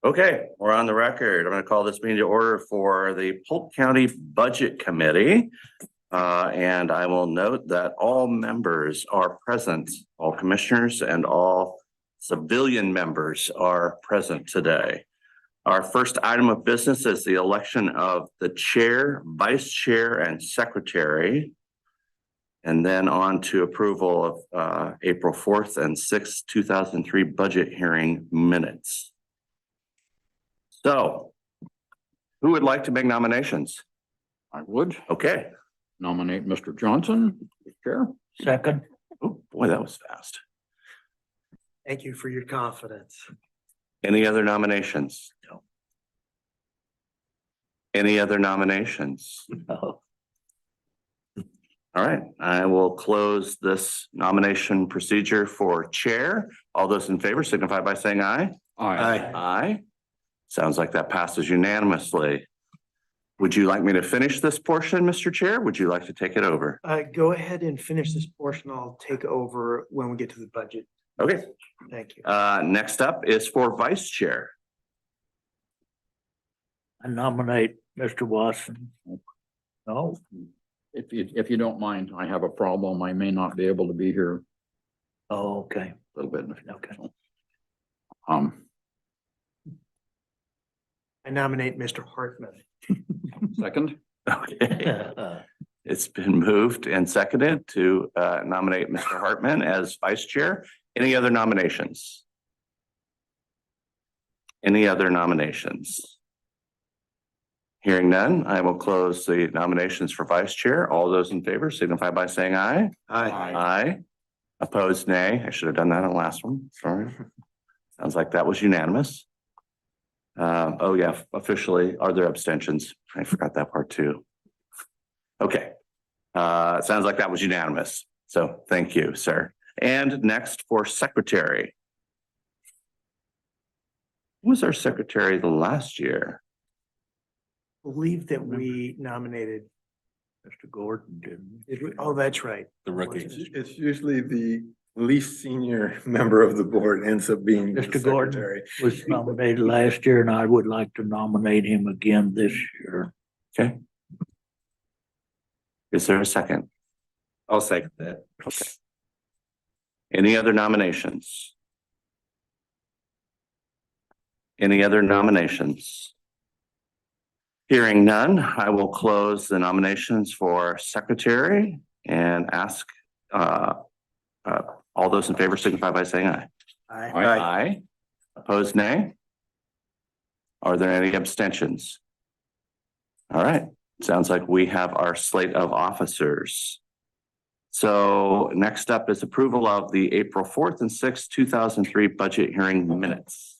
Okay, we're on the record. I'm going to call this meeting to order for the Polk County Budget Committee. And I will note that all members are present, all commissioners and all civilian members are present today. Our first item of business is the election of the chair, vice chair, and secretary. And then on to approval of April 4th and 6th, 2003 budget hearing minutes. So, who would like to make nominations? I would Okay. nominate Mr. Johnson, as chair. Second. Oh, boy, that was fast. Thank you for your confidence. Any other nominations? No. Any other nominations? No. All right, I will close this nomination procedure for chair. All those in favor signify by saying aye. Aye. Aye. Sounds like that passes unanimously. Would you like me to finish this portion, Mr. Chair? Would you like to take it over? Go ahead and finish this portion. I'll take over when we get to the budget. Okay, Thank you. next up is for vice chair. I nominate Mr. Watson. No, If you don't mind, I have a problem. I may not be able to be here oh, okay, a little bit. okay. I nominate Mr. Hartman. Second, Okay, it's been moved and seconded to nominate Mr. Hartman as vice chair. Any other nominations? Any other nominations? Hearing none, I will close the nominations for vice chair. All those in favor signify by saying aye. Aye. Opposed, nay. I should have done that on the last one. Sorry. Sounds like that was unanimous. Oh yeah, officially, are there abstentions? I forgot that part too. Okay. Sounds like that was unanimous. So thank you, sir. And next for secretary. Who was our secretary the last year? Believe that we nominated. Mr. Gordon didn't. Oh, that's right. The rookie. It's usually the least senior member of the board ends up being the Mr. Gordon secretary. was nominated last year and I would like to nominate him again this year. Okay. Is there a second? I'll second that. Okay. Any other nominations? Any other nominations? Hearing none, I will close the nominations for secretary and ask all those in favor signify by saying aye. I Aye. Opposed, nay? Are there any abstentions? All right, sounds like we have our slate of officers. So next up is approval of the April 4th and 6th, 2003 budget hearing minutes.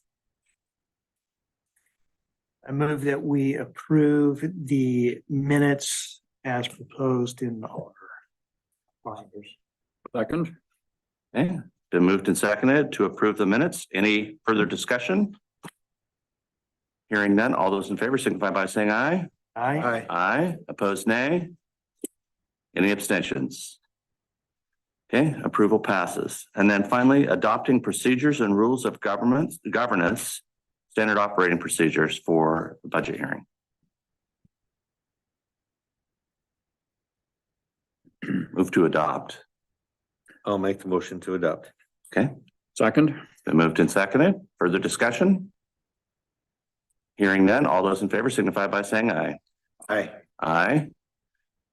I move that we approve the minutes as proposed in our binders. second, Okay, been moved and seconded to approve the minutes. Any further discussion? Hearing none, all those in favor signify by saying aye. Aye. Aye. Opposed, nay? Any abstentions? Okay, approval passes. And then finally, adopting procedures and rules of governance, standard operating procedures for the budget hearing. Move to adopt. I'll make the motion to adopt. Okay, second, been moved and seconded. Further discussion? Hearing none, all those in favor signify by saying aye. Aye. Aye.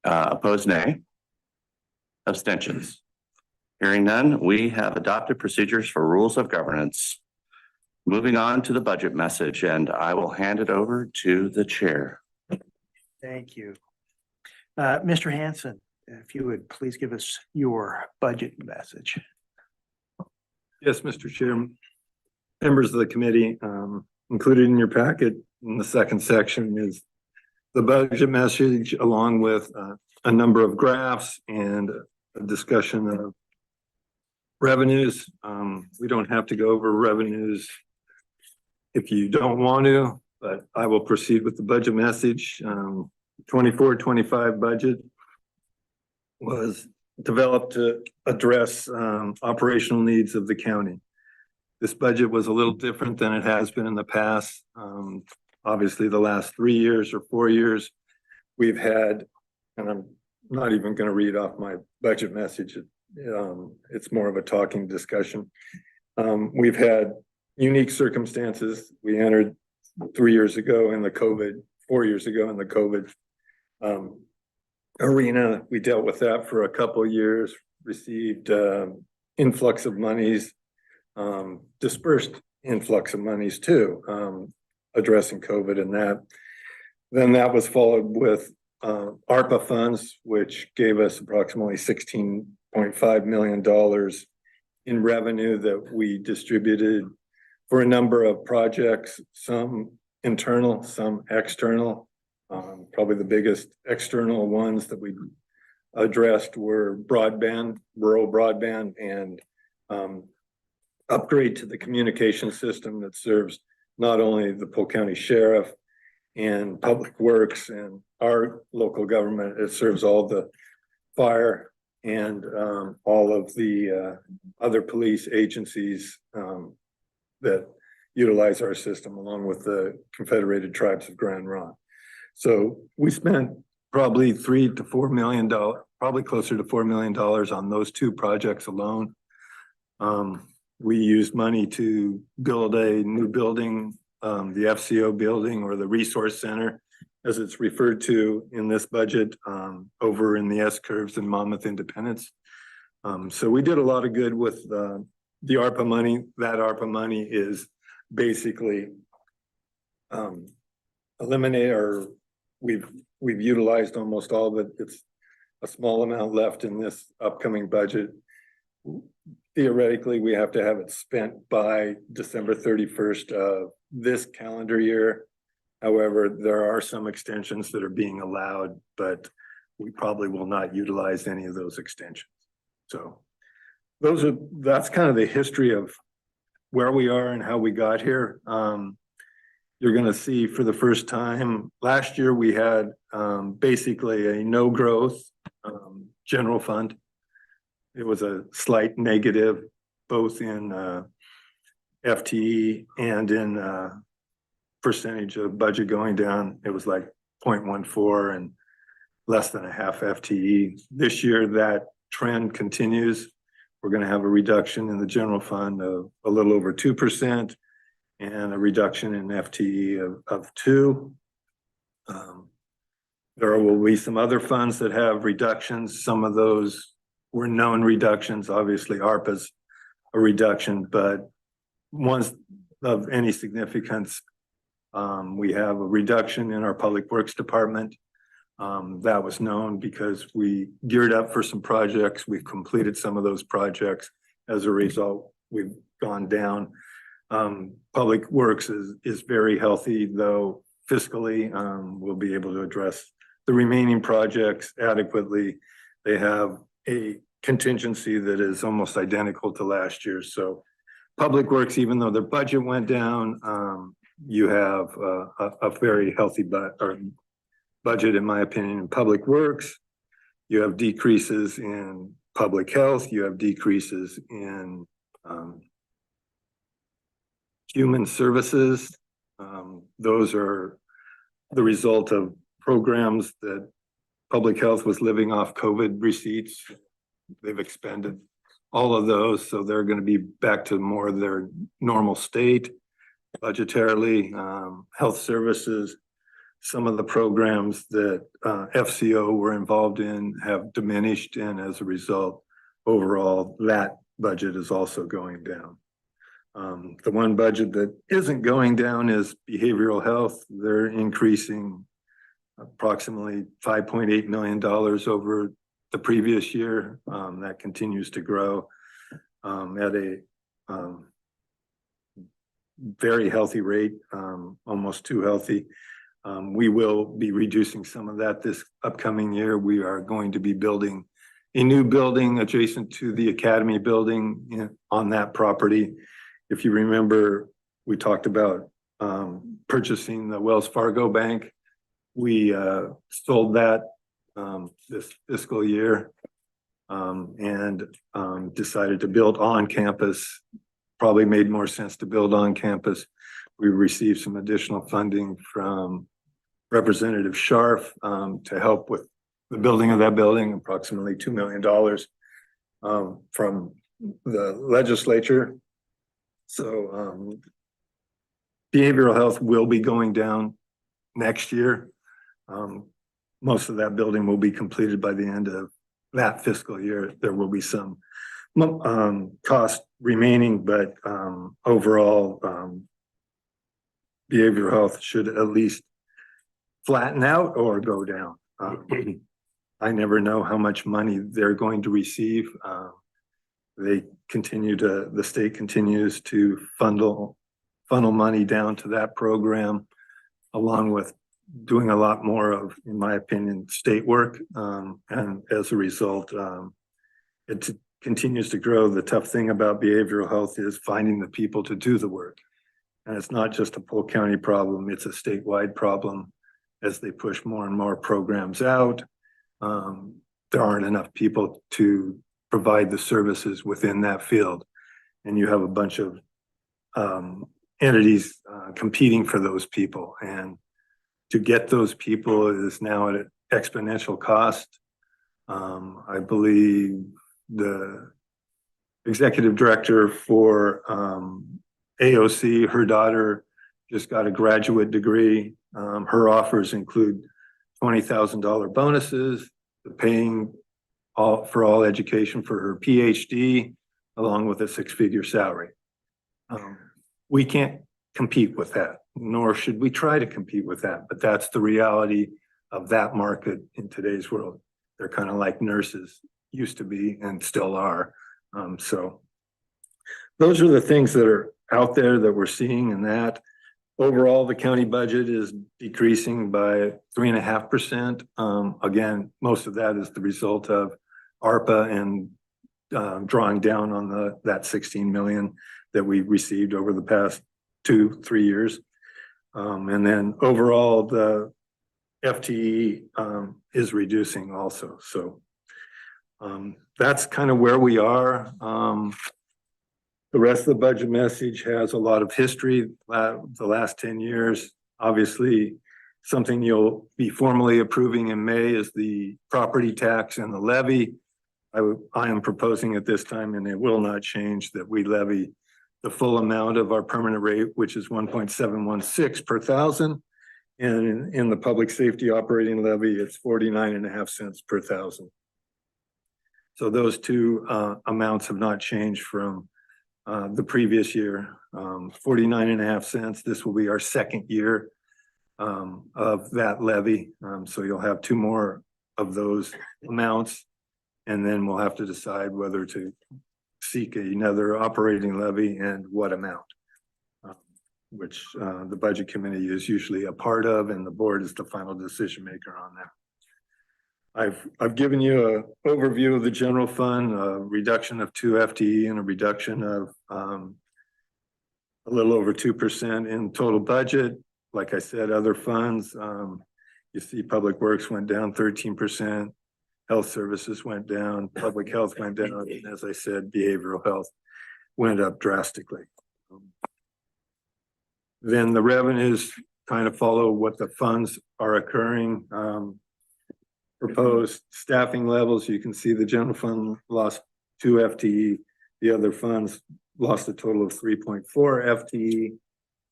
Opposed, nay. Abstentions. Hearing none, we have adopted procedures for rules of governance. Moving on to the budget message, and I will hand it over to the chair. Thank you. Mr. Hanson, if you would please give us your budget message. Yes, Mr. Chair. Members of the committee, included in your packet in the second section is the budget message along with a number of graphs and a discussion of revenues. We don't have to go over revenues if you don't want to, but I will proceed with the budget message. 24-25 budget was developed to address operational needs of the county. This budget was a little different than it has been in the past. Obviously, the last 3 years or 4 years, we've had, and I'm not even gonna read off my budget message. It's more of a talking discussion. We've had unique circumstances. We entered 3 years ago in the COVID, 4 years ago in the COVID arena. We dealt with that for a couple of years, received influx of monies, dispersed influx of monies too, addressing COVID and that. Then that was followed with ARPA funds, which gave us approximately $16.5 million in revenue that we distributed for a number of projects, some internal, some external. Probably the biggest external ones that we addressed were broadband, rural broadband, and upgrade to the communication system that serves not only the Polk County Sheriff and Public Works and our local government, it serves all the fire and all of the other police agencies that utilize our system, along with the Confederated Tribes of Grand Ronde. So we spent probably $3 to $4 million, probably closer to $4 million on those two projects alone. We used money to build a new building, the FCO building, or the Resource Center, as it's referred to in this budget, over in the S-Curves in Monmouth Independence. So we did a lot of good with the ARPA money. That ARPA money is basically eliminate, or we've utilized almost all of it. It's a small amount left in this upcoming budget. Theoretically, we have to have it spent by December 31st of this calendar year. However, there are some extensions that are being allowed, but we probably will not utilize any of those extensions. So that's kind of the history of where we are and how we got here. You're gonna see for the first time, last year we had basically a no growth general fund. It was a slight negative, both in FTE and in percentage of budget going down. It was like 0.14 and less than a half FTE. This year, that trend continues. We're gonna have a reduction in the general fund of a little over 2% and a reduction in FTE of 2. There will be some other funds that have reductions. Some of those were known reductions. Obviously, ARPA's a reduction, but ones of any significance, we have a reduction in our Public Works Department. That was known because we geared up for some projects. We've completed some of those projects. As a result, we've gone down. Public Works is very healthy, though fiscally, we'll be able to address the remaining projects adequately. They have a contingency that is almost identical to last year. So Public Works, even though their budget went down, you have a very healthy budget, in my opinion, in Public Works. You have decreases in Public Health. You have decreases in Human Services. Those are the result of programs that Public Health was living off COVID receipts. They've expended all of those, so they're going to be back to more of their normal state budgetarily. Health Services, some of the programs that FCO were involved in have diminished, and as a result, overall, that budget is also going down. The one budget that isn't going down is behavioral health. They're increasing approximately $5.8 million over the previous year. That continues to grow at a very healthy rate, almost too healthy. We will be reducing some of that this upcoming year. We are going to be building a new building adjacent to the Academy building on that property. If you remember, we talked about purchasing the Wells Fargo Bank. We sold that this fiscal year and decided to build on campus probably made more sense to build on campus. We received some additional funding from Representative Scharf to help with the building of that building, approximately $2 million from the legislature. So behavioral health will be going down next year. Most of that building will be completed by the end of that fiscal year. There will be some cost remaining, but overall behavioral health should at least flatten out or go down. I never know how much money they're going to receive. The state continues to funnel money down to that program, along with doing a lot more of, in my opinion, state work. And as a result, it continues to grow. The tough thing about behavioral health is finding the people to do the work. And it's not just a Polk County problem, it's a statewide problem. As they push more and more programs out, there aren't enough people to provide the services within that field. And you have a bunch of entities competing for those people. And to get those people is now at an exponential cost. I believe the executive director for AOC, her daughter just got a graduate degree. Her offers include $20,000 bonuses, paying for all education for her PhD, along with a six-figure salary. We can't compete with that, nor should we try to compete with that, but that's the reality of that market in today's world. They're kind of like nurses used to be and still are. So those are the things that are out there that we're seeing, and that overall the county budget is decreasing by 3.5%. Again, most of that is the result of ARPA and drawing down on that 16 million that we received over the past 2-3 years. And then overall the FTE is reducing also. So that's kind of where we are. The rest of the budget message has a lot of history, the last 10 years. Obviously, something you'll be formally approving in May is the property tax and the levy. I am proposing at this time, and it will not change, that we levy the full amount of our permanent rate, which is 1.716 per thousand. And in the public safety operating levy, it's 49.5 cents per thousand. So those two amounts have not changed from the previous year. 49.5 cents. This will be our second year of that levy. So you'll have 2 more of those amounts, and then we'll have to decide whether to seek another operating levy and what amount, which the budget committee is usually a part of, and the board is the final decision maker on that. I've given you an overview of the general fund, a reduction of 2 FTE and a reduction of a little over 2% in total budget. Like I said, other funds, you see public works went down 13%, health services went down, public health went down, and as I said, behavioral health went up drastically. Then the revenues kind of follow what the funds are occurring. Proposed staffing levels, you can see the general fund lost 2 FTE. The other funds lost a total of 3.4 FTE. A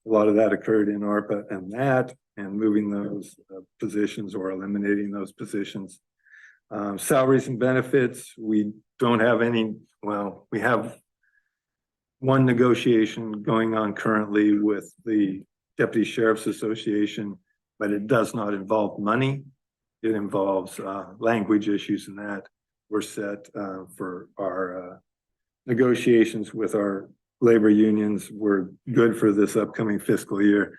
lot of that occurred in ARPA and moving those positions or eliminating those positions. Salaries and benefits, we don't have any, well, we have one negotiation going on currently with the Deputy Sheriff's Association, but it does not involve money. It involves language issues, and that we're set for our negotiations with our labor unions. We're good for this upcoming fiscal year.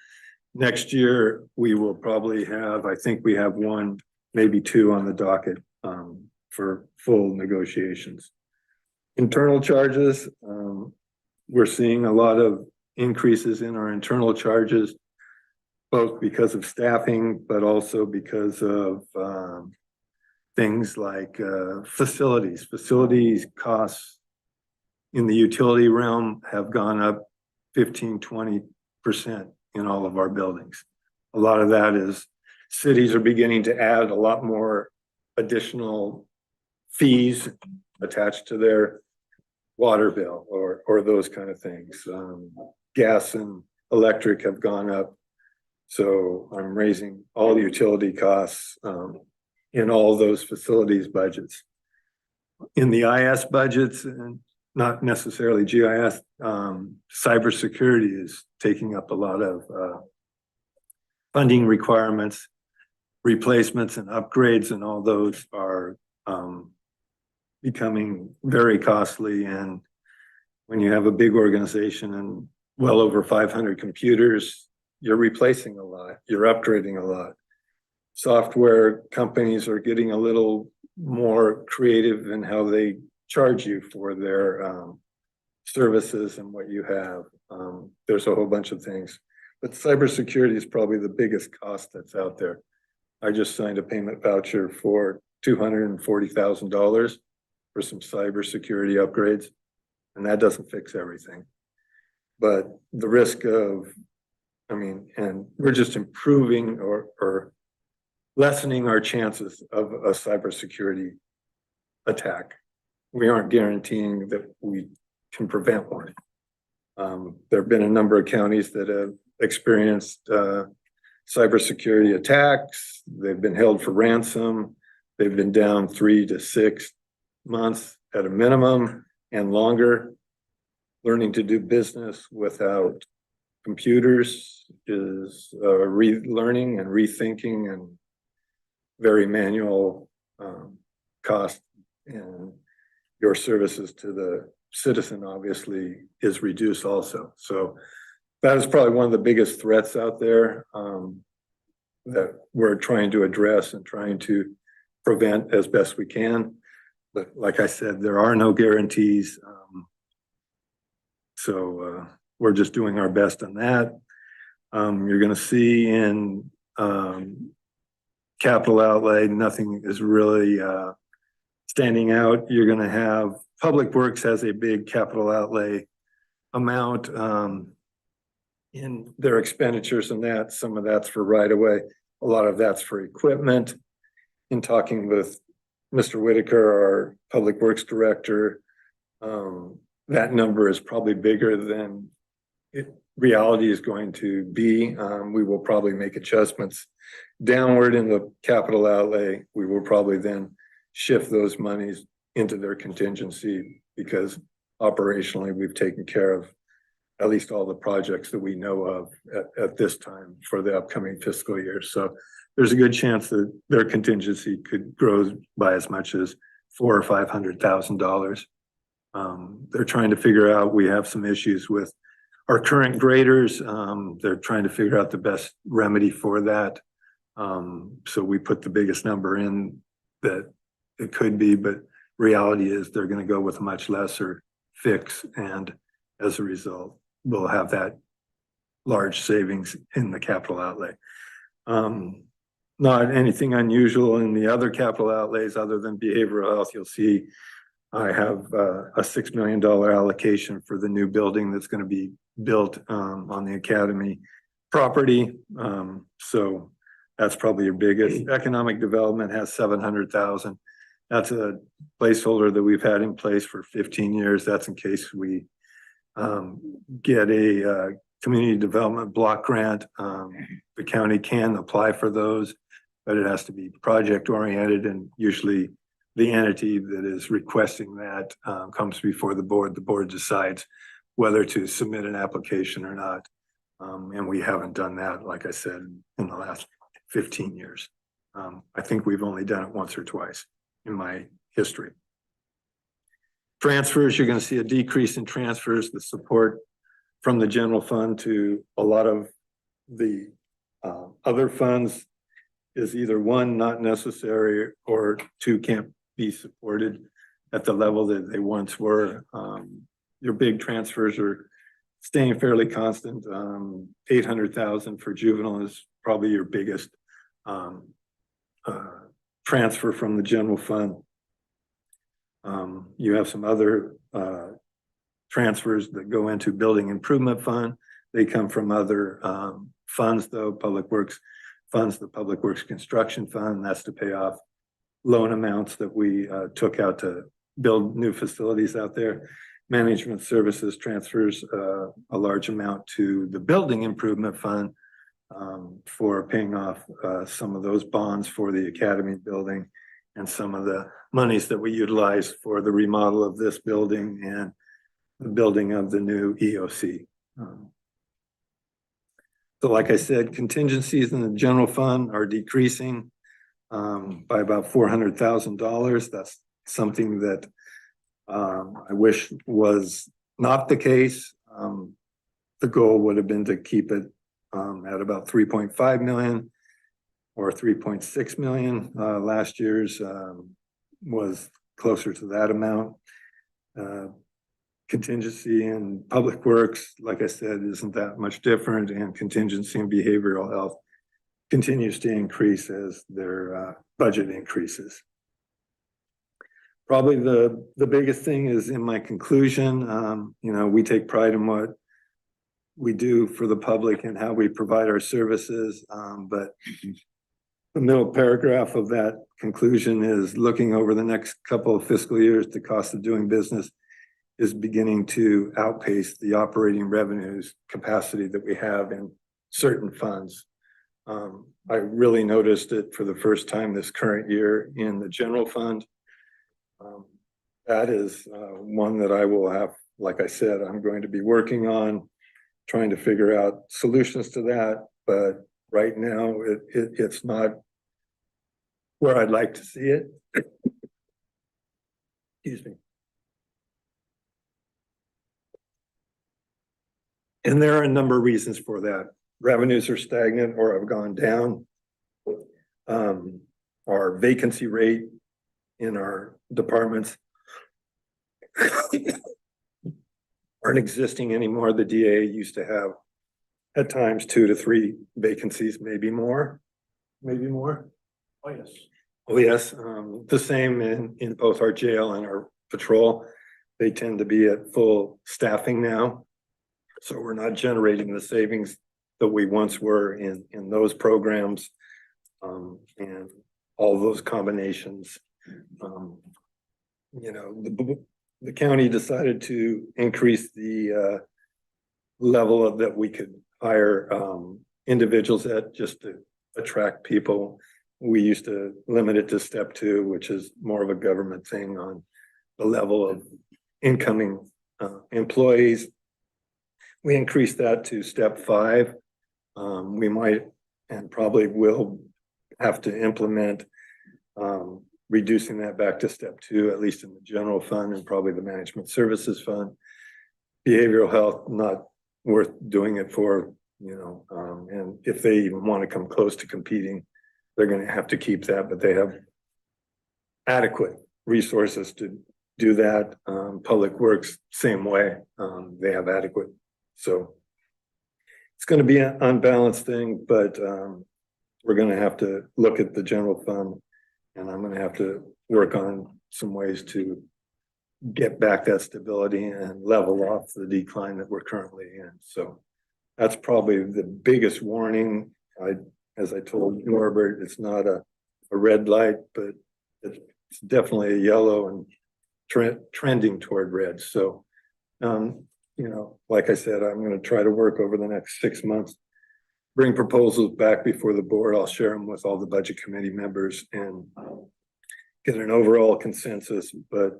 Next year, we will probably have, I think we have 1, maybe 2 on the docket for full negotiations. Internal charges, we're seeing a lot of increases in our internal charges, both because of staffing, but also because of things like facilities. Facilities costs in the utility realm have gone up 15-20% in all of our buildings. A lot of that is cities are beginning to add a lot more additional fees attached to their water bill or those kind of things. Gas and electric have gone up. So I'm raising all the utility costs in all those facilities budgets. In the IS budgets, and not necessarily GIS, cybersecurity is taking up a lot of funding requirements, replacements and upgrades, and all those are becoming very costly. And when you have a big organization and well over 500 computers, you're replacing a lot, you're upgrading a lot. Software companies are getting a little more creative in how they charge you for their services and what you have. There's a whole bunch of things, but cybersecurity is probably the biggest cost that's out there. I just signed a payment voucher for $240,000 for some cybersecurity upgrades, and that doesn't fix everything. But the risk of, and we're just improving or lessening our chances of a cybersecurity attack. We aren't guaranteeing that we can prevent one. There have been a number of counties that have experienced cybersecurity attacks. They've been held for ransom. They've been down 3 to 6 months at a minimum and longer. Learning to do business without computers is relearning and rethinking and very manual cost, and your services to the citizen obviously is reduced also. So that is probably one of the biggest threats out there that we're trying to address and trying to prevent as best we can. But like I said, there are no guarantees. So we're just doing our best on that. You're going to see in capital outlay, nothing is really standing out. You're going to have Public Works has a big capital outlay amount in their expenditures, and that some of that's for right away. A lot of that's for equipment. In talking with Mr. Whitaker, our Public Works Director, that number is probably bigger than reality is going to be. We will probably make adjustments downward in the capital outlay. We will probably then shift those monies into their contingency because operationally we've taken care of at least all the projects that we know of at this time for the upcoming fiscal year. So there's a good chance that their contingency could grow by as much as $400,000 or $500,000. They're trying to figure out, we have some issues with our current graders. They're trying to figure out the best remedy for that. So we put the biggest number in that it could be, but reality is they're going to go with a much lesser fix. And as a result, we'll have that large savings in the capital outlay. Not anything unusual in the other capital outlays other than behavioral health. You'll see I have a $6 million allocation for the new building that's going to be built on the academy property. So that's probably your biggest. Economic development has $700,000. That's a placeholder that we've had in place for 15 years. That's in case we get a community development block grant. The county can apply for those, but it has to be project oriented, and usually the entity that is requesting that comes before the board. The board decides whether to submit an application or not. And we haven't done that, like I said, in the last 15 years. I think we've only done it once or twice in my history. Transfers, you're going to see a decrease in transfers, the support from the general fund to a lot of the other funds is either one, not necessary, or two, can't be supported at the level that they once were. Your big transfers are staying fairly constant. 800,000 for juvenile is probably your biggest transfer from the general fund. You have some other transfers that go into building improvement fund. They come from other funds, though, public works funds, the Public Works Construction Fund, that's to pay off loan amounts that we took out to build new facilities out there. Management Services transfers a large amount to the Building Improvement Fund for paying off some of those bonds for the Academy building and some of the monies that we utilized for the remodel of this building and the building of the new EOC. So like I said, contingencies in the general fund are decreasing by about $400,000. That's something that I wish was not the case. The goal would have been to keep it at about 3.5 million or 3.6 million. Last year's was closer to that amount. Contingency in public works, like I said, isn't that much different, and contingency in behavioral health continues to increase as their budget increases. Probably the biggest thing is in my conclusion. You know, we take pride in what we do for the public and how we provide our services, but the middle paragraph of that conclusion is looking over the next couple of fiscal years, the cost of doing business is beginning to outpace the operating revenues capacity that we have in certain funds. I really noticed it for the first time this current year in the general fund. That is one that I will have, like I said, I'm going to be working on trying to figure out solutions to that. But right now, it's not where I'd like to see it. Excuse me. And there are a number of reasons for that. Revenues are stagnant or have gone down. Our vacancy rate in our departments aren't existing anymore. The DA used to have at times 2 to 3 vacancies, maybe more. Oh, yes. Oh, yes. The same in both our jail and our patrol. They tend to be at full staffing now. So we're not generating the savings that we once were in those programs, and all those combinations. You know, the county decided to increase the level of that we could hire individuals at just to attract people. We used to limit it to step 2, which is more of a government thing on the level of incoming employees. We increased that to step 5. We might and probably will have to implement reducing that back to step 2, at least in the general fund and probably the management services fund. Behavioral health, not worth doing it for, you know, and if they even want to come close to competing, they're going to have to keep that, but they have adequate resources to do that. Public works, same way. They have adequate. So it's going to be an unbalanced thing, but we're going to have to look at the general fund, and I'm going to have to work on some ways to get back that stability and level off the decline that we're currently in. So that's probably the biggest warning. As I told Norbert, it's not a red light, but it's definitely a yellow and trending toward red. So, you know, like I said, I'm going to try to work over the next 6 months, bring proposals back before the board. I'll share them with all the budget committee members and get an overall consensus, but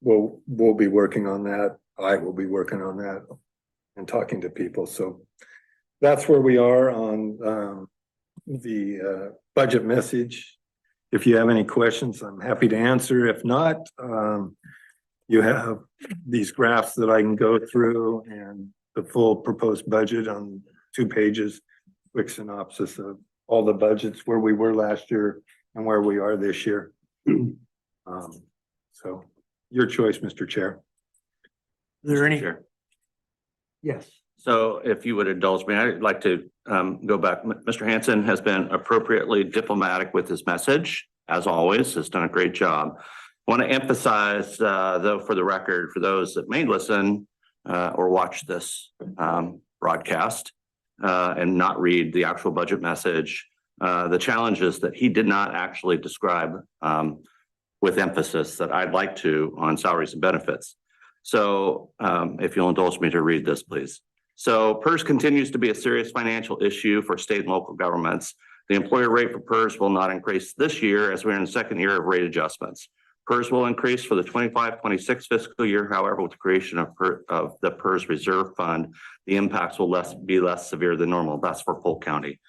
we'll be working on that. I will be working on that and talking to people. So that's where we are on the budget message. If you have any questions, I'm happy to answer. If not, you have these graphs that I can go through and the full proposed budget on 2 pages, quick synopsis of all the budgets, where we were last year and where we are this year. So your choice, Mr. Chair. Is there any? Sure. Yes. So if you would indulge me, I'd like to go back. Mr. Hanson has been appropriately diplomatic with his message, as always, has done a great job. Want to emphasize, though, for the record, for those that may listen or watch this broadcast and not read the actual budget message, the challenges that he did not actually describe with emphasis that I'd like to on salaries and benefits. So if you'll indulge me to read this, please. So PERS continues to be a serious financial issue for state and local governments. The employer rate for PERS will not increase this year as we're in the second year of rate adjustments. PERS will increase for the 25-26 fiscal year. However, with the creation of the PERS Reserve Fund, the impacts will be less severe than normal. That's for Polk County.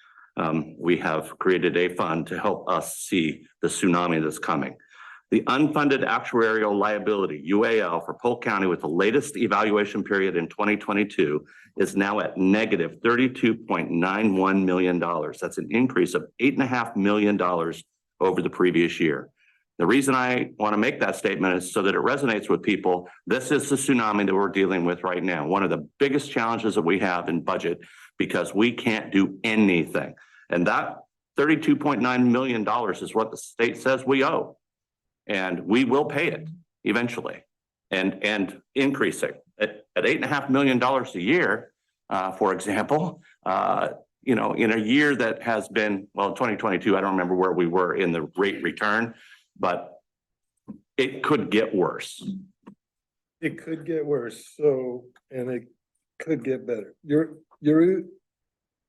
We have created a fund to help us see the tsunami that's coming. The unfunded actuarial liability, UAL, for Polk County with the latest evaluation period in 2022 is now at negative $32.91 million. That's an increase of $8.5 million over the previous year. The reason I want to make that statement is so that it resonates with people. This is the tsunami that we're dealing with right now. One of the biggest challenges that we have in budget because we can't do anything. And that $32.9 million is what the state says we owe. And we will pay it eventually and increase it at $8.5 million a year, for example, in a year that has been, well, 2022, I don't remember where we were in the rate return, but it could get worse. It could get worse, and it could get better. Your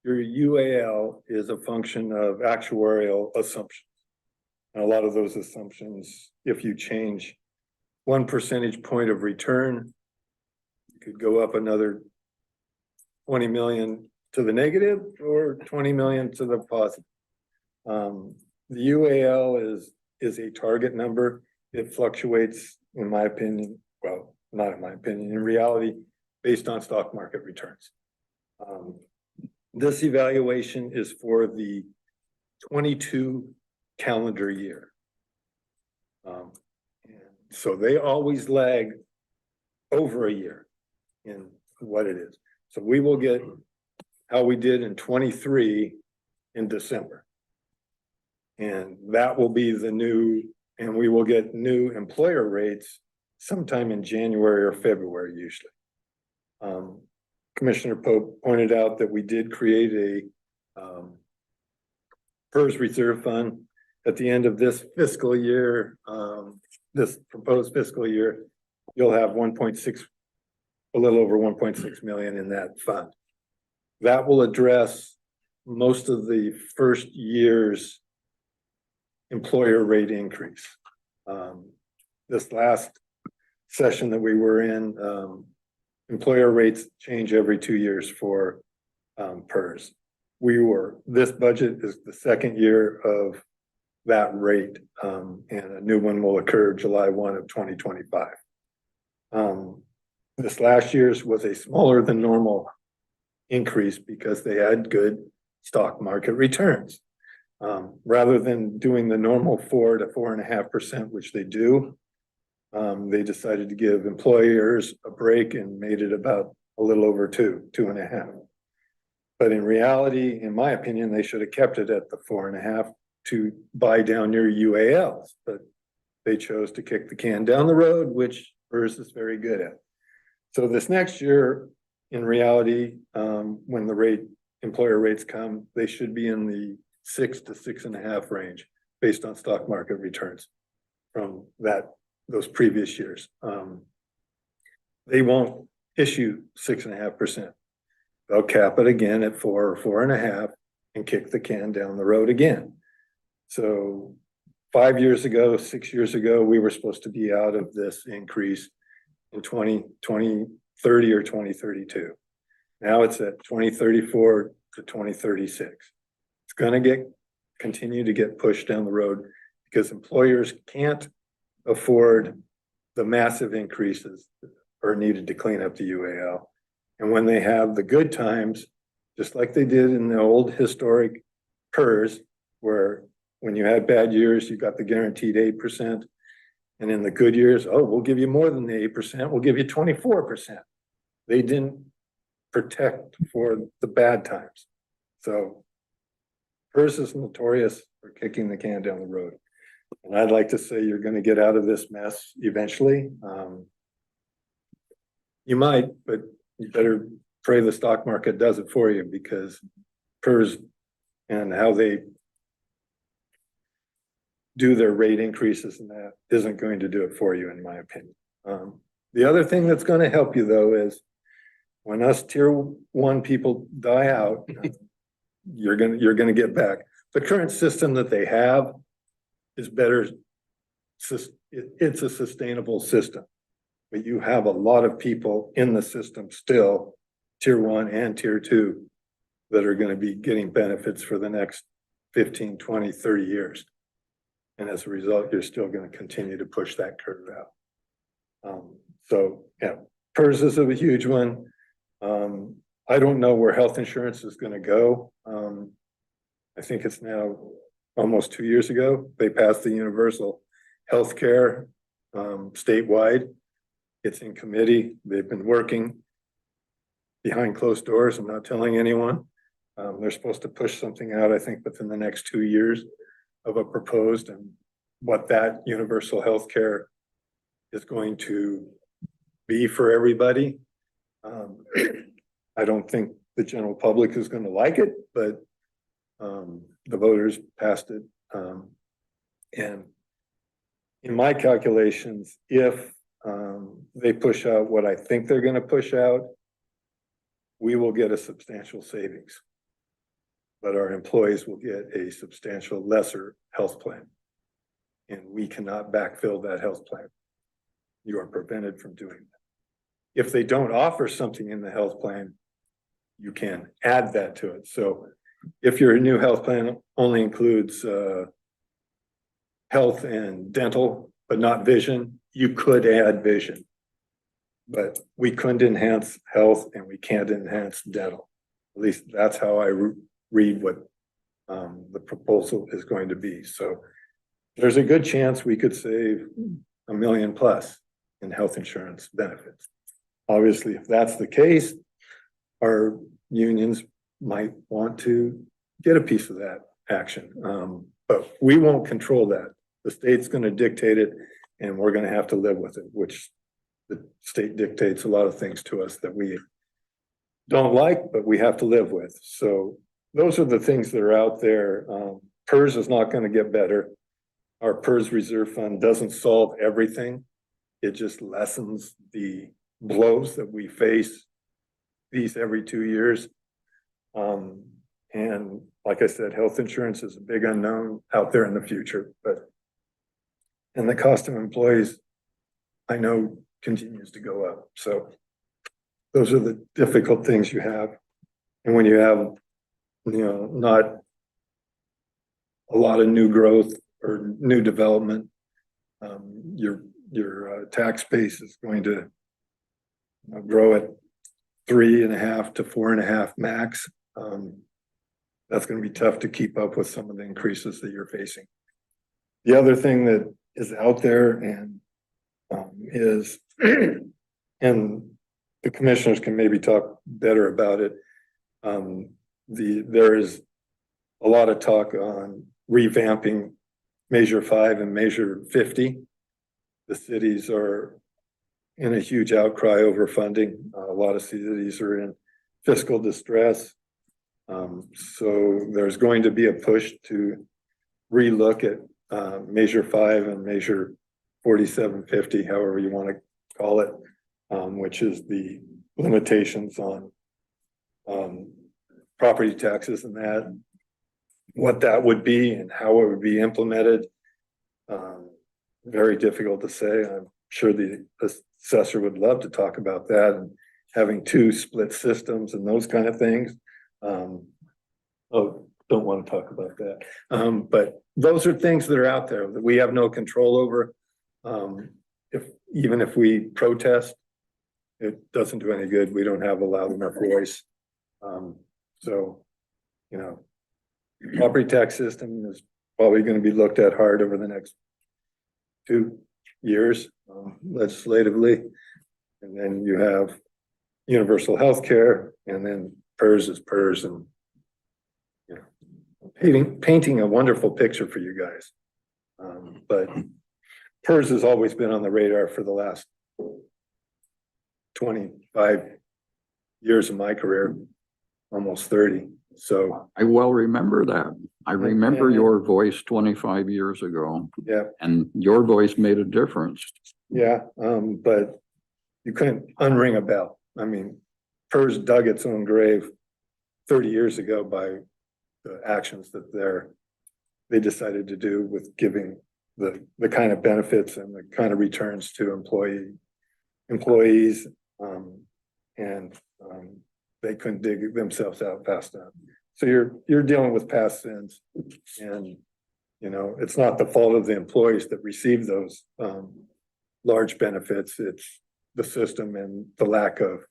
UAL is a function of actuarial assumptions. And a lot of those assumptions, if you change 1 percentage point of return, you could go up another 20 million to the negative or 20 million to the positive. The UAL is a target number. It fluctuates, in my opinion, well, not in my opinion, in reality, based on stock market returns. This evaluation is for the 22 calendar year. And so they always lag over a year in what it is. So we will get how we did in 23 in December. And that will be the new, and we will get new employer rates sometime in January or February usually. Commissioner Pope pointed out that we did create a PERS Reserve Fund. At the end of this fiscal year, this proposed fiscal year, you'll have 1.6, a little over 1.6 million in that fund. That will address most of the first year's employer rate increase. This last session that we were in, employer rates change every 2 years for PERS. This budget is the second year of that rate, and a new one will occur July 1 of 2025. This last year's was a smaller than normal increase because they had good stock market returns. Rather than doing the normal 4 to 4.5%, which they do, they decided to give employers a break and made it about a little over 2.5. But in reality, in my opinion, they should have kept it at the 4.5 to buy down your UALs, but they chose to kick the can down the road, which PERS is very good at. So this next year, in reality, when the employer rates come, they should be in the 6 to 6.5 range based on stock market returns from those previous years. They won't issue 6.5%. They'll cap it again at 4 or 4.5 and kick the can down the road again. So 5 years ago, 6 years ago, we were supposed to be out of this increase in 2030 or 2032. Now it's at 2034 to 2036. It's going to continue to get pushed down the road because employers can't afford the massive increases that are needed to clean up the UAL. And when they have the good times, just like they did in the old historic PERS, where when you had bad years, you got the guaranteed 8%. And in the good years, oh, we'll give you more than the 8%. We'll give you 24%. They didn't protect for the bad times. So PERS is notorious for kicking the can down the road. And I'd like to say you're gonna get out of this mess eventually. You might, but you better pray the stock market does it for you, because PERS and how they do their rate increases and that isn't going to do it for you, in my opinion. The other thing that's gonna help you though is when us tier one people die out, you're gonna get back. The current system that they have is better. It's a sustainable system. But you have a lot of people in the system still, tier one and tier two, that are gonna be getting benefits for the next 15, 20, 30 years. And as a result, you're still gonna continue to push that curve out. So, yeah, PERS is a huge one. I don't know where health insurance is gonna go. I think it's now almost 2 years ago, they passed the universal healthcare statewide. It's in committee. They've been working behind closed doors. I'm not telling anyone. They're supposed to push something out, I think, within the next 2 years of a proposed, and what that universal healthcare is going to be for everybody. I don't think the general public is gonna like it, but the voters passed it. And in my calculations, if they push out what I think they're gonna push out, we will get a substantial savings. But our employees will get a substantial lesser health plan. And we cannot backfill that health plan. You are prevented from doing that. If they don't offer something in the health plan, you can add that to it. So if your new health plan only includes health and dental, but not vision, you could add vision. But we couldn't enhance health and we can't enhance dental. At least that's how I read what the proposal is going to be. So there's a good chance we could save $1 million+ in health insurance benefits. Obviously, if that's the case, our unions might want to get a piece of that action. But we won't control that. The state's going to dictate it, and we're going to have to live with it, which the state dictates a lot of things to us that we don't like, but we have to live with. So those are the things that are out there. PERS is not going to get better. Our PERS reserve fund doesn't solve everything. It just lessens the blows that we face these every 2 years. And like I said, health insurance is a big unknown out there in the future, and the cost of employees, I know, continues to go up. So those are the difficult things you have. And when you have, not a lot of new growth or new development, your tax base is going to grow at 3.5 to 4.5 max. That's going to be tough to keep up with some of the increases that you're facing. The other thing that is out there and is, and the commissioners can maybe talk better about it. There is a lot of talk on revamping Measure 5 and Measure 50. The cities are in a huge outcry over funding. A lot of cities are in fiscal distress. So there's going to be a push to relook at Measure 5 and Measure 4750, however you want to call it, which is the limitations on property taxes and that, what that would be and how it would be implemented. Very difficult to say. I'm sure the assessor would love to talk about that, and having 2 split systems and those kind of things. Don't want to talk about that. But those are things that are out there that we have no control over. Even if we protest, it doesn't do any good. We don't have a loud enough voice. So, property tax system is probably going to be looked at hard over the next 2 years legislatively. And then you have universal health care, and then PERS is PERS, and painting a wonderful picture for you guys. But PERS has always been on the radar for the last 25 years of my career, almost 30. So, I well remember that. I remember Yeah. your voice 25 years ago, yeah, and your voice made a difference. yeah, but you couldn't unring a bell. I mean, PERS dug its own grave 30 years ago by the actions that they decided to do with giving the kind of benefits and the kind of returns to employees. They couldn't dig themselves out fast enough. So you're dealing with past sins, and it's not the fault of the employees that receive those large benefits. It's the system and the lack of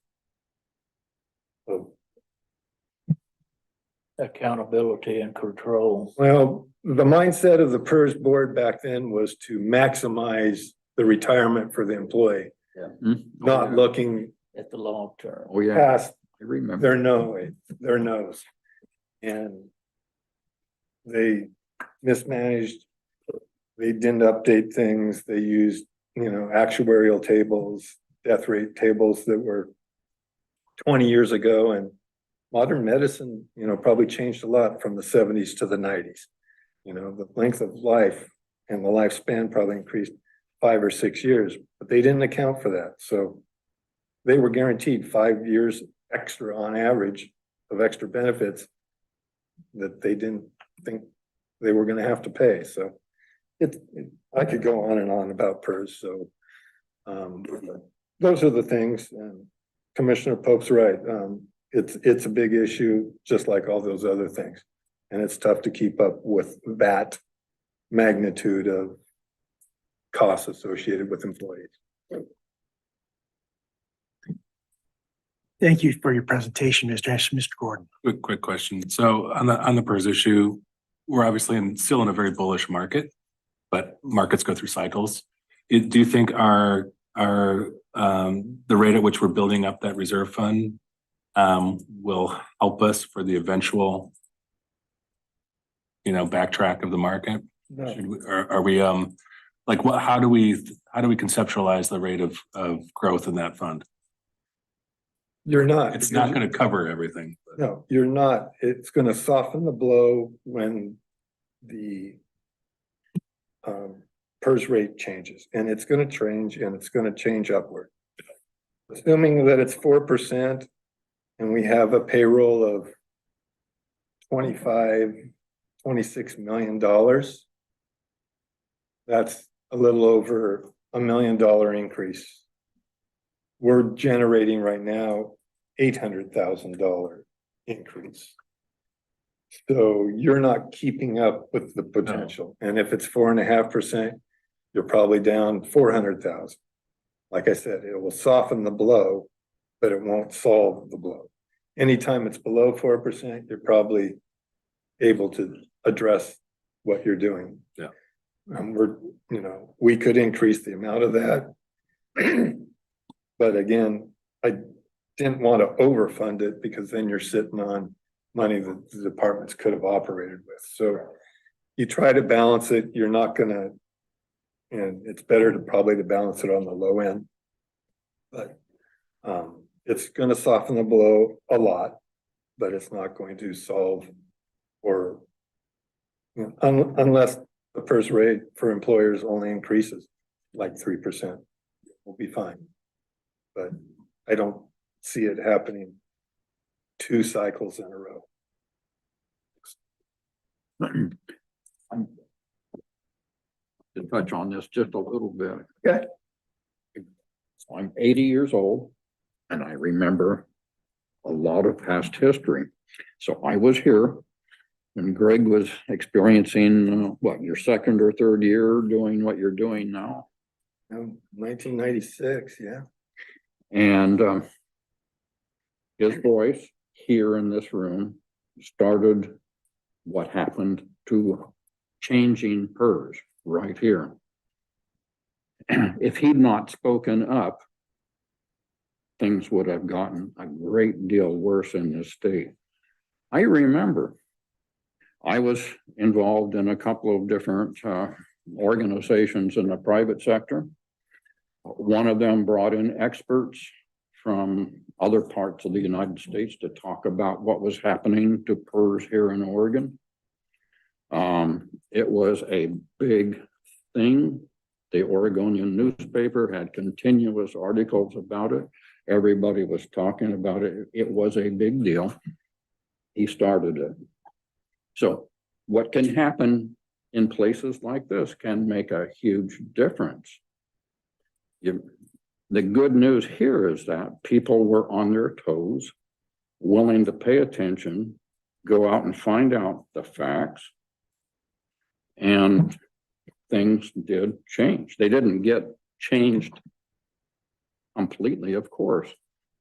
accountability and control. well, the mindset of the PERS board back then was to maximize the retirement for the employee, Hmm? not looking At the long term. Oh, yeah, past I remember. their nose. And they mismanaged, they didn't update things, they used, actuarial tables, death rate tables that were 20 years ago, and modern medicine, probably changed a lot from the 70s to the 90s. The length of life and the lifespan probably increased 5 or 6 years, but they didn't account for that. So they were guaranteed 5 years extra on average of extra benefits that they didn't think they were going to have to pay. So I could go on and on about PERS. So those are the things, and Commissioner Pope's right. It's a big issue, just like all those other things. And it's tough to keep up with that magnitude of costs associated with employees. Thank you for your presentation, Mr. Gordon. Quick question. So on the PERS issue, we're obviously still in a very bullish market, but markets go through cycles. Do you think the rate at which we're building up that reserve fund will help us for the eventual, backtrack of the market? No. Are we how do we conceptualize the rate of growth in that fund? You're not. It's not going to cover everything. but- No, you're not. It's gonna soften the blow when the PERS rate changes, and it's gonna change, and it's gonna change upward. Assuming that it's 4% and we have a payroll of $26 million, that's a little over $1 million increase. We're generating right now $800,000 increase. So you're not keeping up with the potential. And if it's 4.5%, you're probably down 400,000. Like I said, it will soften the blow, but it won't solve the blow. Anytime it's below 4%, you're probably able to address what you're doing. Yeah. We could increase the amount of that. But again, I didn't want to overfund it, because then you're sitting on money that the departments could have operated with. So you try to balance it. You're not gonna, and it's better to probably to balance it on the low end. But it's gonna soften the blow a lot, but it's not going to solve or unless the PERS rate for employers only increases like 3%, we'll be fine. But I don't see it happening 2 cycles in a row. To touch on this just a little bit. Okay. So I'm 80 years old, and I remember a lot of past history. So I was here when Greg was experiencing, your second or third year doing what you're doing now. 1996, yeah. And his voice here in this room started what happened to changing PERS right here. If he'd not spoken up, things would have gotten a great deal worse in this state. I remember I was involved in a couple of different organizations in the private sector. One of them brought in experts from other parts of the United States to talk about what was happening to PERS here in Oregon. It was a big thing. The Oregonian newspaper had continuous articles about it. Everybody was talking about it. It was a big deal. He started it. So what can happen in places like this can make a huge difference. The good news here is that people were on their toes, willing to pay attention, go out and find out the facts. And things did change. They didn't get changed completely, of course,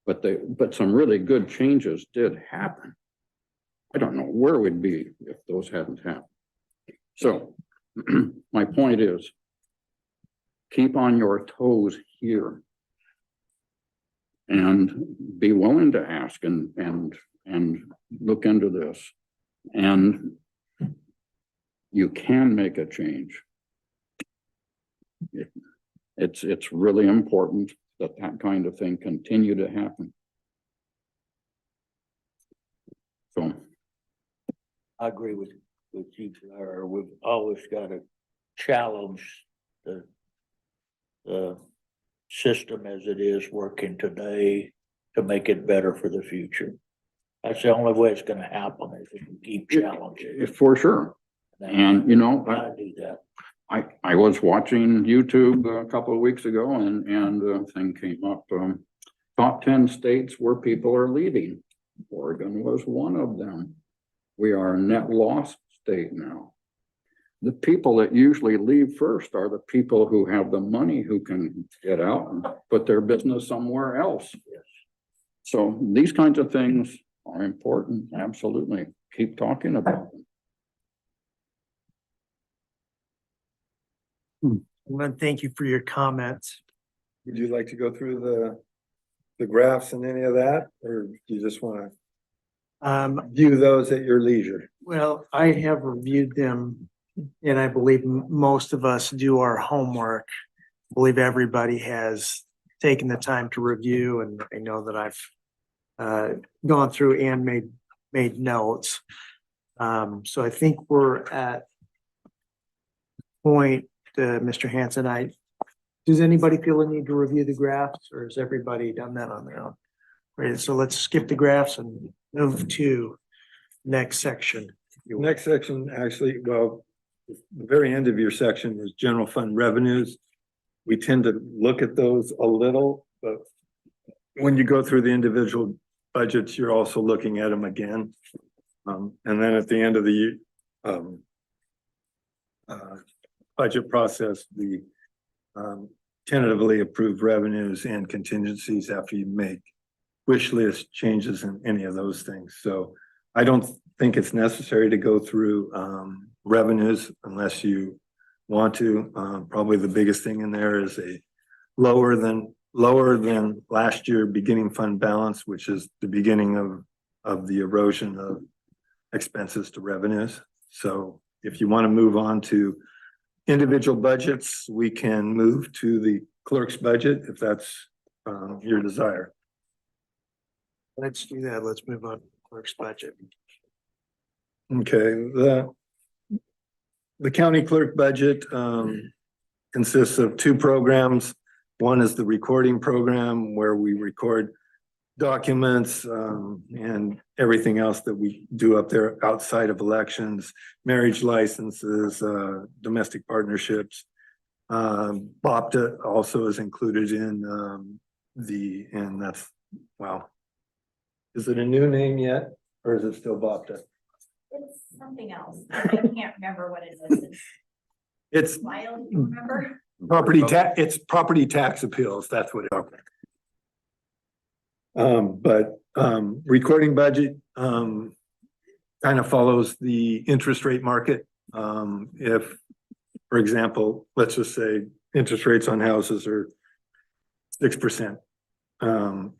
but some really good changes did happen. I don't know where we'd be if those hadn't happened. So my point is, keep on your toes here and be willing to ask and look into this. And you can make a change. It's really important that that kind of thing continue to happen. So I agree with you, Blair. We've always got to challenge the system as it is working today to make it better for the future. That's the only way it's gonna happen, is if we keep challenging. for sure. And you know, I do that. I was watching YouTube a couple of weeks ago and a thing came up, top 10 states where people are leaving. Oregon was one of them. We are a net loss state now. The people that usually leave first are the people who have the money, who can get out and put their business somewhere else. So these kinds of things are important. Absolutely. Keep talking about them. I want to thank you for your comments. Would you like to go through the graphs and any of that, or do you just want to view those at your leisure? Well, I have reviewed them, and I believe most of us do our homework. I believe everybody has taken the time to review, and I know that I've gone through and made notes. So I think we're at point, Mr. Hanson, does anybody feel the need to review the graphs, or has everybody done that on their own? Right, so let's skip the graphs and move to next section. Next section, actually, well, the very end of your section is general fund revenues. We tend to look at those a little, but when you go through the individual budgets, you're also looking at them again. And then at the end of the budget process, we tentatively approve revenues and contingencies after you make wish list changes in any of those things. So I don't think it's necessary to go through revenues unless you want to. Probably the biggest thing in there is a lower than last year beginning fund balance, which is the beginning of the erosion of expenses to revenues. So if you want to move on to individual budgets, we can move to the clerk's budget if that's your desire. Let's do that. Let's move on to clerk's budget. Okay, the county clerk budget consists of two programs. One is the recording program where we record documents and everything else that we do up there outside of elections, marriage licenses, domestic partnerships. BOPTA also is included in and that's, wow. Is it a new name yet, or is it still BOPTA? It's something else. I can't remember what it is. It's Wild, you remember? it's property tax appeals. That's what it is. But recording budget kind of follows the interest rate market. If, for example, let's just say interest rates on houses are 6%.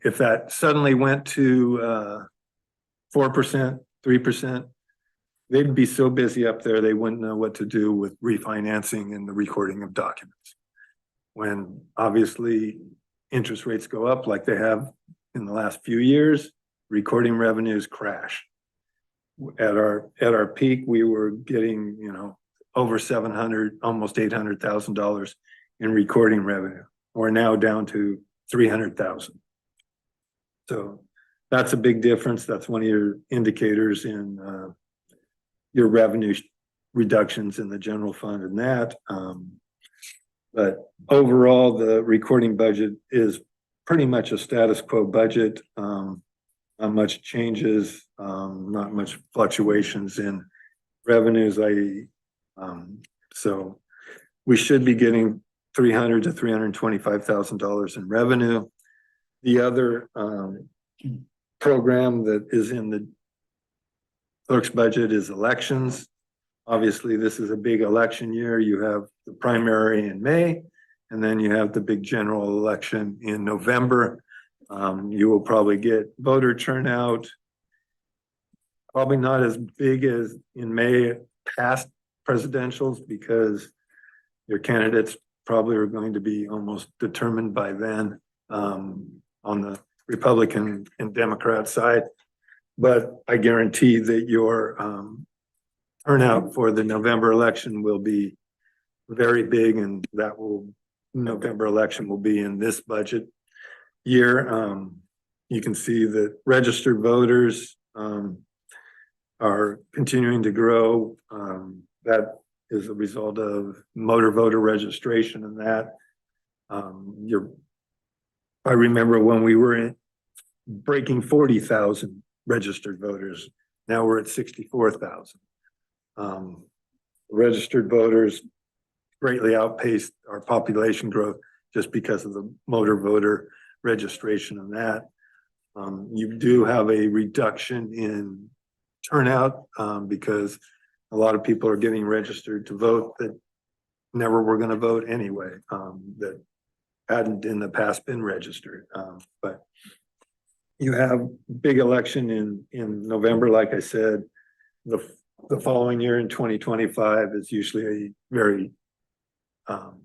If that suddenly went to 4%, 3%, they'd be so busy up there, they wouldn't know what to do with refinancing and the recording of documents. When obviously interest rates go up like they have in the last few years, recording revenues crash. At our peak, we were getting, over 700, almost $800,000 in recording revenue. We're now down to 300,000. So that's a big difference. That's one of your indicators in your revenue reductions in the general fund and that. But overall, the recording budget is pretty much a status quo budget. Not much changes, not much fluctuations in revenues. So we should be getting $300,000 to $325,000 in revenue. The other program that is in the clerk's budget is elections. Obviously, this is a big election year. You have the primary in May, and then you have the big general election in November. You will probably get voter turnout. Probably not as big as in May past presidentials because your candidates probably are going to be almost determined by then on the Republican and Democrat side. But I guarantee that your turnout for the November election will be very big, and November election will be in this budget year. You can see that registered voters are continuing to grow. That is a result of motor voter registration and that. I remember when we were breaking 40,000 registered voters. Now we're at 64,000. Registered voters greatly outpaced our population growth just because of the motor voter registration and that. You do have a reduction in turnout because a lot of people are getting registered to vote that never were going to vote anyway, that hadn't in the past been registered. But you have big election in November, like I said. The following year in 2025 is usually a very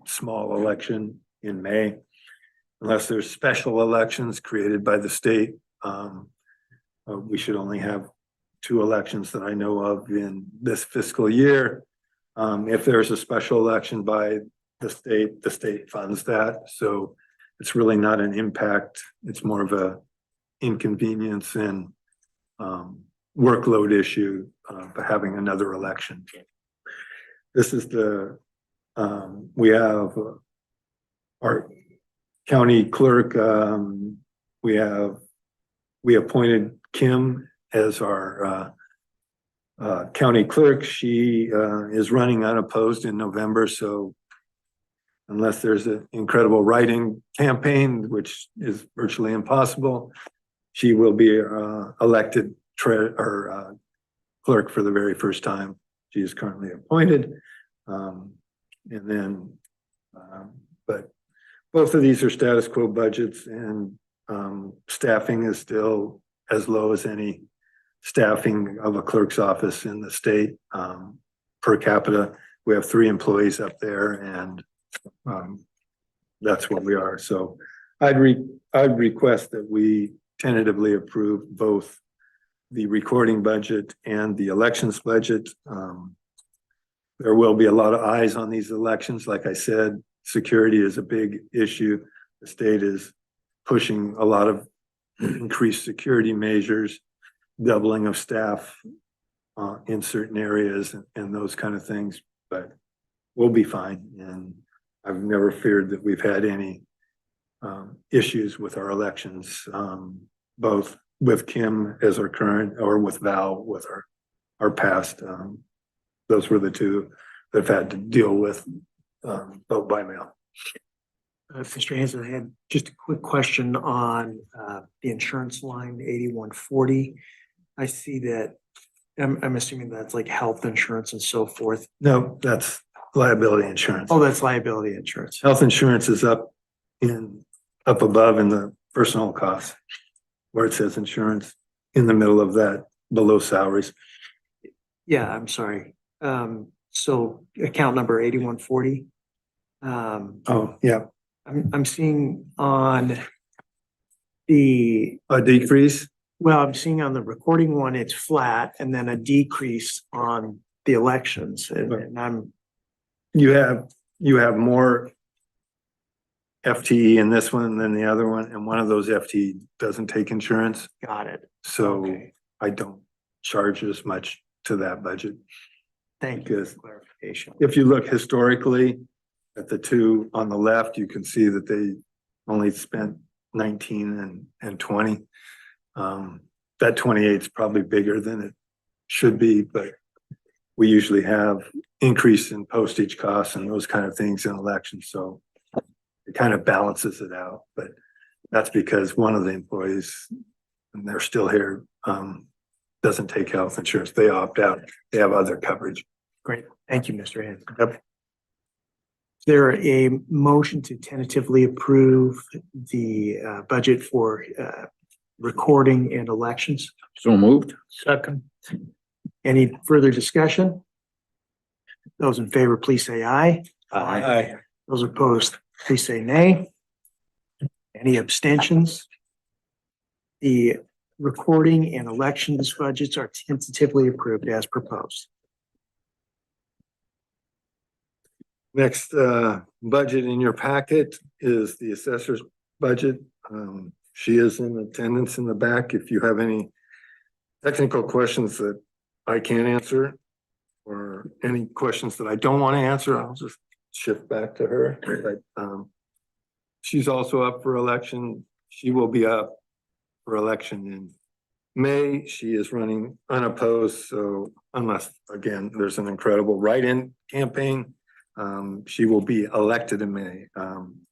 small election in May, unless there's special elections created by the state. We should only have 2 elections that I know of in this fiscal year. If there's a special election by the state funds that. So it's really not an impact. It's more of a inconvenience and workload issue for having another election. This is we have our county clerk. We appointed Kim as our county clerk. She is running unopposed in November. So unless there's an incredible writing campaign, which is virtually impossible, she will be elected clerk for the very first time. She is currently appointed. But both of these are status quo budgets, and staffing is still as low as any staffing of a clerk's office in the state. Per capita, we have 3 employees up there, and that's what we are. So I'd request that we tentatively approve both the recording budget and the elections budget. There will be a lot of eyes on these elections. Like I said, security is a big issue. The state is pushing a lot of increased security measures, doubling of staff in certain areas and those kind of things, but we'll be fine. And I've never feared that we've had any issues with our elections, both with Kim as our current or with Val with our past. Those were the 2 that I've had to deal with vote by mail. Mr. Hanson, I had just a quick question on the insurance line 8140. I see that, I'm assuming that's like health insurance and so forth. No, that's liability insurance. Oh, that's liability insurance. Health insurance is up above in the personal costs, where it says insurance in the middle of that below salaries. Yeah, I'm sorry. So account number 8140. Oh, yeah, I'm seeing on the, a decrease. well, I'm seeing on the recording one, it's flat and then a decrease on the elections and I'm, You have more FTE in this one than the other one, and one of those FTE doesn't take insurance, got it. so Okay. I don't charge as much to that budget. Thank you Because for clarification. if you look historically at the two on the left, you can see that they only spent 19 and 20. That 28 is probably bigger than it should be, but we usually have increase in postage costs and those kind of things in elections, so it kind of balances it out, but that's because one of the employees, and they're still here, doesn't take health insurance. They opt out. They have other coverage. Great. Thank you, Mr. Hanson. Yep. Is there a motion to tentatively approve the budget for recording and elections? So moved. Second, Any further discussion? Those in favor, please say aye. aye. Those opposed, please say nay. Any abstentions? The recording and elections budgets are tentatively approved as proposed. Next, budget in your packet is the assessor's budget. She is in attendance in the back. If you have any technical questions that I can't answer, or any questions that I don't want to answer, I'll just shift back to her. But, she's also up for election. She will be up for election in May. She is running unopposed, so unless, again, there's an incredible write-in campaign, she will be elected in May.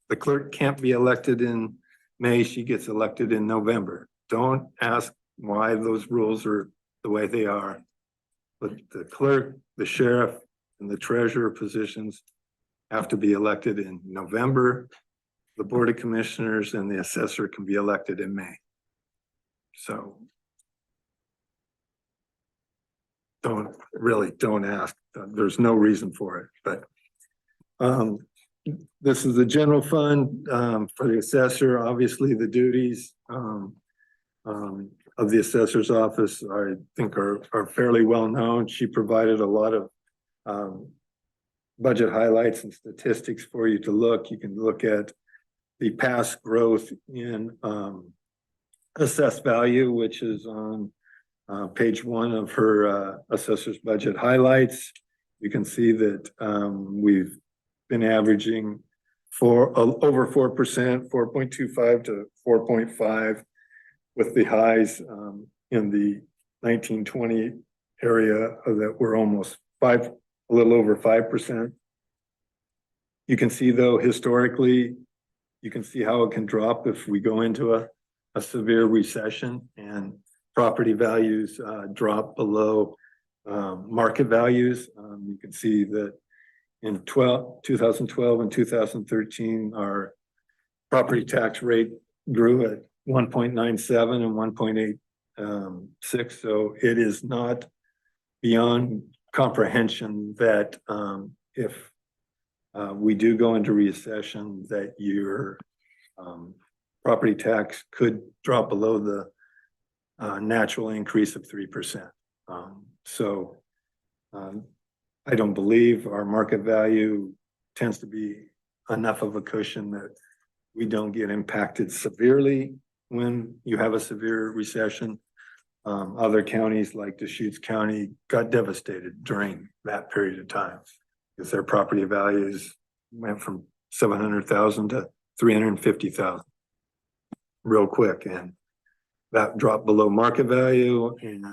The clerk can't be elected in May. She gets elected in November. Don't ask why those rules are the way they are. But the clerk, the sheriff, and the treasurer positions have to be elected in November. The Board of Commissioners and the assessor can be elected in May. So don't ask. There's no reason for it, but this is the general fund for the assessor. Obviously, the duties of the assessor's office, I think are fairly well known. She provided a lot of budget highlights and statistics for you to look. You can look at the past growth in assessed value, which is on page 1 of her assessor's budget highlights. You can see that we've been averaging over 4%, 4.25 to 4.5, with the highs in the 1920 area that were almost a little over 5%. You can see, though, historically, you can see how it can drop if we go into a severe recession and property values drop below market values. You can see that in 2012 and 2013, our property tax rate grew at 1.97 and 1.86. So it is not beyond comprehension that if we do go into recession, that your property tax could drop below the natural increase of 3%. I don't believe our market value tends to be enough of a cushion that we don't get impacted severely when you have a severe recession. Other counties like Deschutes County got devastated during that period of time because their property values went from 700,000 to 350,000 real quick, and that dropped below market value, and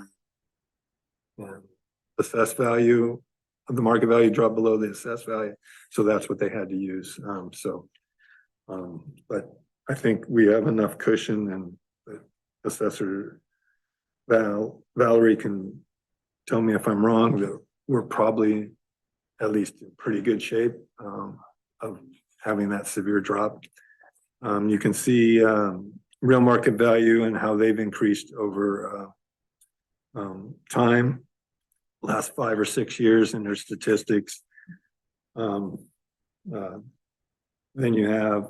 assessed value of the market value dropped below the assessed value. So that's what they had to use. But I think we have enough cushion, and the assessor Valerie can tell me if I'm wrong, that we're probably at least in pretty good shape of having that severe drop. You can see real market value and how they've increased over time. last 5 or 6 years in their statistics. Then you have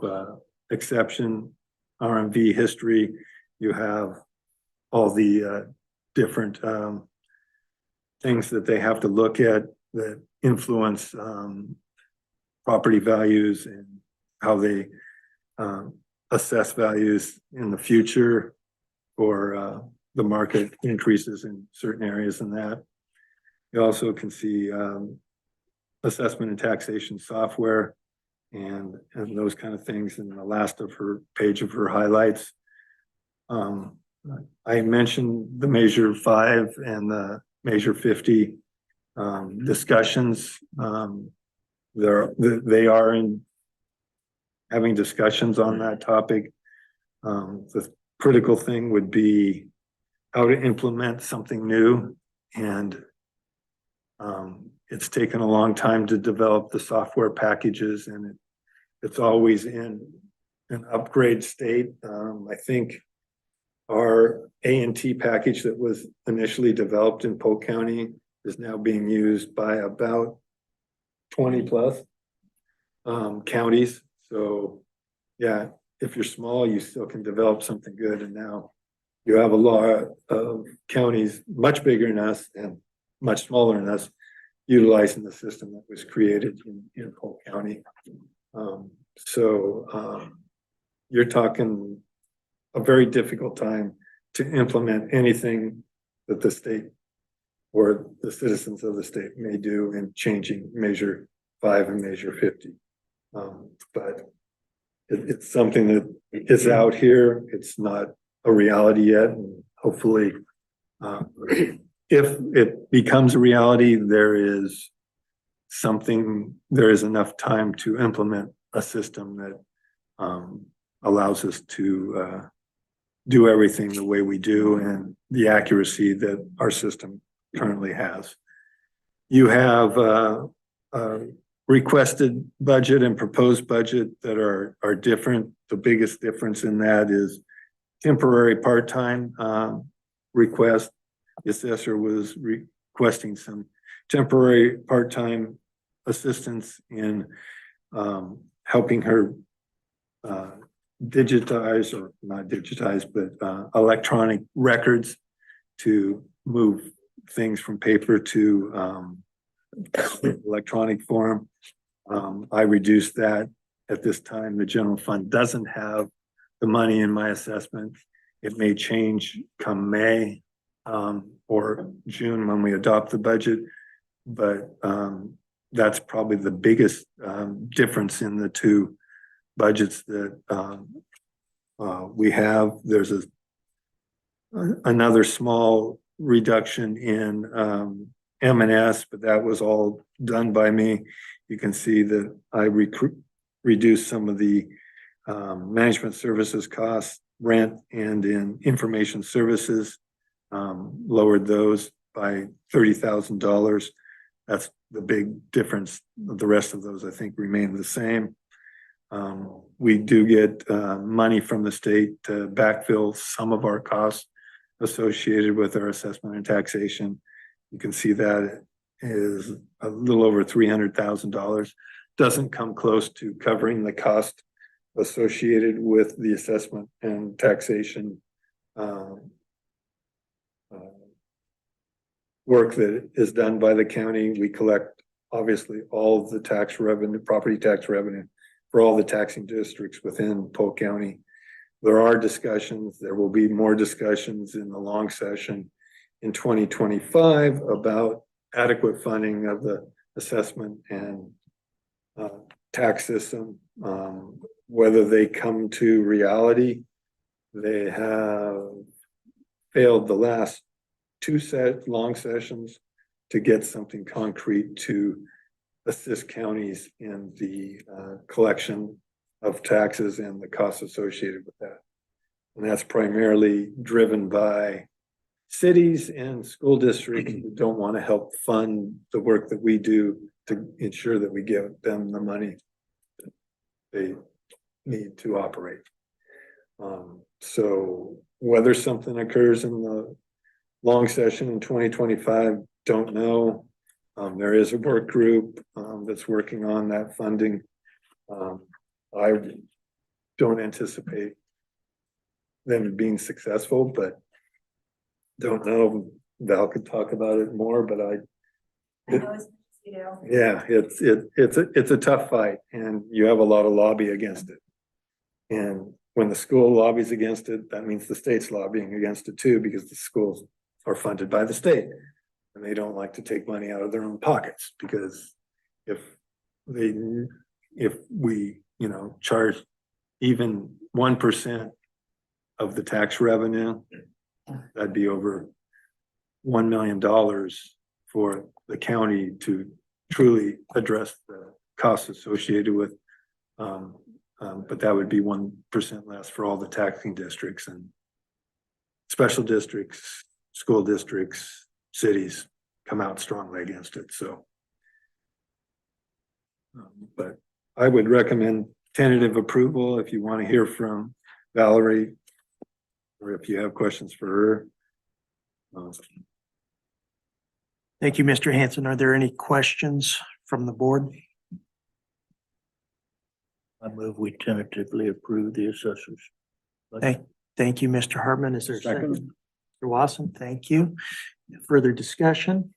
exception, RMV history. You have all the different things that they have to look at that influence property values and how they assess values in the future or the market increases in certain areas in that. You also can see assessment and taxation software and those kind of things in the last of her page of her highlights. I mentioned the Measure 5 and the Measure 50 discussions. They are in having discussions on that topic. The critical thing would be how to implement something new, and it's taken a long time to develop the software packages, and it's always in an upgrade state. I think our A&T package that was initially developed in Polk County is now being used by about 20 plus counties. So yeah, if you're small, you still can develop something good. And now you have a lot of counties much bigger than us and much smaller than us utilizing the system that was created in Polk County. You're talking a very difficult time to implement anything that the state or the citizens of the state may do in changing Measure 5 and Measure 50. But it's something that is out here. It's not a reality yet. And hopefully, if it becomes a reality, there is enough time to implement a system that allows us to do everything the way we do and the accuracy that our system currently has. You have requested budget and proposed budget that are different. The biggest difference in that is temporary part-time request. The assessor was requesting some temporary part-time assistance in helping her digitize, or not digitize, but electronic records to move things from paper to electronic form. I reduced that at this time. The general fund doesn't have the money in my assessment. It may change come May or June when we adopt the budget, but that's probably the biggest difference in the two budgets that we have. There's another small reduction in M&S, but that was all done by me. You can see that I reduced some of the management services costs, rent, and in information services, lowered those by $30,000. That's the big difference. The rest of those, I think, remain the same. We do get money from the state to backfill some of our costs associated with our assessment and taxation. You can see that is a little over $300,000. Doesn't come close to covering the cost associated with the assessment and taxation work that is done by the county. We collect obviously all of the tax revenue, property tax revenue for all the taxing districts within Polk County. There are discussions, there will be more discussions in the long session in 2025 about adequate funding of the assessment and tax system. Whether they come to reality, they have failed the last two long sessions to get something concrete to assist counties in the collection of taxes and the costs associated with that. And that's primarily driven by cities and school districts who don't want to help fund the work that we do to ensure that we give them the money they need to operate. So whether something occurs in the long session in 2025, don't know. There is a work group, that's working on that funding. I don't anticipate them being successful, but don't know. Val could talk about it more, but I know as much as you do. yeah, it's a tough fight and you have a lot of lobby against it. And when the school lobbies against it, that means the state's lobbying against it too, because the schools are funded by the state. And they don't like to take money out of their own pockets, because if we, charge even 1% of the tax revenue, that'd be over $1 million for the county to truly address the costs associated with. But that would be 1% less for all the taxing districts and special districts, school districts, cities come out strongly against it, so. But I would recommend tentative approval if you want to hear from Valerie, or if you have questions for her. Thank you, Mr. Hanson. Are there any questions from the board? I move we tentatively approve the assessors. Thank you, Mr. Hartman. Is there a second? Second. Mr. Wasson, thank you. Further discussion?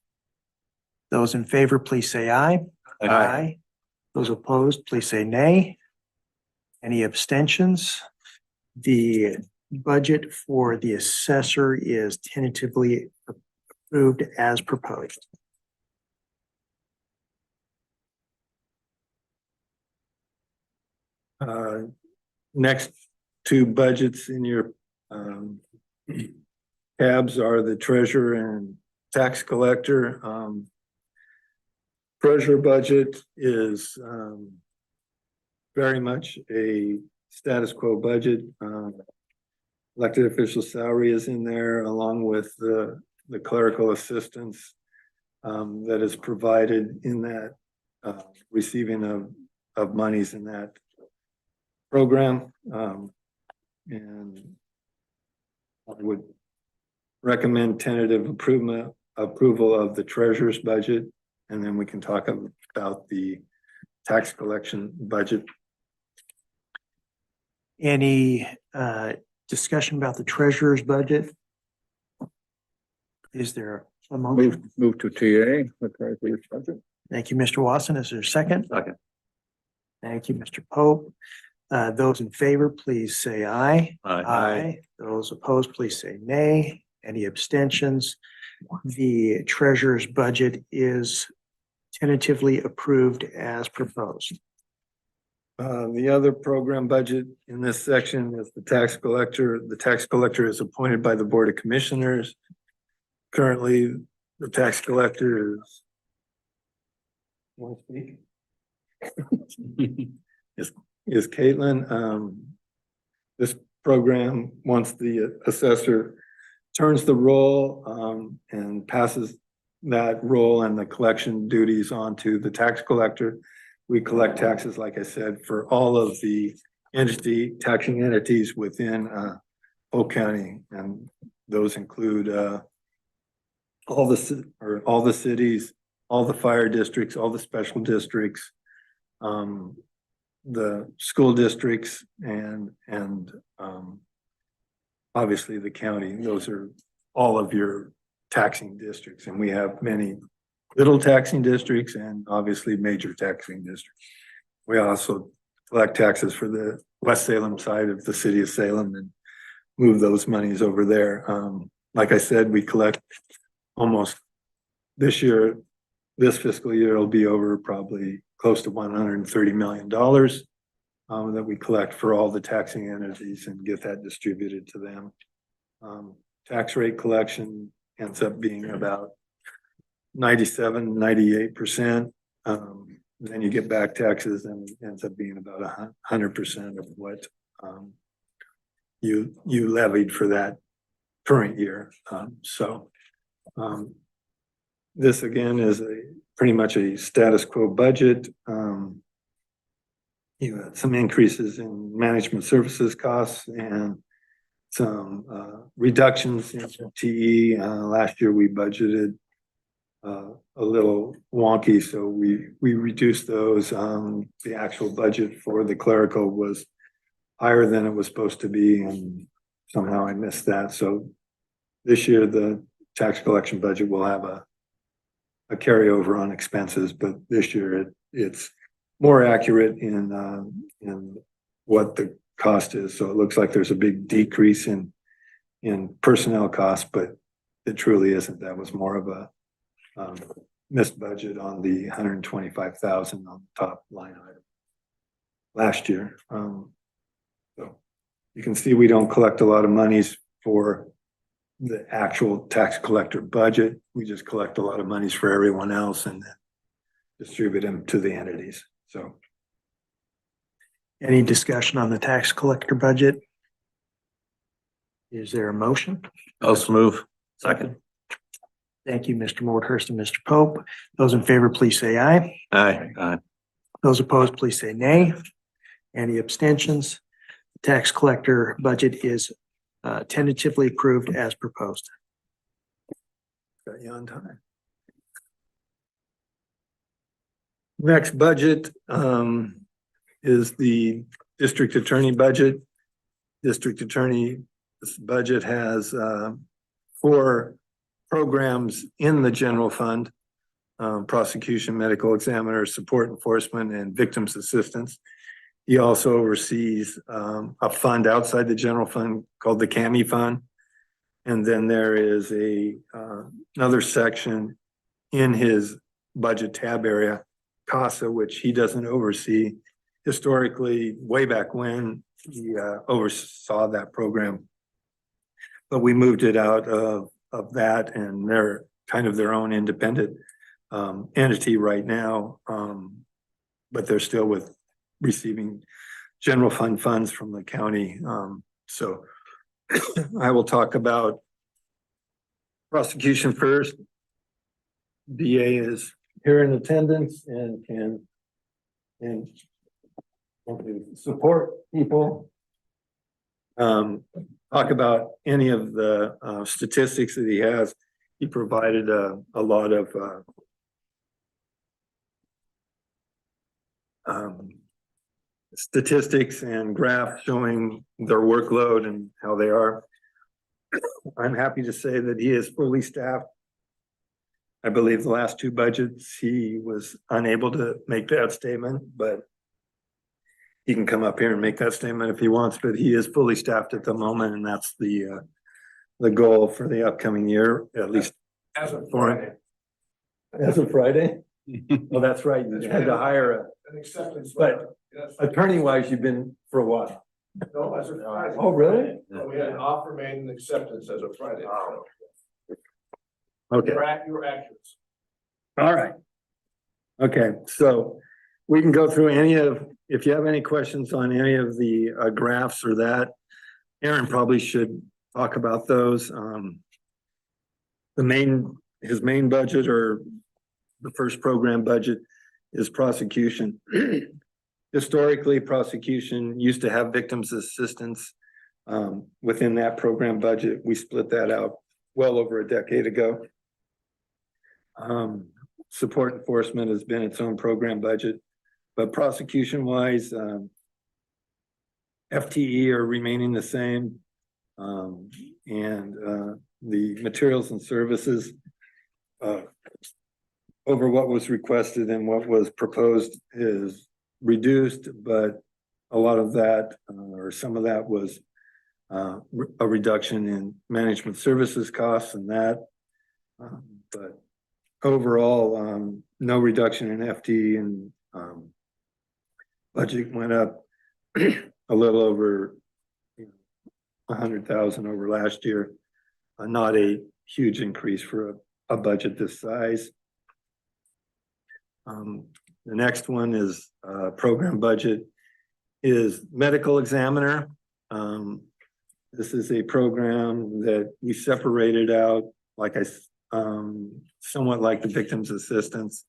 Those in favor, please say aye. Aye. Those opposed, please say nay. Any abstentions? The budget for the assessor is tentatively approved as proposed. Next two budgets in your tabs are the treasurer and tax collector. Treasurer budget is very much a status quo budget. Elected official salary is in there, along with the clerical assistance that is provided in that receiving of monies in that program. And I would recommend tentative approval of the treasurer's budget, and then we can talk about the tax collection budget. Any discussion about the treasurer's budget? Is there a motion? Move to TA, the treasurer's budget. Thank you, Mr. Wasson. Is there a second? Second. Thank you, Mr. Pope. Those in favor, please say aye. Aye. Those opposed, please say nay. Any abstentions? The treasurer's budget is tentatively approved as proposed. The other program budget in this section is the tax collector. The tax collector is appointed by the Board of Commissioners. Currently, the tax collector is. Want to speak? Is Caitlin. This program, once the assessor turns the roll and passes that role and the collection duties onto the tax collector, we collect taxes, like I said, for all of the taxing entities within Polk County, and those include all the cities, all the fire districts, all the special districts, the school districts, and obviously the county. Those are all of your taxing districts, and we have many little taxing districts and obviously major taxing districts. We also collect taxes for the West Salem side of the city of Salem and move those monies over there. Like I said, we collect almost this year, this fiscal year will be over probably close to $130 million that we collect for all the taxing entities and get that distributed to them. Tax rate collection ends up being about 98%. Then you get back taxes and it ends up being about 100% of what you levied for that current year. This again is pretty much a status quo budget. You had some increases in management services costs and some reductions in TE. Last year we budgeted a little wonky, so we reduced those. The actual budget for the clerical was higher than it was supposed to be, and somehow I missed that. So this year, the tax collection budget will have a carryover on expenses, but this year it's more accurate in what the cost is. So it looks like there's a big decrease in personnel costs, but it truly isn't. That was more of a missed budget on the 125,000 on the top line item last year. So you can see we don't collect a lot of monies for the actual tax collector budget. We just collect a lot of monies for everyone else and then distribute them to the entities. So Any discussion on the tax collector budget? Is there a motion? Most move. Second. Thank you, Mr. Mordhurst and Mr. Pope. Those in favor, please say aye. Aye. Those opposed, please say nay. Any abstentions? Tax collector budget is tentatively approved as proposed. got you on time. Next budget is the district attorney budget. District attorney's budget has 4 programs in the general fund: prosecution, medical examiner, support enforcement, and victims assistance. He also oversees a fund outside the general fund called the CAMI Fund. And then there is another section in his budget tab area, CASA, which he doesn't oversee. Historically, way back when, he oversaw that program. But we moved it out of that, and they're kind of their own independent entity right now. But they're still with receiving general fund funds from the county. So I will talk about prosecution first. DA is here in attendance and can support people. Talk about any of the statistics that he has. He provided a lot of statistics and graphs showing their workload and how they are. I'm happy to say that he is fully staffed. I believe the last 2 budgets, he was unable to make that statement, but he can come up here and make that statement if he wants, but he is fully staffed at the moment, and that's the goal for the upcoming year, at least. As of for him. Friday. As of Friday? Well, that's right. You had to hire An acceptance But- letter, yes. attorney wise, you've been for a while. No, as of Friday. Oh, really? We had an offer made and acceptance as of Friday. Oh. Okay. Your actions. All right. Okay, so we can go through if you have any questions on any of the graphs or that, Aaron probably should talk about those. His main budget, or the first program budget, is prosecution. Historically, prosecution used to have victims assistance within that program budget. We split that out well over a decade ago. Support enforcement has been its own program budget, but prosecution wise, FTE are remaining the same. And the materials and services over what was requested and what was proposed is reduced, but a lot of that, or some of that, was a reduction in management services costs and that. But overall, no reduction in FTE, and budget went up a little over 100,000 over last year. Not a huge increase for a budget this size. The next one is program budget is medical examiner. This is a program that we separated out, somewhat like the victims assistance.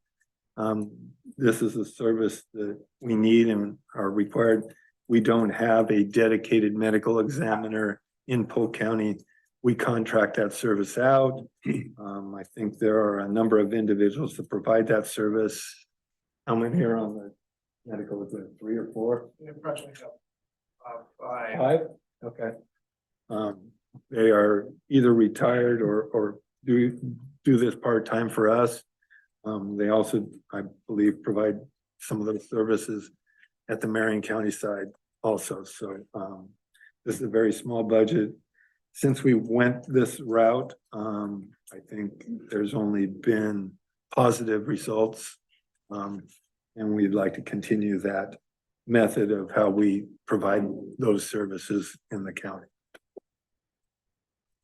This is a service that we need and are required. We don't have a dedicated medical examiner in Polk County. we contract that service out. I think there are a number of individuals that provide that service. How many are on the medical, is it 3 or 4? Approximately, five. Five? Okay. They are either retired or do this part-time for us. They also, I believe, provide some of those services at the Marion County side also. So, this is a very small budget. Since we went this route, I think there's only been positive results. And we'd like to continue that method of how we provide those services in the county.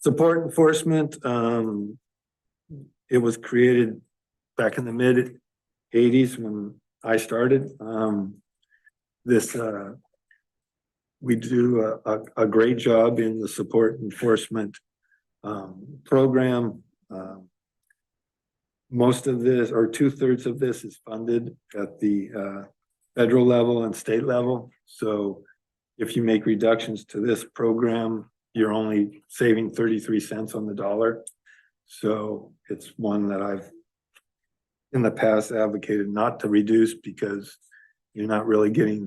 Support enforcement, it was created back in the mid-80s when I started. We do a great job in the support enforcement program. Most of this, or 2/3 of this, is funded at the federal level and state level. So if you make reductions to this program, you're only saving 33 cents on the dollar. So it's one that I've in the past advocated not to reduce because you're not really getting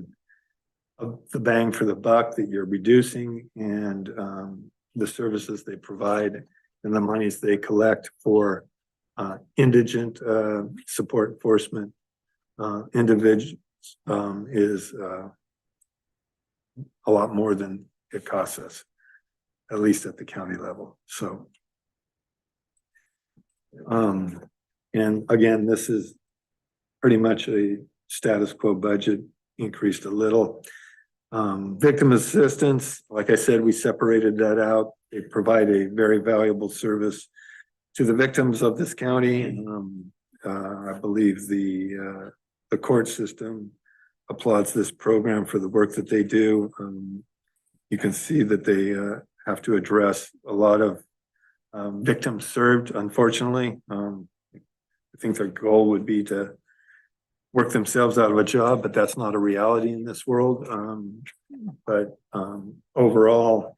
the bang for the buck that you're reducing, and the services they provide and the monies they collect for indigent support enforcement individuals is a lot more than it costs us, at least at the county level. So and again, this is pretty much a status quo budget, increased a little. Victim assistance, like I said, we separated that out. They provide a very valuable service to the victims of this county. I believe the court system applauds this program for the work that they do. You can see that they have to address a lot of victims served, unfortunately. I think their goal would be to work themselves out of a job, but that's not a reality in this world. Overall,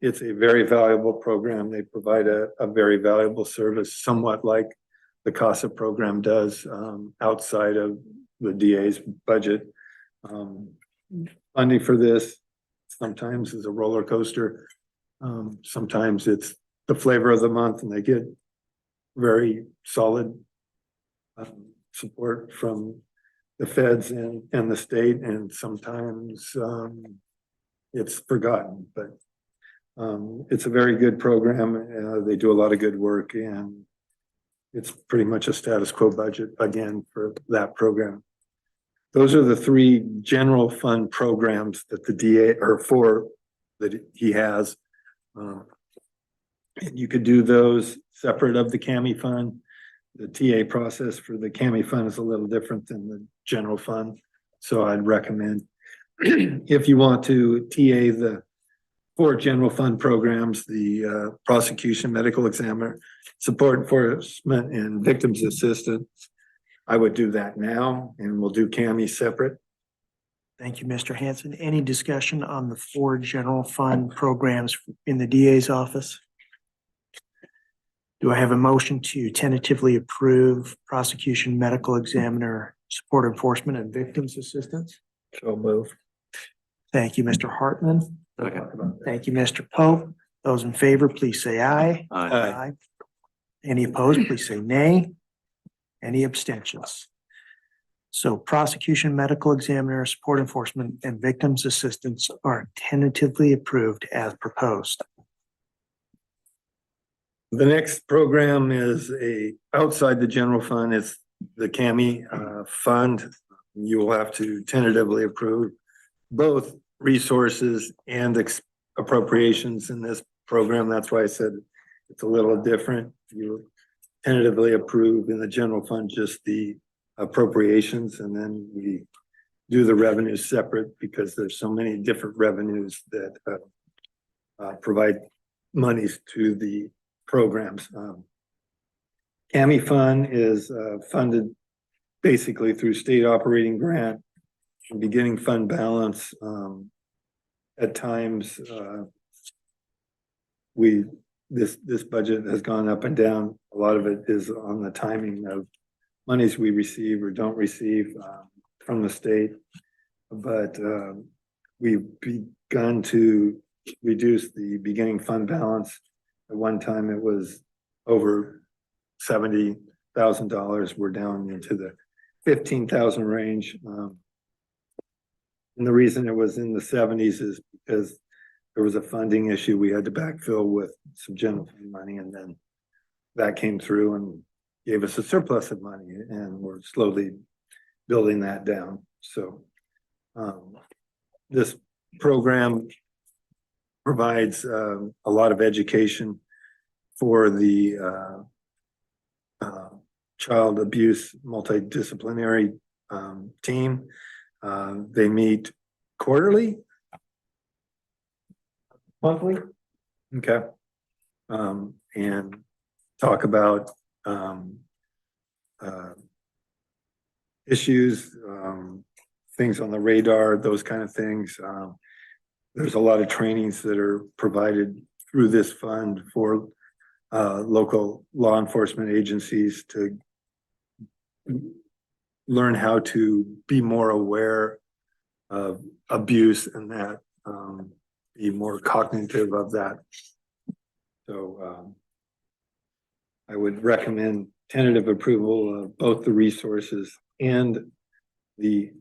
it's a very valuable program. They provide a very valuable service, somewhat like the CASA program does outside of the DA's budget. Funding for this sometimes is a roller coaster. Sometimes it's the flavor of the month and they get very solid support from the feds and the state, and sometimes it's forgotten, but it's a very good program. They do a lot of good work, and it's pretty much a status quo budget again for that program. Those are the 3 general fund programs that the DA that he has. And you could do those separate of the CAMI fund. The TA process for the CAMI fund is a little different than the general fund. So I'd recommend if you want to TA the 4 general fund programs, the prosecution, medical examiner, support enforcement, and victims assistance, I would do that now, and we'll do CAMI separate. Thank you, Mr. Hanson. Any discussion on the 4 general fund programs in the DA's office? Do I have a motion to tentatively approve prosecution, medical examiner, support enforcement, and victims assistance? So move. Thank you, Mr. Hartman. Second. Thank you, Mr. Pope. Those in favor, please say aye. Aye. Any opposed, please say nay. Any abstentions? So prosecution, medical examiner, support enforcement, and victims assistance are tentatively approved as proposed. The next program is outside the general fund. It's the CAMI fund. You will have to tentatively approve both resources and appropriations in this program. That's why I said it's a little different. You tentatively approve in the general fund just the appropriations, and then we do the revenues separate because there's so many different revenues that provide monies to the programs. CAMI fund is funded basically through state operating grant and beginning fund balance. At times we this budget has gone up and down. A lot of it is on the timing of monies we receive or don't receive from the state. But we've begun to reduce the beginning fund balance. At one time, it was over $70,000. We're down into the 15,000 range. And the reason it was in the 70s is because there was a funding issue. We had to backfill with some general fund money, and then that came through and gave us a surplus of money, and we're slowly building that down. So this program provides a lot of education for the child abuse multidisciplinary team. They meet quarterly, monthly, okay, and talk about issues, things on the radar, those kind of things. There's a lot of trainings that are provided through this fund for local law enforcement agencies to learn how to be more aware of abuse and that, be more cognitive of that. So I would recommend tentative approval of both the resources and the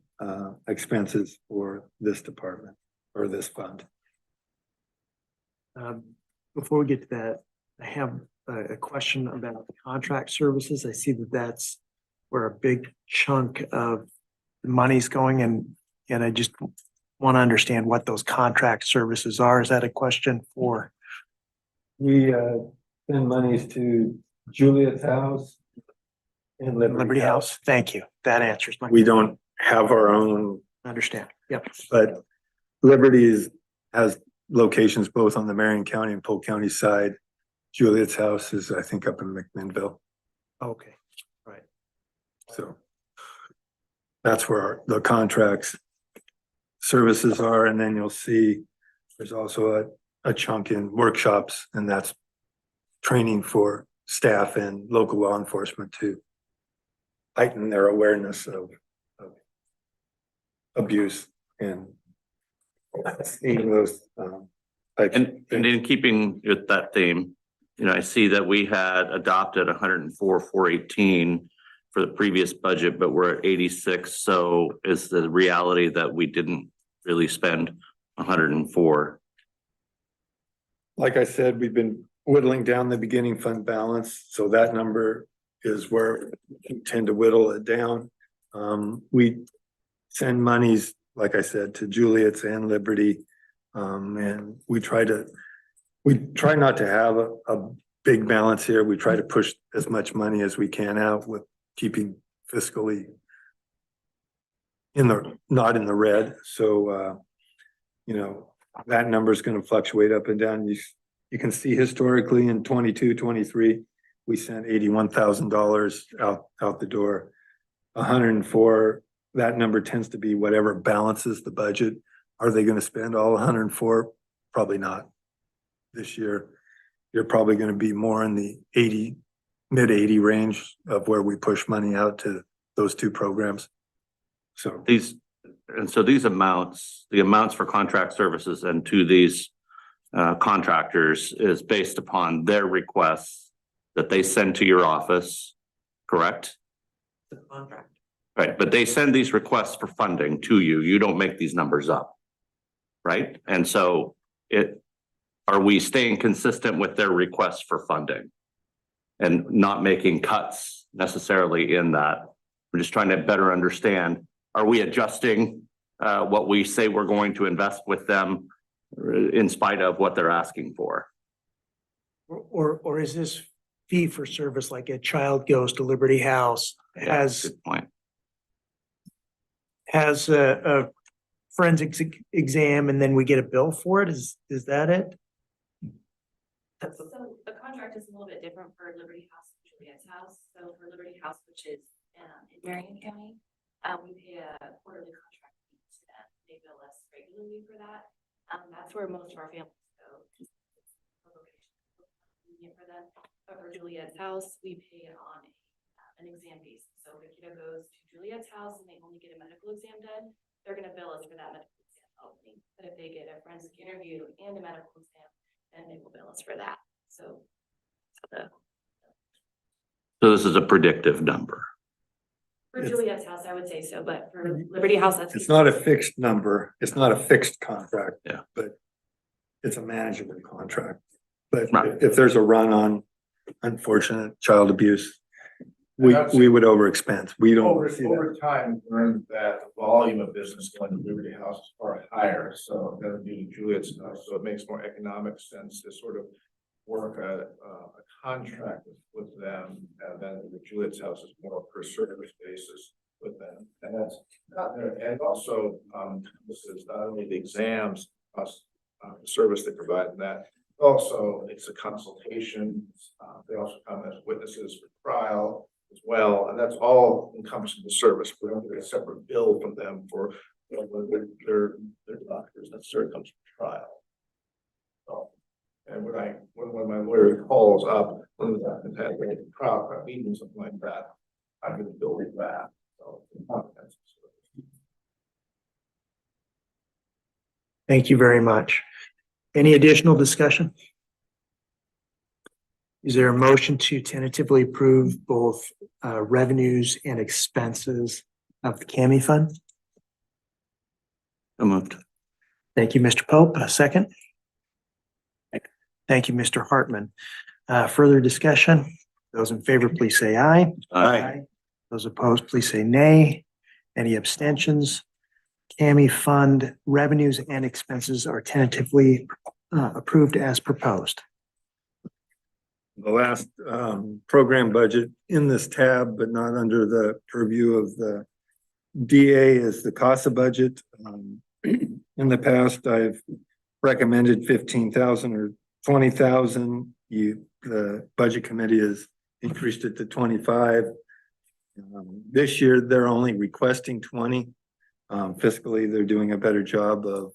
expenses for this department or this fund. Before we get to that, I have a question about the contract services. I see that that's where a big chunk of the money's going, and I just want to understand what those contract services are. Is that a question for? We send monies to Juliet's house and Liberty House? Thank you. That answers my. We don't have our own, Understand. Yep. but Liberty has locations both on the Marion County and Polk County side. Juliet's house is, I think, up in McMinnville. Okay. Right. So that's where the contracts services are. And then you'll see there's also a chunk in workshops, and that's training for staff and local law enforcement to heighten their awareness of abuse and seeing those types of And things. in keeping with that theme, you know, I see that we had adopted 104,418 for the previous budget, but we're at 86. So is the reality that we didn't really spend 104? Like I said, we've been whittling down the beginning fund balance, so that number is where we tend to whittle it down. We send monies, like I said, to Juliet's and Liberty. And we try not to have a big balance here. We try to push as much money as we can out with keeping fiscally not in the red. So, you know, that number is going to fluctuate up and down. You can see historically in 22, 23, we sent $81,000 out the door. 104, that number tends to be whatever balances the budget. Are they going to spend all 104? Probably not. This year, you're probably going to be more in the mid 80 range of where we push money out to those two programs. So These amounts, the amounts for contract services and to these contractors is based upon their requests that they send to your office, correct? The contract. Right, but they send these requests for funding to you. You don't make these numbers up. Right? And so are we staying consistent with their requests for funding? And not making cuts necessarily in that? We're just trying to better understand, are we adjusting what we say we're going to invest with them in spite of what they're asking for? Or is this fee for service, like a child goes to Liberty House, Yeah, good point. has a forensics exam, and then we get a bill for it? Is that it? So the contract is a little bit different for Liberty House and Juliet's house. So for Liberty House, which is in Marion County, we pay a quarterly contract fee to them. They bill us regularly for that. That's where most of our families go. convenient for them. But for Juliet's house, we pay it on an exam basis. So if a kiddo goes to Juliet's house and they only get a medical exam done, they're gonna bill us for that medical exam only. But if they get a forensic interview and a medical exam, then they will bill us for that. So So this is a predictive number. for Juliet's house, I would say so, but for Liberty House, that's. It's not a fixed number. It's not a fixed contract. Yeah. But it's a manageable contract. But Right. if there's a run on unfortunate child abuse, we would over expense. We don't see that. Over time, learned that the volume of business going to Liberty House is far higher, so than due to Juliet's house, so it makes more economic sense to sort of work a contract with them, and then the Juliet's house is more per service basis with them, and that's and also, this is not only the exams, plus the service they provide in that, also it's a consultation, they also come as witnesses for trial as well, and that's all encompassing the service. We don't get a separate bill from them for their doctors, that sort of comes from trial. So, and when my lawyer calls up, when we have had a trial meeting, something like that, I'm gonna bill it back, so. Thank you very much. Any additional discussion? Is there a motion to tentatively approve both revenues and expenses of the CAMI fund? So moved. Thank you, Mr. Pope. A second? Thank you, Mr. Hartman. Further discussion? Those in favor, please say aye. Those opposed, please say nay. Any abstentions? CAMI fund revenues and expenses are tentatively approved as proposed. The last program budget in this tab, but not under the purview of the DA, is the CASA budget. In the past, I've recommended 15,000 or 20,000. The budget committee has increased it to 25. This year, they're only requesting 20. Fiscally, they're doing a better job of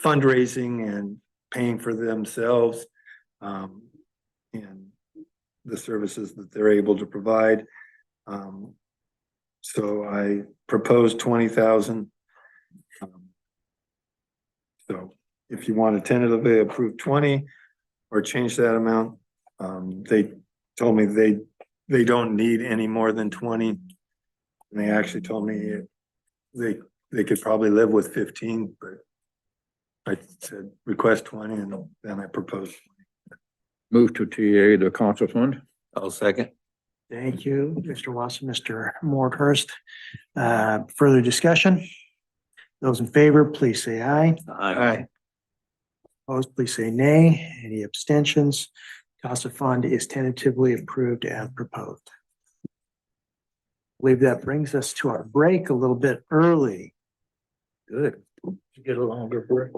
fundraising and paying for themselves. And the services that they're able to provide. So I proposed 20,000. So if you want to tentatively approve 20 or change that amount, they told me they don't need any more than 20. And they actually told me they could probably live with 15, but I said request 20 and then I proposed. Move to TA, the council fund. I'll second. Thank you, Mr. Watson, Mr. Morthurst. Further discussion? Those in favor, please say aye. Aye. Opposed, please say nay. Any abstentions? CASA fund is tentatively approved as proposed. I believe that brings us to our break a little bit early. Good. Get a longer break.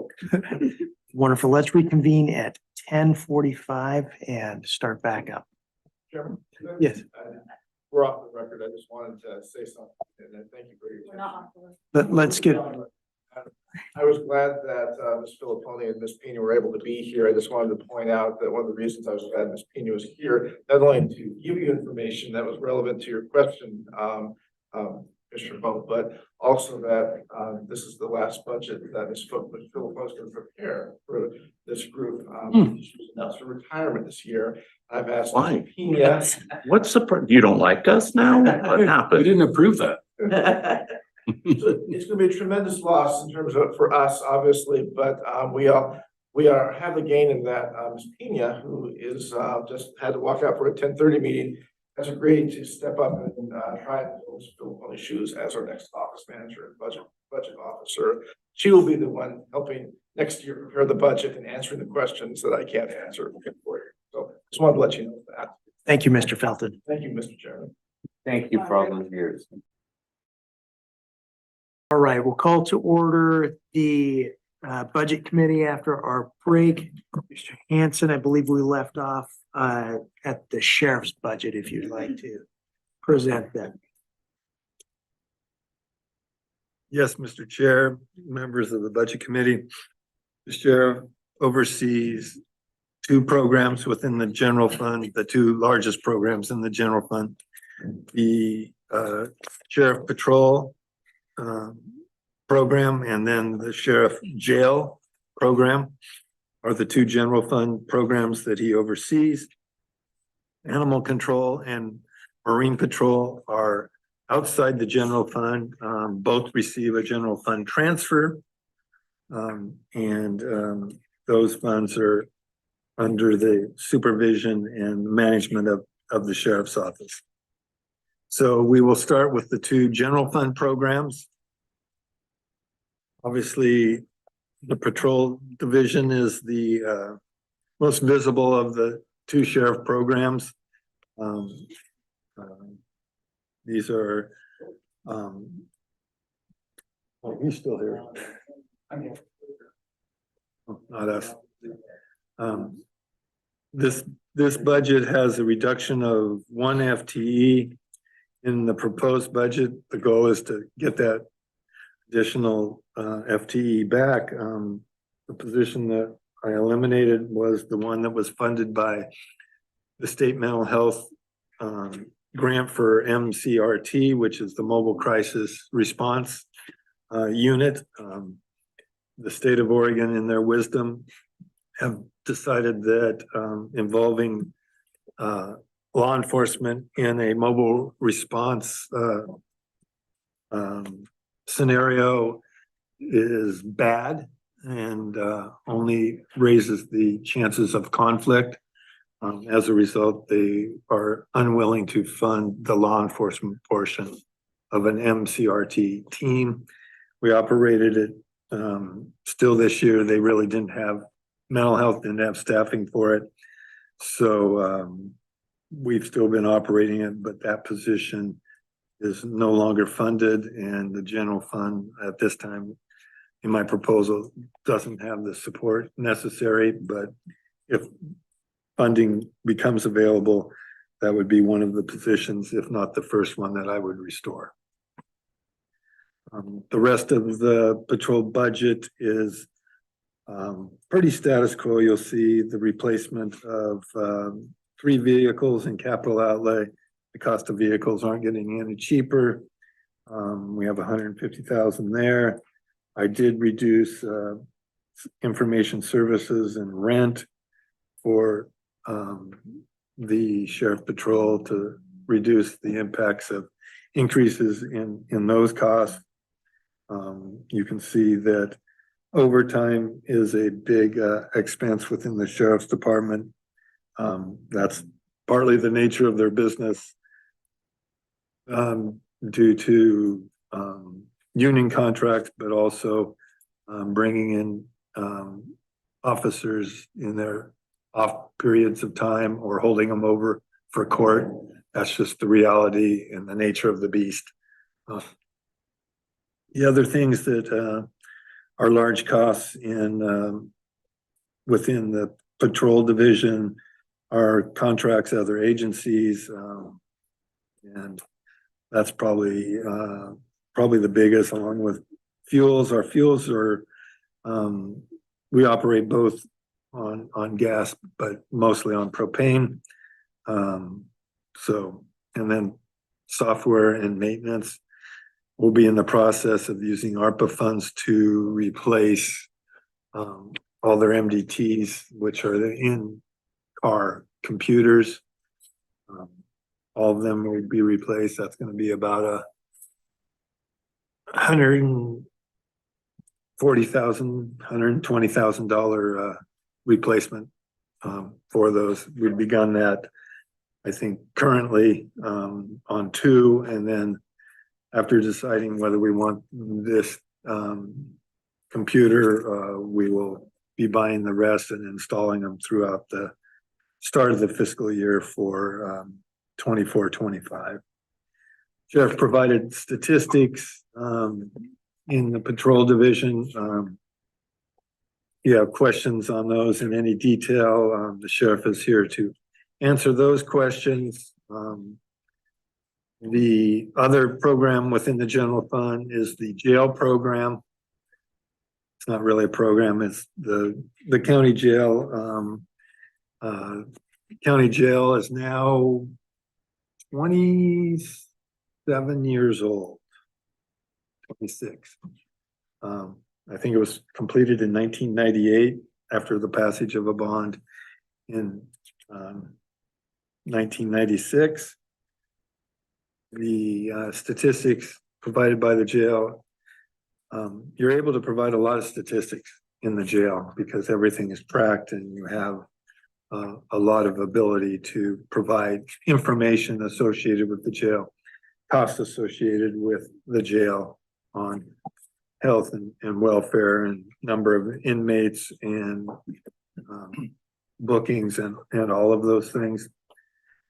Wonderful. Let's reconvene at 10:45 and start back up. Chairman? Yes. We're off the record. I just wanted to say something, and then thank you for your We're attention. not off the list. Let's get, I was glad that Ms. Filipponi and Ms. Pena were able to be here. I just wanted to point out that one of the reasons I was glad Ms. Pena was here, not only to give you information that was relevant to your question, Mr. Pope, but also that this is the last budget that Ms. Filipponi is going to prepare for this group. She's announced her retirement this year. I've asked Why? Ms. Pena. What's you don't like us now? What We happened? didn't approve that. So it's gonna be a tremendous loss in terms of, for us, obviously, but we are have the gain in that Ms. Pena, who is just had to walk out for a 10:30 meeting, has agreed to step up and try and fill Ms. shoes as our next office manager and budget officer. She will be the one helping next year prepare the budget and answering the questions that I can't answer for you. So just wanted to let you know that. thank you, Mr. Felton. Thank you, Mr. Chairman. Thank you for all those years. All right, we'll call to order the Budget Committee after our break. Mr. Hanson, I believe we left off at the sheriff's budget, if you'd like to present that. Yes, Mr. Chair, members of the Budget Committee. The sheriff oversees two programs within the general fund, the two largest programs in the general fund. The sheriff patrol program and then the sheriff jail program are the two general fund programs that he oversees. Animal control and marine patrol are outside the general fund. Both receive a general fund transfer. Those funds are under the supervision and management of the sheriff's office. So we will start with the two general fund programs. Obviously, the patrol division is the most visible of the two sheriff programs. These are, oh, he's still here. Oh, not us. This budget has a reduction of one FTE in the proposed budget. The goal is to get that additional FTE back. The position that I eliminated was the one that was funded by the state mental health grant for MCRT, which is the Mobile Crisis Response Unit. The state of Oregon, in their wisdom, have decided that involving law enforcement in a mobile response scenario is bad and only raises the chances of conflict. As a result, they are unwilling to fund the law enforcement portion of an MCRT team. We operated it still this year. They really didn't have, mental health didn't have staffing for it. So we've still been operating it, but that position is no longer funded, and the general fund at this time in my proposal doesn't have the support necessary. But if funding becomes available, that would be one of the positions, if not the first one, that I would restore. The rest of the patrol budget is pretty status quo. You'll see the replacement of 3 vehicles in capital outlay. The cost of vehicles aren't getting any cheaper. We have 150,000 there. I did reduce information services and rent for the sheriff patrol to reduce the impacts of increases in those costs. You can see that overtime is a big expense within the sheriff's department. That's partly the nature of their business due to union contracts, but also bringing in officers in their off periods of time or holding them over for court. That's just the reality and the nature of the beast. The other things that are large costs in within the patrol division are contracts, other agencies, and that's probably the biggest, along with fuels. Our fuels are we operate both on gas, but mostly on propane. So, and then software and maintenance. We'll be in the process of using ARPA funds to replace all their MDTs, which are the in-car computers. All of them will be replaced. That's going to be about $140,000, $120,000 replacement for those. We've begun that, I think, currently on 2, and then after deciding whether we want this computer, we will be buying the rest and installing them throughout the start of the fiscal year for 24-25. Sheriff provided statistics in the patrol division. If you have questions on those in any detail, the sheriff is here to answer those questions. The other program within the general fund is the jail program. It's not really a program, it's the county jail County jail is now 27 years old. 26. I think it was completed in 1998 after the passage of a bond in 1996. The statistics provided by the jail, you're able to provide a lot of statistics in the jail because everything is tracked and you have a lot of ability to provide information associated with the jail, costs associated with the jail on health and welfare and number of inmates and bookings and all of those things.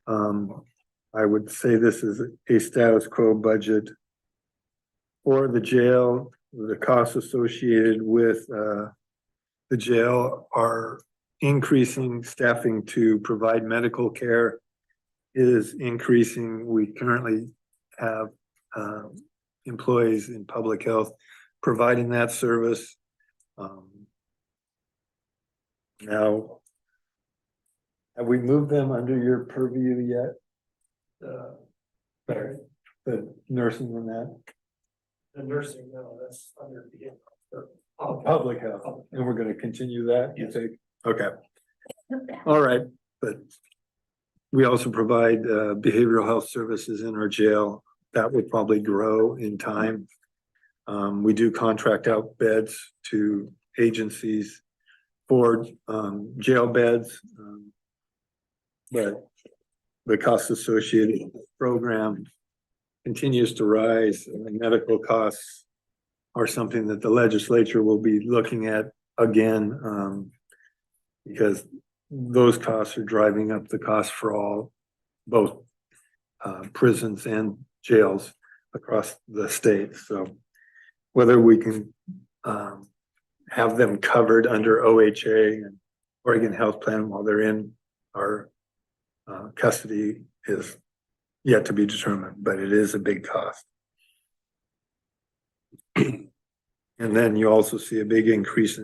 I would say this is a status quo budget for the jail. The costs associated with the jail are increasing. Staffing to provide medical care is increasing. We currently have employees in public health providing that service. Now, have we moved them under your purview yet? Barry, the nursing and that? The nursing, no, that's under the. Public health, and we're gonna continue that, you Yes. think? Okay. All right, but we also provide behavioral health services in our jail. That would probably grow in time. We do contract out beds to agencies for jail beds. But the cost associated with the program continues to rise, and the medical costs are something that the legislature will be looking at again, because those costs are driving up the cost for all, both prisons and jails across the state. So whether we can have them covered under OHA and Oregon Health Plan while they're in our custody is yet to be determined, but it is a big cost. And then you also see a big increase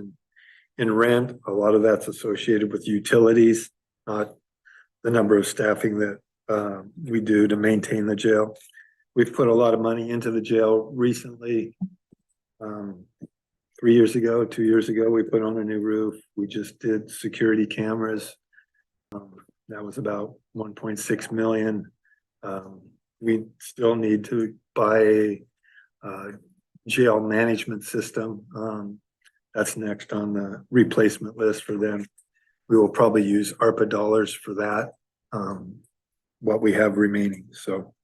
in rent. A lot of that's associated with utilities, not the number of staffing that we do to maintain the jail. We've put a lot of money into the jail recently. 3 years ago, 2 years ago, we put on a new roof. We just did security cameras. That was about 1.6 million. We still need to buy a jail management system. That's next on the replacement list for them. We will probably use ARPA dollars for that, what we have remaining. So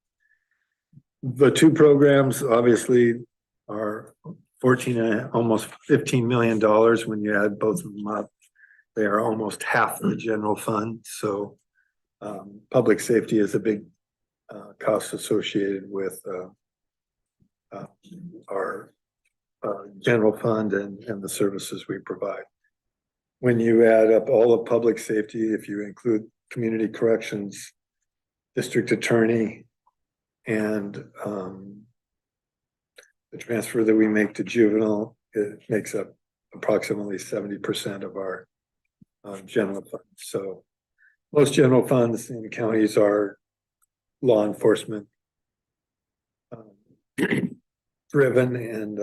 the two programs obviously are 14 and almost $15 million when you add both of them up. They are almost half of the general fund. So public safety is a big cost associated with our general fund and the services we provide. When you add up all of public safety, if you include community corrections, district attorney, and the transfer that we make to juvenile, it makes up approximately 70% of our general fund. So most general funds in counties are law enforcement driven, and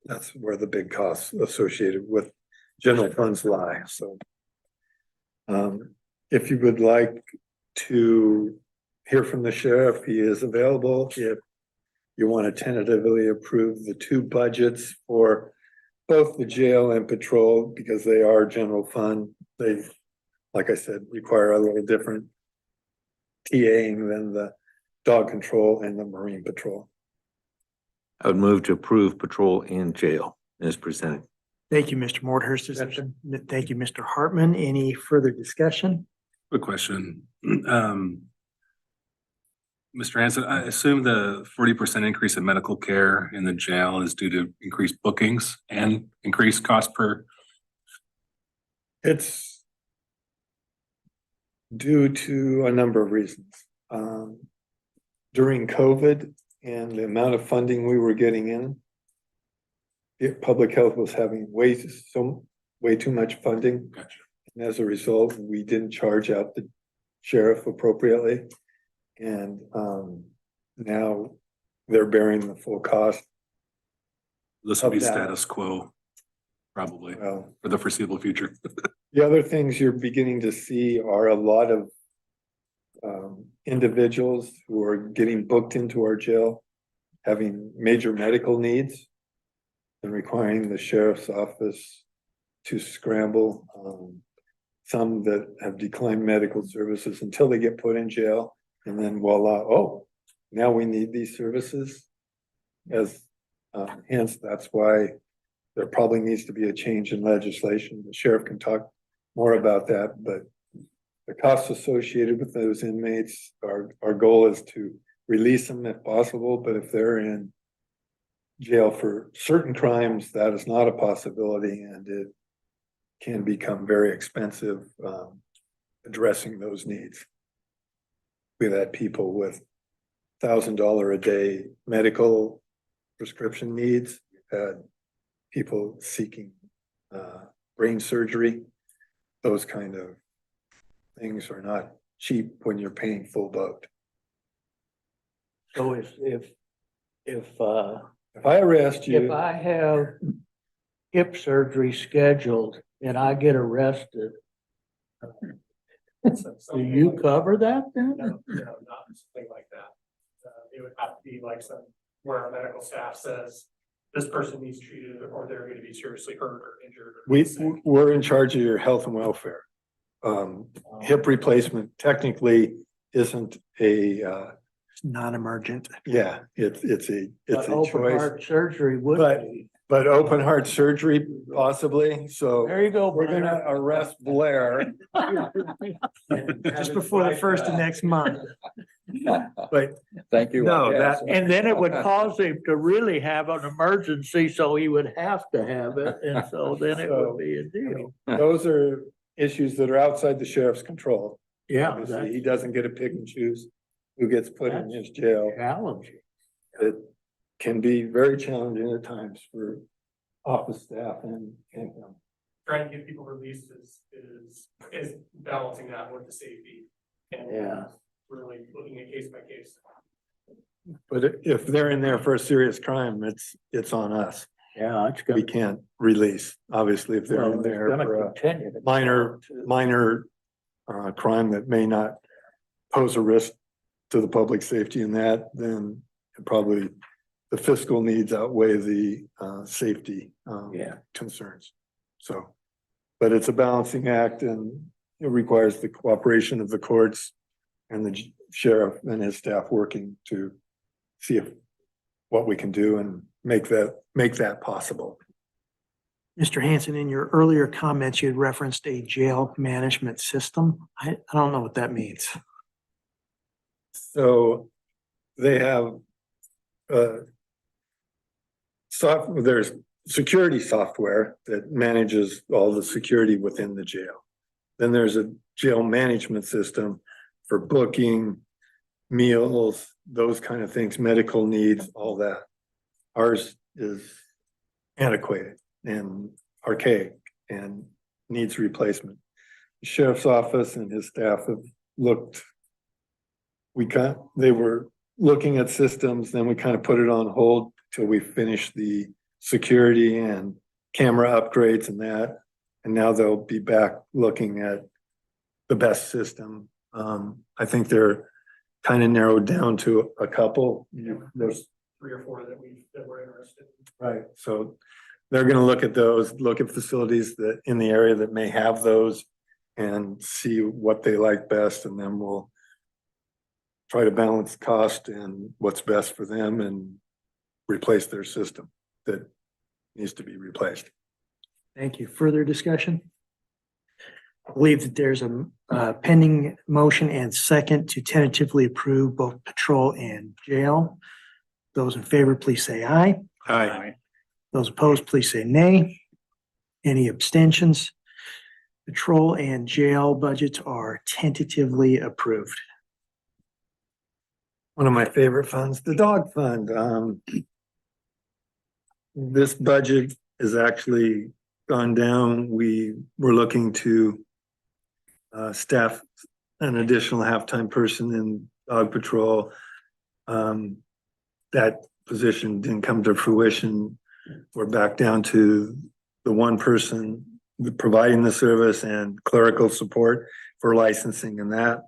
that's where the big costs associated with general funds lie. So if you would like to hear from the sheriff, he is available. If you want to tentatively approve the two budgets for both the jail and patrol, because they are general fund, they, like I said, require a little different TAing than the dog control and the marine patrol. I would move to approve patrol and jail as presented. Thank you, Mr. Mordhurst. Thank you, Mr. Hartman. Any further discussion? Quick question. Mr. Hanson, I assume the 40% increase in medical care in the jail is due to increased bookings and increased cost per. It's due to a number of reasons. During COVID and the amount of funding we were getting in, public health was having way too much funding. Gotcha. And as a result, we didn't charge out the sheriff appropriately. And now they're bearing the full cost. This will be Of that. status quo, probably, Well, for the foreseeable future. the other things you're beginning to see are a lot of individuals who are getting booked into our jail, having major medical needs and requiring the sheriff's office to scramble. Some that have declined medical services until they get put in jail, and then voila, oh, now we need these services. As hence, that's why there probably needs to be a change in legislation. The sheriff can talk more about that, but the costs associated with those inmates, our goal is to release them if possible, but if they're in jail for certain crimes, that is not a possibility, and it can become very expensive addressing those needs. We've had people with $1,000 a day medical prescription needs. We've had people seeking brain surgery. Those kind of things are not cheap when you're paying full boat. So if If I arrest you. if I have hip surgery scheduled and I get arrested, do you cover that then? No, not something like that. It would have to be like some, where our medical staff says, this person needs treated, or they're gonna be seriously hurt or injured. or sick. We're in charge of your health and welfare. Hip replacement technically isn't a, It's non-emergent. yeah, it's a But open choice. heart surgery would But- be. But open heart surgery possibly, so There you go. we're gonna arrest Blair. Just before the first of next month. But Thank you. No, Yes. And then it would cause him to really have an emergency, so he would have to have it, and so then it would be a deal. those are issues that are outside the sheriff's control. Yeah, Obviously, that's he doesn't get to pick and choose who gets put in his jail. challenging. It can be very challenging at times for office staff and him. Trying to get people released is balancing that with the safety. And Yeah. really looking at case by case. But if they're in there for a serious crime, it's on us. Yeah, it's We gonna. can't release, obviously, if they're well, in it's there gonna for a continue to- minor crime that may not pose a risk to the public safety in that, then probably the fiscal needs outweigh the safety Yeah. concerns. So, but it's a balancing act and it requires the cooperation of the courts and the sheriff and his staff working to see if what we can do and make that possible. Mr. Hanson, in your earlier comments, you had referenced a jail management system. I don't know what that means. So they have there's security software that manages all the security within the jail. Then there's a jail management system for booking, meals, those kind of things, medical needs, all that. Ours is antiquated and archaic and needs replacement. The sheriff's office and his staff have looked. They were looking at systems, then we kind of put it on hold till we finished the security and camera upgrades and that. And now they'll be back looking at the best system. I think they're kind of narrowed down to a couple. There's 3 or 4 that we're interested in. Right, so they're gonna look at those, look at facilities that in the area that may have those and see what they like best, and then we'll try to balance cost and what's best for them and replace their system that needs to be replaced. Thank you. Further discussion? I believe that there's a pending motion and second to tentatively approve both patrol and jail. Those in favor, please say aye. Aye. Those opposed, please say nay. Any abstentions? Patrol and jail budgets are tentatively approved. One of my favorite funds, the dog fund. This budget is actually gone down. We were looking to staff an additional half-time person in dog patrol. That position didn't come to fruition. We're back down to the one person providing the service and clerical support for licensing and that.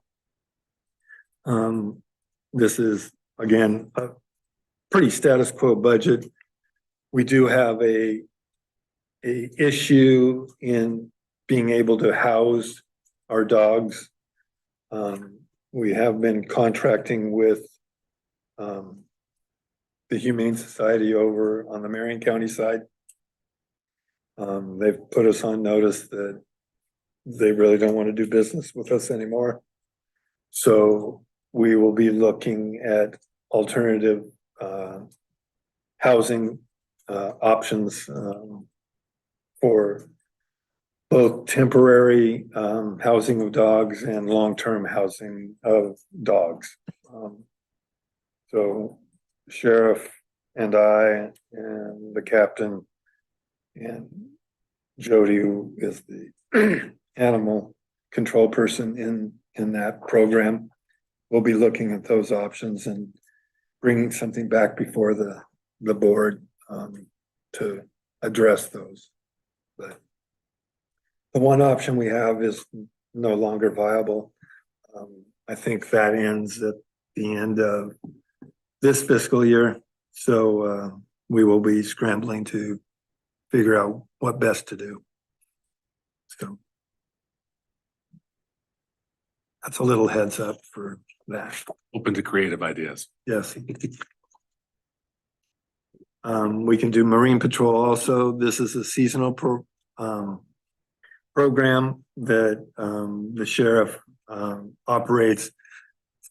This is, again, a pretty status quo budget. We do have a issue in being able to house our dogs. We have been contracting with the Humane Society over on the Marion County side. They've put us on notice that they really don't want to do business with us anymore. So we will be looking at alternative housing options for both temporary housing of dogs and long-term housing of dogs. So sheriff and I and the captain and Jody, who is the animal control person in that program, will be looking at those options and bringing something back before the board to address those. But the one option we have is no longer viable. I think that ends at the end of this fiscal year. So we will be scrambling to figure out what best to do. So that's a little heads up for that. Open to creative ideas. Yes. We can do Marine Patrol also. This is a seasonal program that the sheriff operates.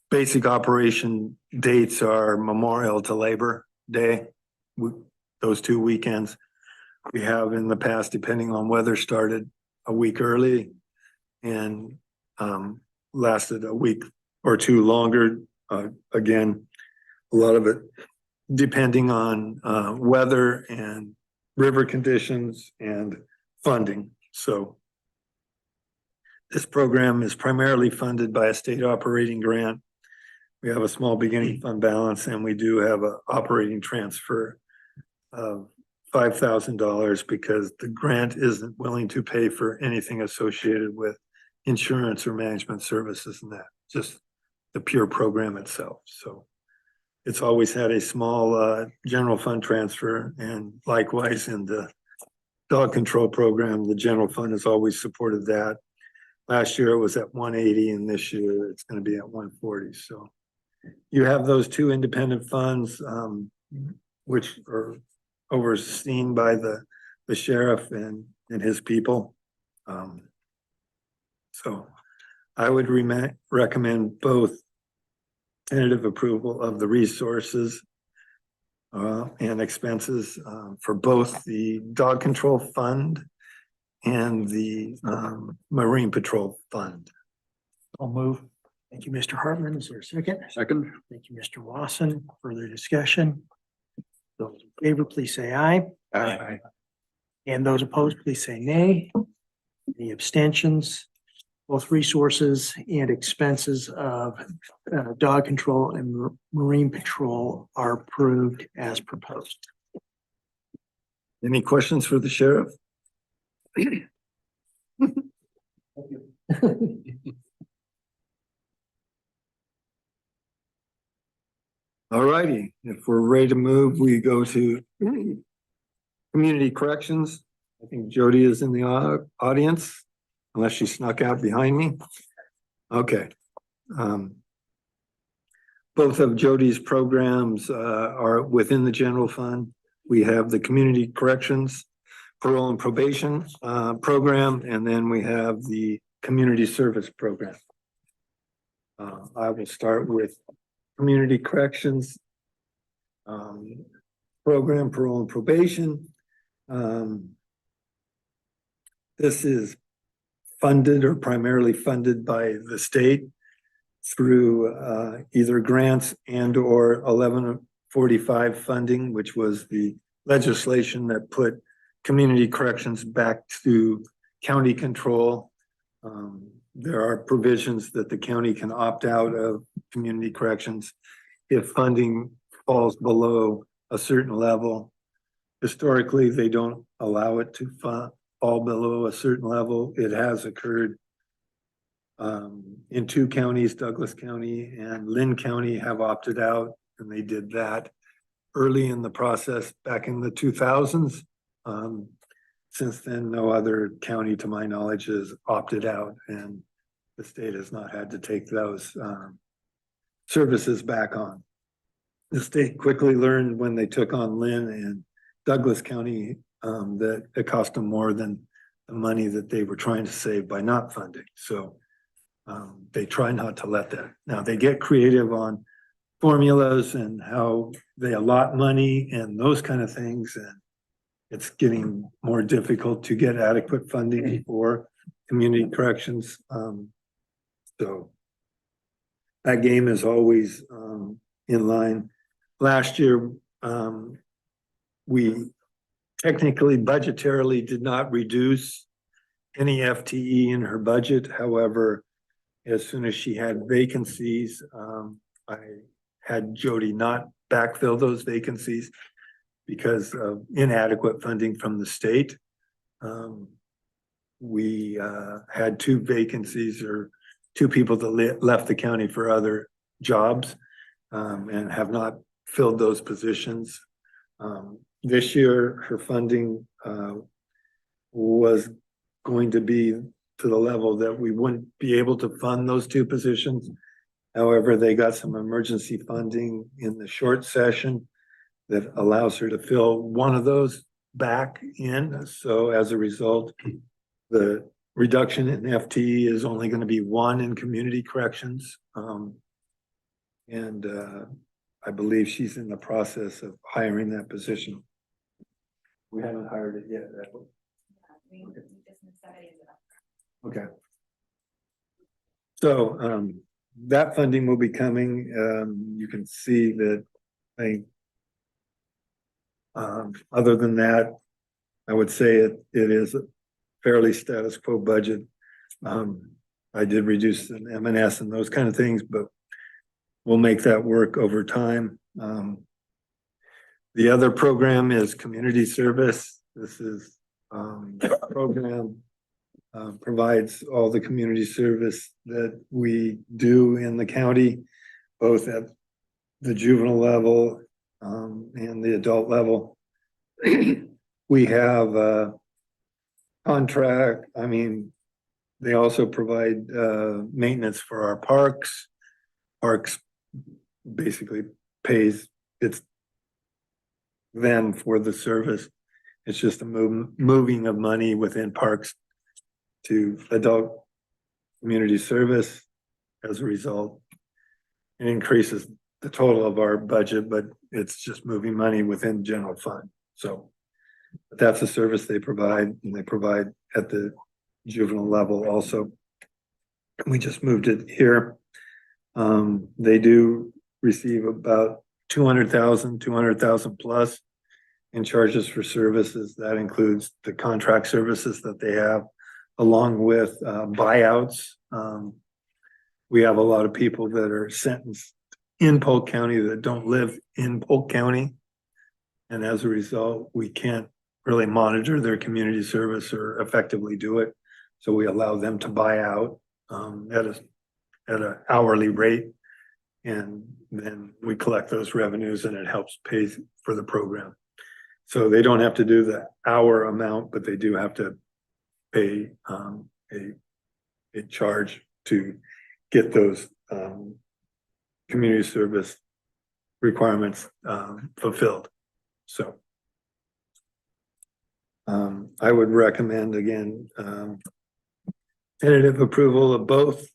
Basic operation dates are Memorial to Labor Day, those 2 weekends. We have in the past, depending on weather, started a week early and lasted a week or two longer. Again, a lot of it depending on weather and river conditions and funding. So this program is primarily funded by a state operating grant. We have a small beginning fund balance and we do have an operating transfer of $5,000 because the grant isn't willing to pay for anything associated with insurance or management services and that, just the pure program itself. So it's always had a small general fund transfer, and likewise in the dog control program, the general fund has always supported that. Last year it was at 180 and this year it's going to be at 140. So you have those two independent funds, which are overseen by the sheriff and his people. So I would recommend both tentative approval of the resources and expenses for both the dog control fund and the Marine Patrol fund. I'll move. Thank you, Mr. Hartman. Is there a second? Second. Thank you, Mr. Wasson. Further discussion? Those in favor, please say aye. Aye. And those opposed, please say nay. Any abstentions? Both resources and expenses of dog control and marine patrol are approved as proposed. Any questions for the sheriff? All righty, if we're ready to move, we go to community corrections. I think Jody is in the audience, unless she snuck out behind me. Okay. Both of Jody's programs are within the general fund. We have the community corrections, parole and probation program, and then we have the community service program. I will start with community corrections program, parole and probation. This is funded or primarily funded by the state through either grants and or 1145 funding, which was the legislation that put community corrections back to county control. there are provisions that the county can opt out of community corrections if funding falls below a certain level. Historically, they don't allow it to fall below a certain level. It has occurred in two counties, Douglas County and Lynn County have opted out, and they did that early in the process back in the 2000s. Since then, no other county, to my knowledge, has opted out, and the state has not had to take those services back on. The state quickly learned when they took on Lynn and Douglas County that it cost them more than the money that they were trying to save by not funding. So they try not to let that. Now they get creative on formulas and how they allot money and those kind of things. And it's getting more difficult to get adequate funding for community corrections. So that game is always in line. Last year, we technically budgetarily did not reduce any FTE in her budget. However, as soon as she had vacancies, I had Jody not backfill those vacancies because of inadequate funding from the state. We had two vacancies or two people that left the county for other jobs and have not filled those positions. This year, her funding was going to be to the level that we wouldn't be able to fund those two positions. However, they got some emergency funding in the short session that allows her to fill one of those back in. So as a result, the reduction in FTE is only going to be one in community corrections. I believe she's in the process of hiring that position. We haven't hired it yet. have we? We just moved somebody into that. Okay. So that funding will be coming. You can see that other than that, I would say it is a fairly status quo budget. I did reduce an M&S and those kind of things, but we'll make that work over time. The other program is community service. This is the program provides all the community service that we do in the county, both at the juvenile level and the adult level. We have a contract. I mean, they also provide maintenance for our parks. Parks basically pays its then for the service. It's just a moving of money within parks to adult community service. As a result, it increases the total of our budget, but it's just moving money within general fund. So but that's a service they provide, and they provide at the juvenile level also. We just moved it here. They do receive about 200,000 plus in charges for services. That includes the contract services that they have, along with buyouts. We have a lot of people that are sentenced in Polk County that don't live in Polk County. And as a result, we can't really monitor their community service or effectively do it. So we allow them to buy out at an hourly rate. And then we collect those revenues and it helps pay for the program. So they don't have to do the hour amount, but they do have to pay a charge to get those community service requirements fulfilled. So I would recommend again tentative approval of both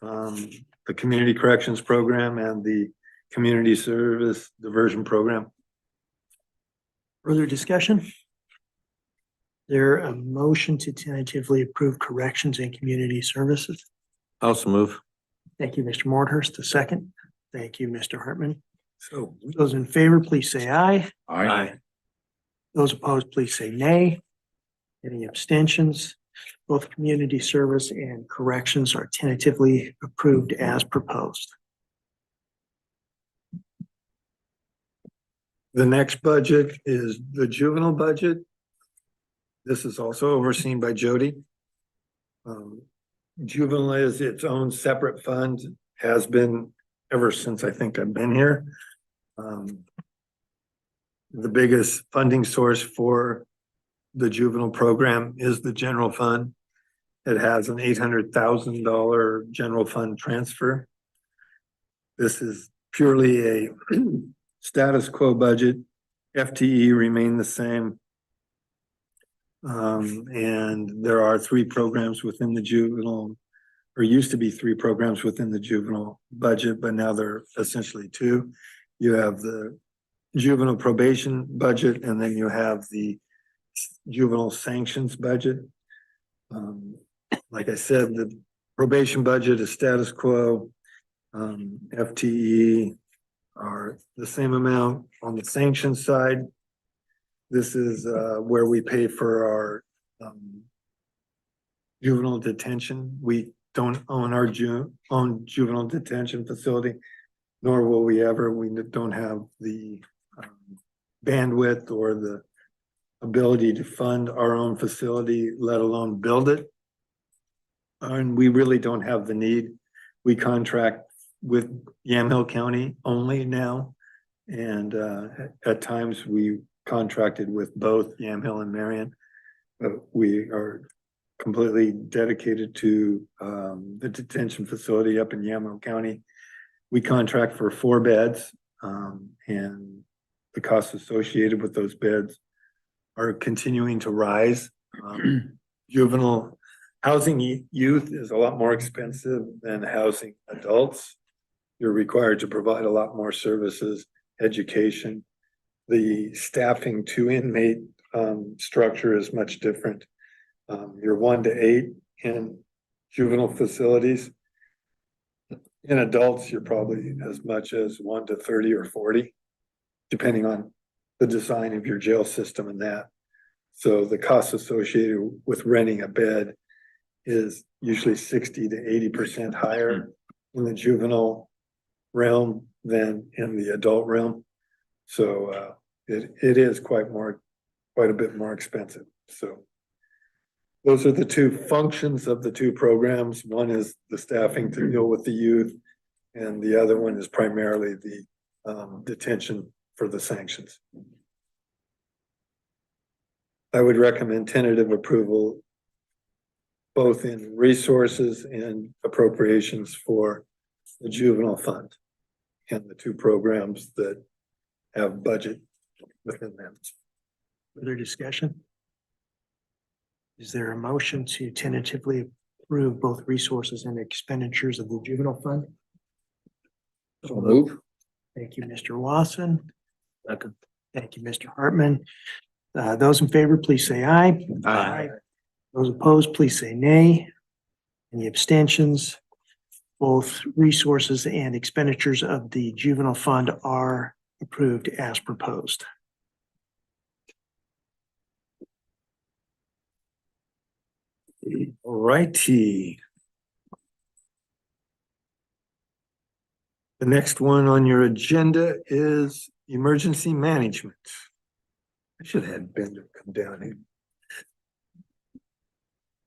the community corrections program and the community service diversion program. Further discussion? There a motion to tentatively approve corrections and community services? Also move. Thank you, Mr. Mordhurst. A second. Thank you, Mr. Hartman. So Those in favor, please say aye. Aye. Those opposed, please say nay. Any abstentions? Both community service and corrections are tentatively approved as proposed. The next budget is the juvenile budget. This is also overseen by Jody. Juvenile is its own separate fund, has been ever since I think I've been here. The biggest funding source for the juvenile program is the general fund. It has an $800,000 general fund transfer. This is purely a status quo budget. FTE remain the same. And there are 3 programs within the juvenile, or used to be 3 programs within the juvenile budget, but now they're essentially 2. You have the juvenile probation budget, and then you have the juvenile sanctions budget. Like I said, the probation budget is status quo. FTE are the same amount. On the sanctions side, this is where we pay for our juvenile detention. We don't own our own juvenile detention facility, nor will we ever. We don't have the bandwidth or the ability to fund our own facility, let alone build it. And we really don't have the need. We contract with Yamhill County only now. And at times we contracted with both Yamhill and Marion. But we are completely dedicated to the detention facility up in Yamhill County. We contract for 4 beds, and the costs associated with those beds are continuing to rise. Juvenile housing youth is a lot more expensive than housing adults. You're required to provide a lot more services, education. The staffing to inmate structure is much different. You're 1 to 8 in juvenile facilities. In adults, you're probably as much as 1 to 30 or 40, depending on the design of your jail system and that. So the cost associated with renting a bed is usually 60 to 80% higher in the juvenile realm than in the adult realm. So it is quite a bit more expensive. So those are the 2 functions of the 2 programs. One is the staffing to deal with the youth, and the other one is primarily the detention for the sanctions. I would recommend tentative approval both in resources and appropriations for the juvenile fund and the 2 programs that have budget within them. Further discussion? Is there a motion to tentatively approve both resources and expenditures of the juvenile fund? So move. Thank you, Mr. Lawson. Second. Thank you, Mr. Hartman. Those in favor, please say aye. Aye. Those opposed, please say nay. Any abstentions? Both resources and expenditures of the juvenile fund are approved as proposed. All righty. The next one on your agenda is emergency management. I should have had Bender come down here.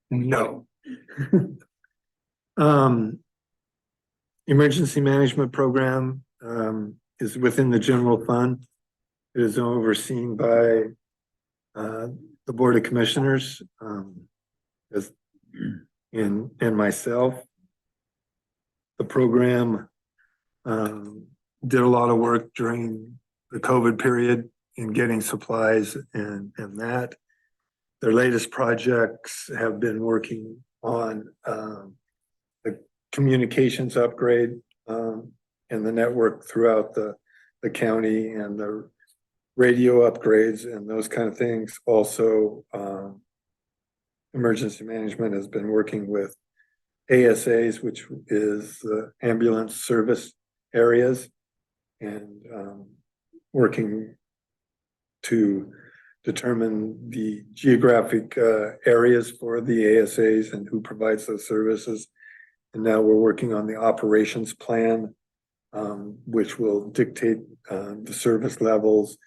No. Emergency management program is within the general fund. It is overseen by the Board of Commissioners and myself. The program did a lot of work during the COVID period in getting supplies and that. Their latest projects have been working on the communications upgrade and the network throughout the county, and the radio upgrades and those kind of things. Also, emergency management has been working with ASAs, which is the ambulance service areas, and working to determine the geographic areas for the ASAs and who provides those services. And now we're working on the operations plan, which will dictate the service levels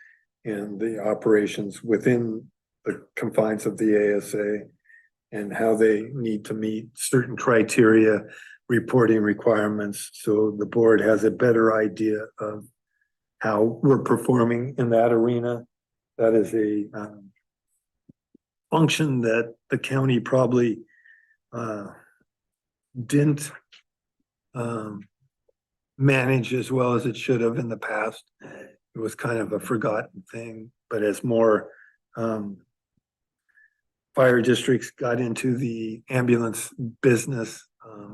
and the operations within the confines of the ASA and how they need to meet certain criteria, reporting requirements. So the board has a better idea of how we're performing in that arena. That is a function that the county probably didn't manage as well as it should have in the past. It was kind of a forgotten thing, but as more fire districts got into the ambulance business,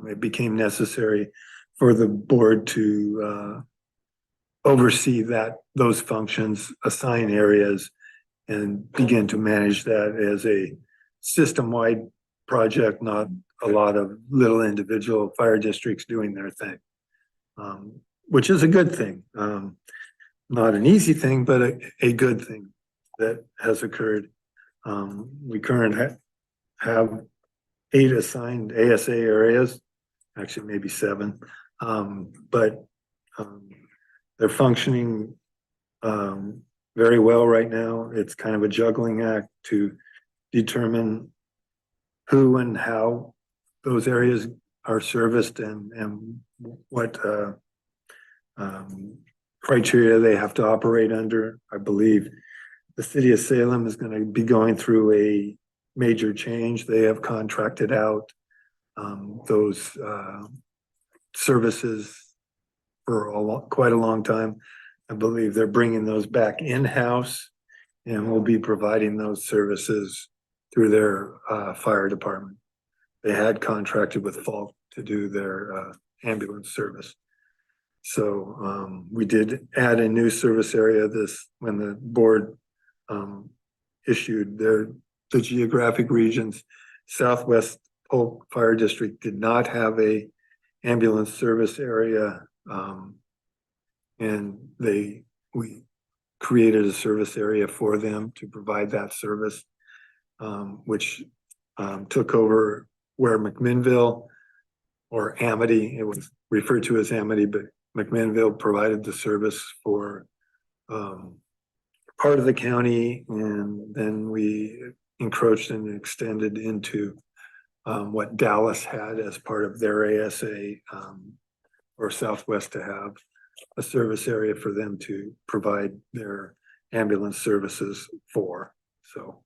it became necessary for the board to oversee those functions, assign areas, and begin to manage that as a system-wide project, not a lot of little individual fire districts doing their thing, which is a good thing. Not an easy thing, but a good thing that has occurred. We currently have 8 assigned ASA areas, actually maybe 7, but they're functioning very well right now. It's kind of a juggling act to determine who and how those areas are serviced and what criteria they have to operate under. I believe the city of Salem is going to be going through a major change. They have contracted out those services for quite a long time. I believe they're bringing those back in-house and will be providing those services through their fire department. They had contracted with Falk to do their ambulance service. So we did add a new service area when the board issued the geographic regions. Southwest Polk Fire District did not have a ambulance service area, and we created a service area for them to provide that service, which took over where McMinnville or Amity, it was referred to as Amity, but McMinnville provided the service for part of the county, and then we encroached and extended into what Dallas had as part of their ASA, or Southwest to have a service area for them to provide their ambulance services for. So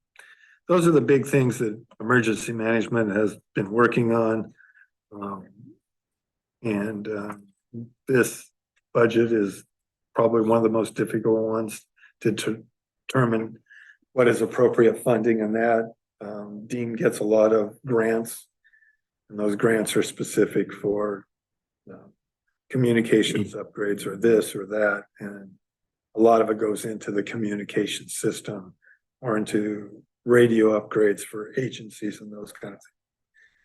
those are the big things that emergency management has been working on. This budget is probably one of the most difficult ones to determine what is appropriate funding in that. Dean gets a lot of grants, and those grants are specific for communications upgrades or this or that. And a lot of it goes into the communication system or into radio upgrades for agencies and those kind of things.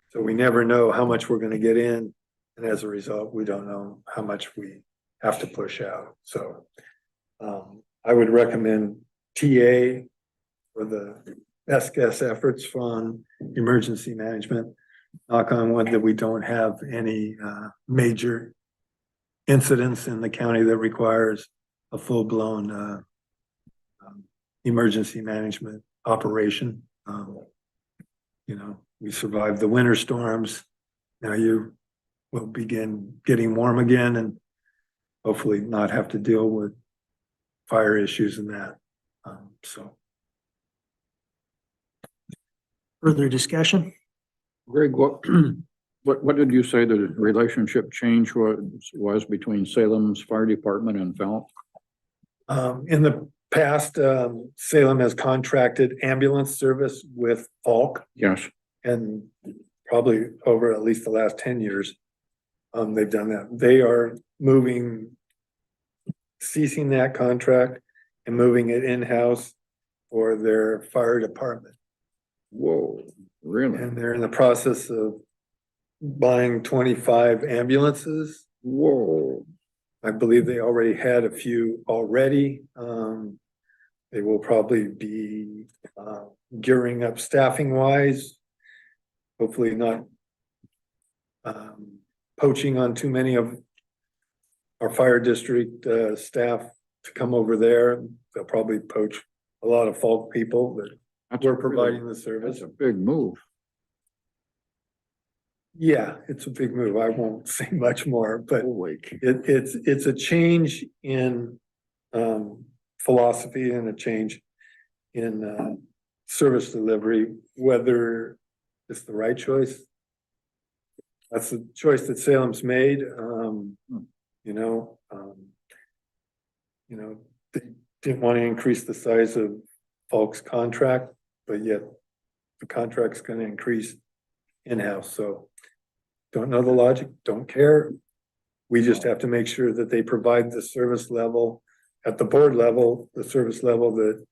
So we never know how much we're going to get in. And as a result, we don't know how much we have to push out. So I would recommend TA for the best guess efforts fund, emergency management. Knock on wood that we don't have any major incidents in the county that requires a full-blown emergency management operation. We survived the winter storms. Now you will begin getting warm again and hopefully not have to deal with fire issues and that. Further discussion? Greg, what did you say the relationship change was between Salem's fire department and Falk? In the past, Salem has contracted ambulance service with Falk, Yes. and probably over at least the last 10 years, they've done that. They are ceasing that contract and moving it in-house for their fire department. Whoa, really? And they're in the process of buying 25 ambulances. Whoa. I believe they already had a few already. They will probably be gearing up staffing wise. Hopefully not poaching on too many of our fire district staff to come over there. They'll probably poach a lot of Falk people that That's we're really- providing the service. That's a big move. Yeah, it's a big move. I won't say much more, but Holy. it's a change in philosophy and a change in service delivery, whether it's the right choice. That's the choice that Salem's made. You know, they didn't want to increase the size of Falk's contract, but yet the contract's gonna increase in-house, so don't know the logic, don't care. We just have to make sure that they provide the service level at the board level, the service level that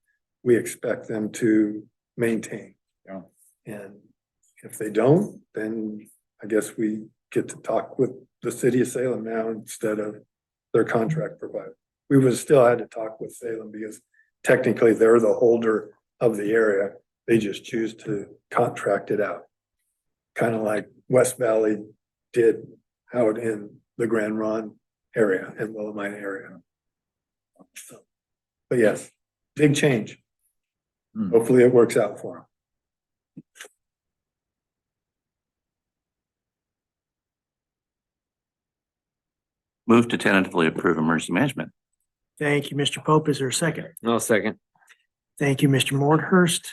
we expect them to maintain. Yeah. And if they don't, then I guess we get to talk with the city of Salem now instead of their contract provider. We would still had to talk with Salem because technically they're the holder of the area. They just choose to contract it out. Kind of like West Valley did out in the Grand Ron area and Willamette area. So, but yes, big change. Hmm. Hopefully it works out for them. Move to tentatively approve emergency management. Thank you, Mr. Pope. Is there a second? No second. Thank you, Mr. Mordhurst.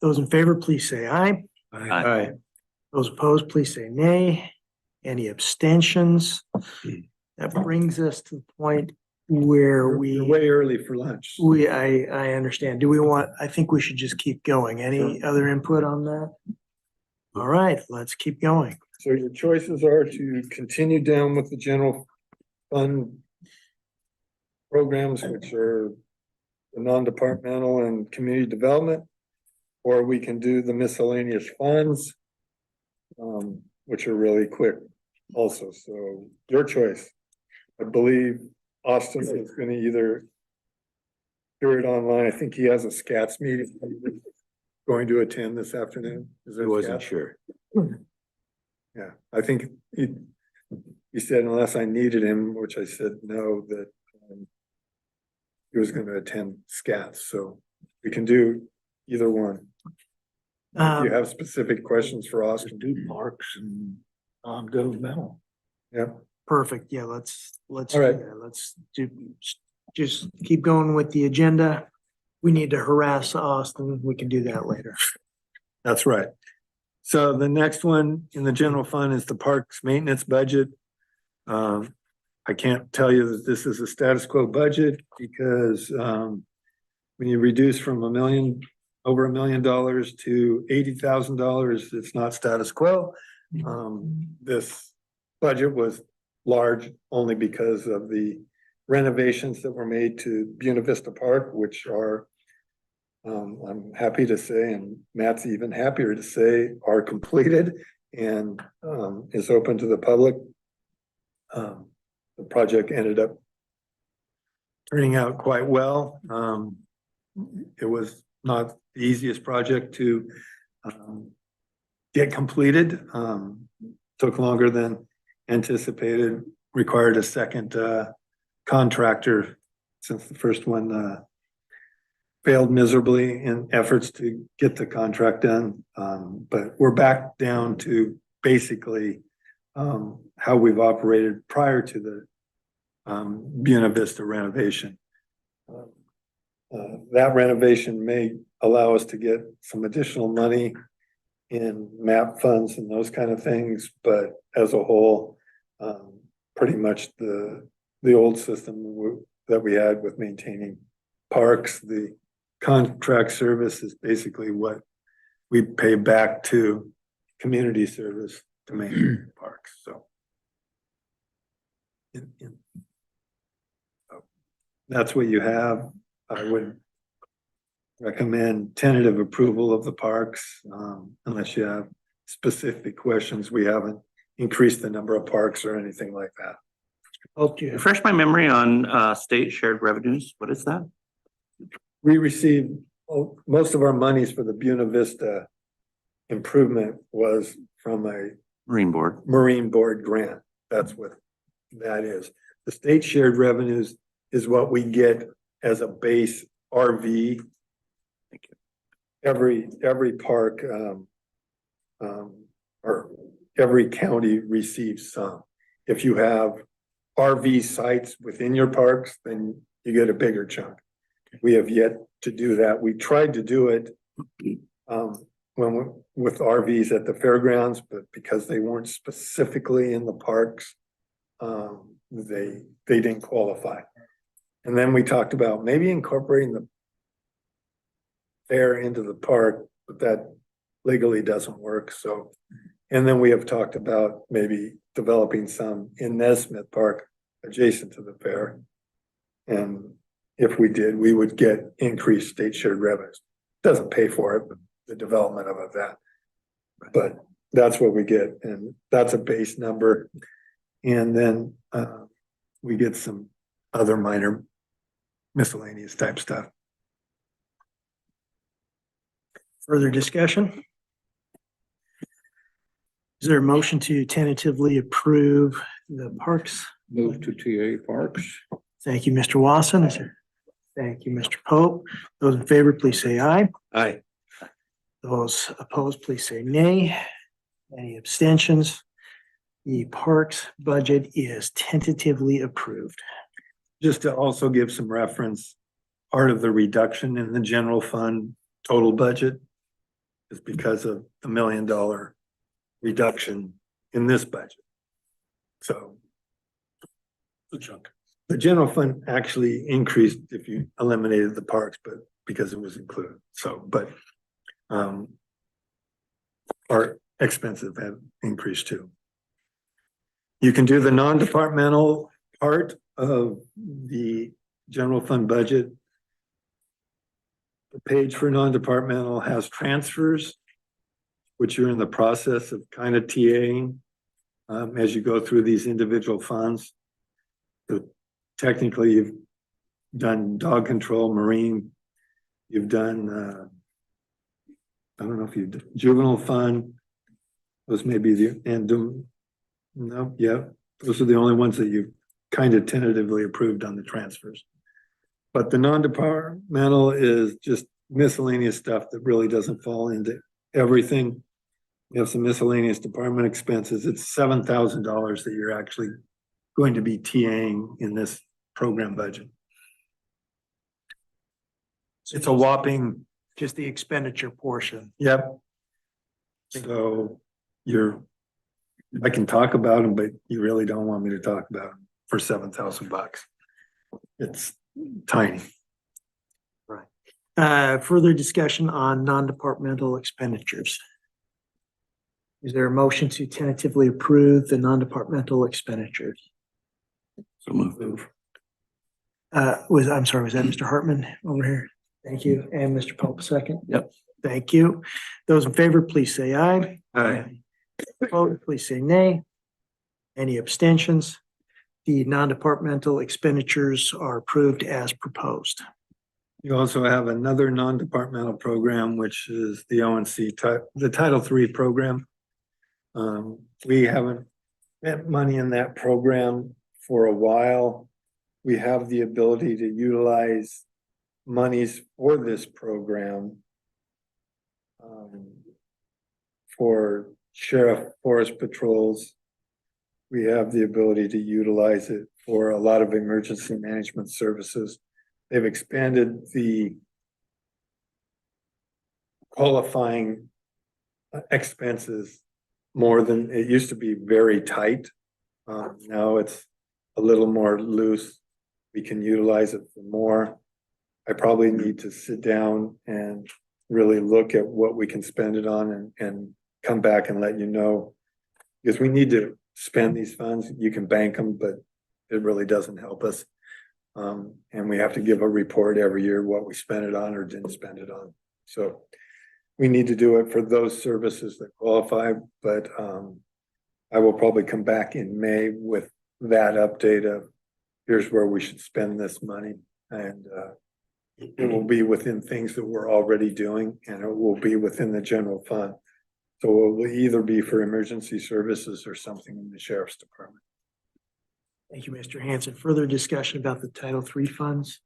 Those in favor, please say aye. Aye. Those opposed, please say nay. Any abstentions? That brings us to the point where We're we, way early for lunch. I understand. Do we want, I think we should just keep going. Any other input on that? All right, let's keep going. So your choices are to continue down with the general fund programs, which are the non-departmental and community development, or we can do the miscellaneous funds, which are really quick also. So your choice. I believe Austin is gonna either hear it online. I think he has a SCATS meeting going to attend this afternoon. Is I that wasn't SCATS? sure. Yeah, I think he said unless I needed him, which I said no, that he was gonna attend SCATS, so we can do either one. If you have specific questions for Austin, Do parks and non-governmental. yeah, Perfect. Yeah, let's All do right. that. Let's just keep going with the agenda. We need to harass Austin. We can do that later. that's right. So the next one in the general fund is the parks maintenance budget. I can't tell you that this is a status quo budget because when you reduce from over $1 million to $80,000, it's not status quo. This budget was large only because of the renovations that were made to Buena Vista Park, which are, I'm happy to say, and Matt's even happier to say, are completed and is open to the public. The project ended up turning out quite well. It was not the easiest project to get completed. Took longer than anticipated, required a second contractor since the first one failed miserably in efforts to get the contract done. But we're back down to basically how we've operated prior to the Buena Vista renovation. That renovation may allow us to get some additional money in MAP funds and those kind of things, but as a whole, pretty much the old system that we had with maintaining parks, the contract service is basically what we pay back to community service to maintain parks, so. That's what you have. I would recommend tentative approval of the parks, unless you have specific questions. We haven't increased the number of parks or anything like that. Hope you. Refresh my memory on state shared revenues. What is that? we received, most of our monies for the Buena Vista improvement was from a Marine Board. Marine Board grant. That's what that is. The state shared revenues is what we get as a base RV. Thank you. Every park, or every county receives some. If you have RV sites within your parks, then you get a bigger chunk. We have yet to do that. We tried to do it with RVs at the fairgrounds, but because they weren't specifically in the parks, they didn't qualify. And then we talked about maybe incorporating the fair into the park, but that legally doesn't work. So, and then we have talked about maybe developing some in Nesmith Park adjacent to the fair. And if we did, we would get increased state shared revenues. Doesn't pay for it, but the development of that. But that's what we get, and that's a base number. And then we get some other minor miscellaneous type stuff. Further discussion? Is there a motion to tentatively approve the parks? Move to TA Parks. Thank you, Mr. Wasson. Is there? Thank you, Mr. Pope. Those in favor, please say aye. Aye. Those opposed, please say nay. Any abstentions? The parks budget is tentatively approved. Just to also give some reference, part of the reduction in the general fund total budget is because of the $1 million reduction in this budget. So Good chunk. the general fund actually increased if you eliminated the parks, but because it was included. So, but our expenses have increased too. You can do the non-departmental part of the general fund budget. The page for non-departmental has transfers, which you're in the process of kind of TAing as you go through these individual funds. So technically, you've done dog control, marine, you've done, I don't know if you've done juvenile fund. Those may be the, and no, yeah, those are the only ones that you kind of tentatively approved on the transfers. But the non-departmental is just miscellaneous stuff that really doesn't fall into everything. You have some miscellaneous department expenses. It's $7,000 that you're actually going to be TAing in this program budget. It's a whopping, Just the expenditure portion. yep. So I can talk about them, but you really don't want me to talk about them for $7,000. It's tiny. Further discussion on non-departmental expenditures. Is there a motion to tentatively approve the non-departmental expenditures? So move. I'm sorry, was that Mr. Hartman over here? Thank you. And Mr. Pope, second? Yep. Thank you. Those in favor, please say aye. Aye. Opposed, please say nay. Any abstentions? The non-departmental expenditures are approved as proposed. You also have another non-departmental program, which is the ONC, the Title III program. We haven't spent money in that program for a while. We have the ability to utilize monies for this program for sheriff forest patrols. We have the ability to utilize it for a lot of emergency management services. They've expanded the qualifying expenses more than it used to be, very tight. Now it's a little more loose. We can utilize it for more. I probably need to sit down and really look at what we can spend it on and come back and let you know. Because we need to spend these funds. You can bank them, but it really doesn't help us. And we have to give a report every year what we spent it on or didn't spend it on. So we need to do it for those services that qualify, but I will probably come back in May with that update of here's where we should spend this money. And it will be within things that we're already doing, and it will be within the general fund. So it will either be for emergency services or something in the sheriff's department. Thank you, Mr. Hanson. Further discussion about the Title III funds?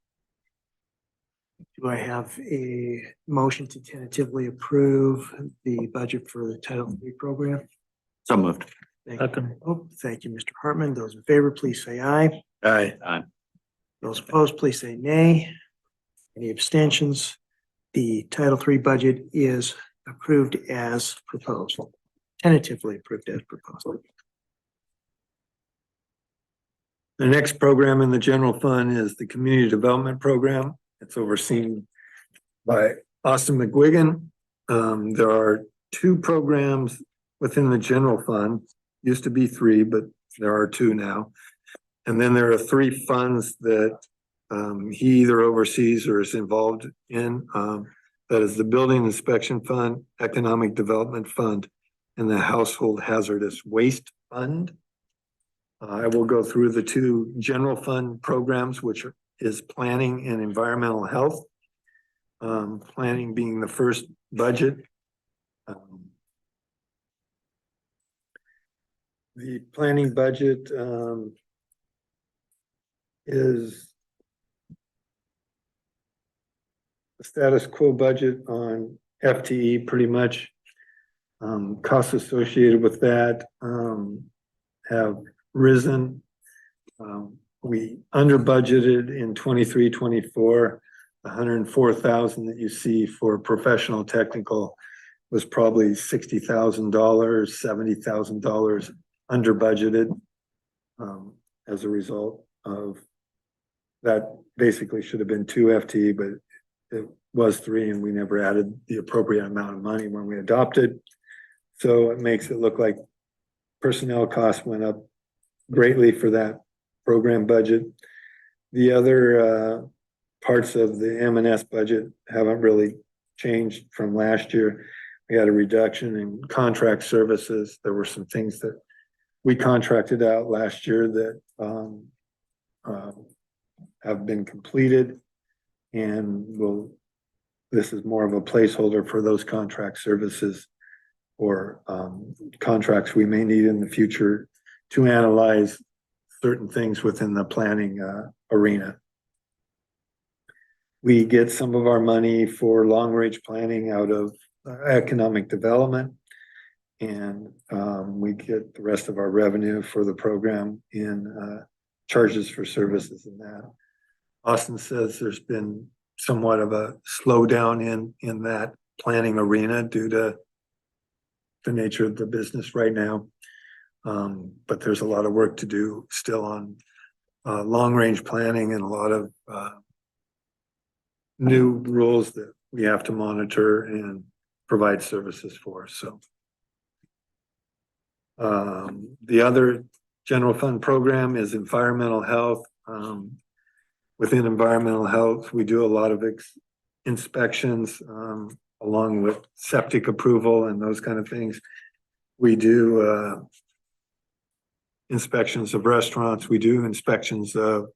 Do I have a motion to tentatively approve the budget for the Title III program? So moved. Thank you. Oh, thank you, Mr. Hartman. Those in favor, please say aye. Aye. Those opposed, please say nay. Any abstentions? The Title III budget is approved as proposed, tentatively approved as proposed. The next program in the general fund is the Community Development Program. It's overseen by Austin McGuigan. There are two programs within the general fund. Used to be three, but there are two now. And then there are three funds that he either oversees or is involved in. That is the Building Inspection Fund, Economic Development Fund, and the Household Hazardous Waste Fund. I will go through the two general fund programs, which is planning and environmental health. Planning being the first budget. The planning budget is the status quo budget on FTE pretty much. Costs associated with that have risen. We under budgeted in 23-24. 104,000 that you see for professional technical was probably $60,000, $70,000 under budgeted. As a result of that, basically should have been 2 FTE, but it was 3, and we never added the appropriate amount of money when we adopted. So it makes it look like personnel costs went up greatly for that program budget. The other parts of the M&S budget haven't really changed from last year. We had a reduction in contract services. There were some things that we contracted out last year that have been completed, and this is more of a placeholder for those contract services or contracts we may need in the future to analyze certain things within the planning arena. We get some of our money for long-range planning out of economic development, and we get the rest of our revenue for the program in charges for services and that. Austin says there's been somewhat of a slowdown in that planning arena due to the nature of the business right now. But there's a lot of work to do still on long-range planning and a lot of new rules that we have to monitor and provide services for. So the other general fund program is environmental health. Within environmental health, we do a lot of inspections along with septic approval and those kind of things. We do inspections of restaurants. We do inspections of